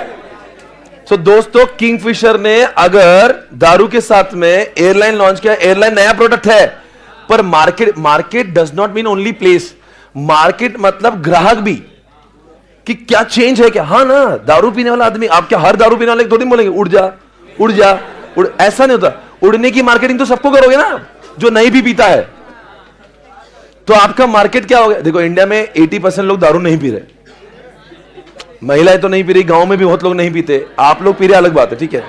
सो दोस्तों, किंगफिशर ने अगर दारू के साथ में एयरलाइन लॉन्च किया, एयरलाइन नया प्रोडक्ट है, पर market does not mean only place. Market मतलब ग्राहक भी, कि क्या चेंज है क्या? हाँ ना, दारू पीने वाला आदमी, आप क्या हर दारू पीने वाले दो दिन बोलेंगे उड़ जा उड़ जा उड़? ऐसा नहीं होता। उड़ने की मार्केटिंग तो सबको करोगे ना, जो नहीं भी पीता है। तो आपका मार्केट क्या हो गया? देखो इंडिया में 80% लोग दारू नहीं पी रहे, महिलाएं तो नहीं पी रही, गांव में भी बहुत लोग नहीं पीते, आप लोग पी रहे अलग बात है। ठीक है।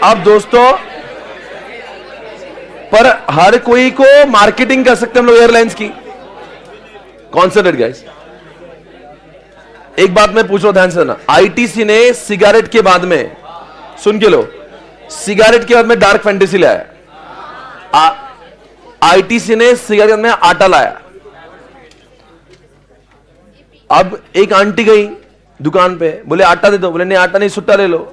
अब दोस्तों, पर हर कोई को मार्केटिंग कर सकते हैं हम लोग एयरलाइंस की। कॉन्सेंट्रेट गाइस, एक बात मैं पूछ रहा हूं, ध्यान से ना। आईटीसी ने सिगरेट के बाद में, सुन के लो, सिगरेट के बाद में डार्क फैंटेसी लाया। आईटीसी ने सिगरेट में आटा लाया। अब एक आंटी गई दुकान पे, बोले आटा दे दो, बोले नहीं आटा नहीं, सुट्टा ले लो।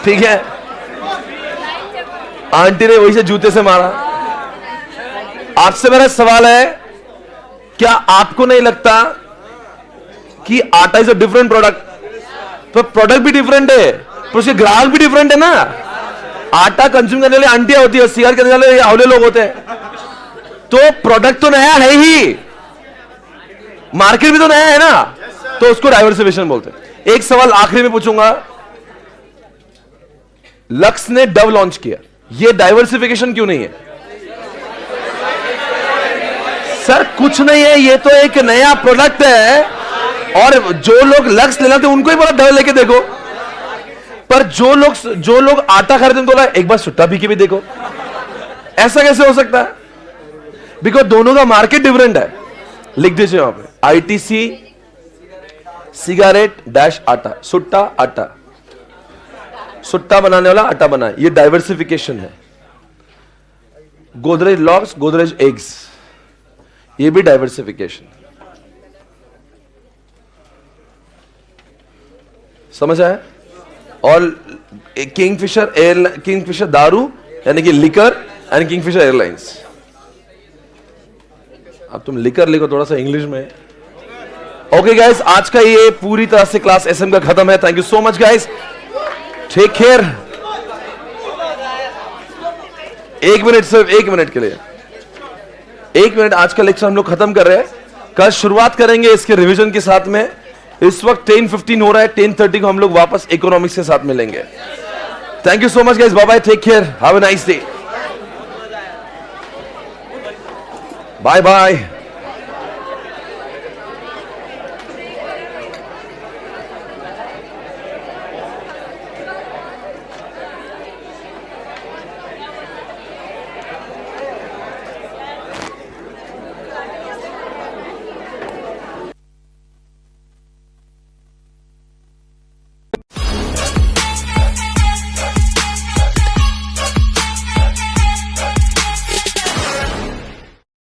ठीक है। आंटी ने वही से जूते से मारा। आपसे मेरा सवाल है, क्या आपको नहीं लगता कि आटा इज अ डिफरेंट प्रोडक्ट? तो प्रोडक्ट भी डिफरेंट है, तो उसके ग्राहक भी डिफरेंट है ना। आटा कंज्यूम करने वाली आंटियां होती है, सिगरेट करने वाले हौले लोग होते हैं। तो प्रोडक्ट तो नया है ही, मार्केट भी तो नया है ना, तो उसको डाइवर्सिफिकेशन बोलते हैं। एक सवाल आखिरी में पूछूंगा, लक्स ने डव लॉन्च किया, ये डाइवर्सिफिकेशन क्यों नहीं है? सर कुछ नहीं है, ये तो एक नया प्रोडक्ट है, और जो लोग लक्स लेना थे उनको ही बोला डव लेके देखो, पर जो लोग आटा खरीदते बोला एक बार सुट्टा पी के भी देखो। ऐसा कैसे हो सकता है? बिकॉज दोनों का मार्केट डिफरेंट है। लिख दीजिए वहां पे, आईटीसी सिगारेट डैश आटा, सुट्टा आटा, सुट्टा बनाने वाला आटा बनाए, ये डाइवर्सिफिकेशन है। गोदरेज लॉक्स, गोदरेज एग्स, ये भी डाइवर्सिफिकेशन। समझ आया? और किंगफिशर एयर, किंगफिशर दारू यानी कि लिकर, एंड किंगफिशर एयरलाइंस। अब तुम लिकर लिखो थोड़ा सा इंग्लिश में। ओके गाइस, आज का ये पूरी तरह से क्लास एसएम का खत्म है। Thank you so much guys, take care. 1 minute, सिर्फ 1 मिनट के लिए, 1 मिनट। आज का लेक्चर हम लोग खत्म कर रहे हैं, कल शुरुआत करेंगे इसके रिवीजन के साथ में। इस वक्त 10:15 हो रहा है, 10:30 को हम लोग वापस इकोनॉमिक्स के साथ मिलेंगे। Thank you so much guys, bye bye, take care, have a nice day, bye bye.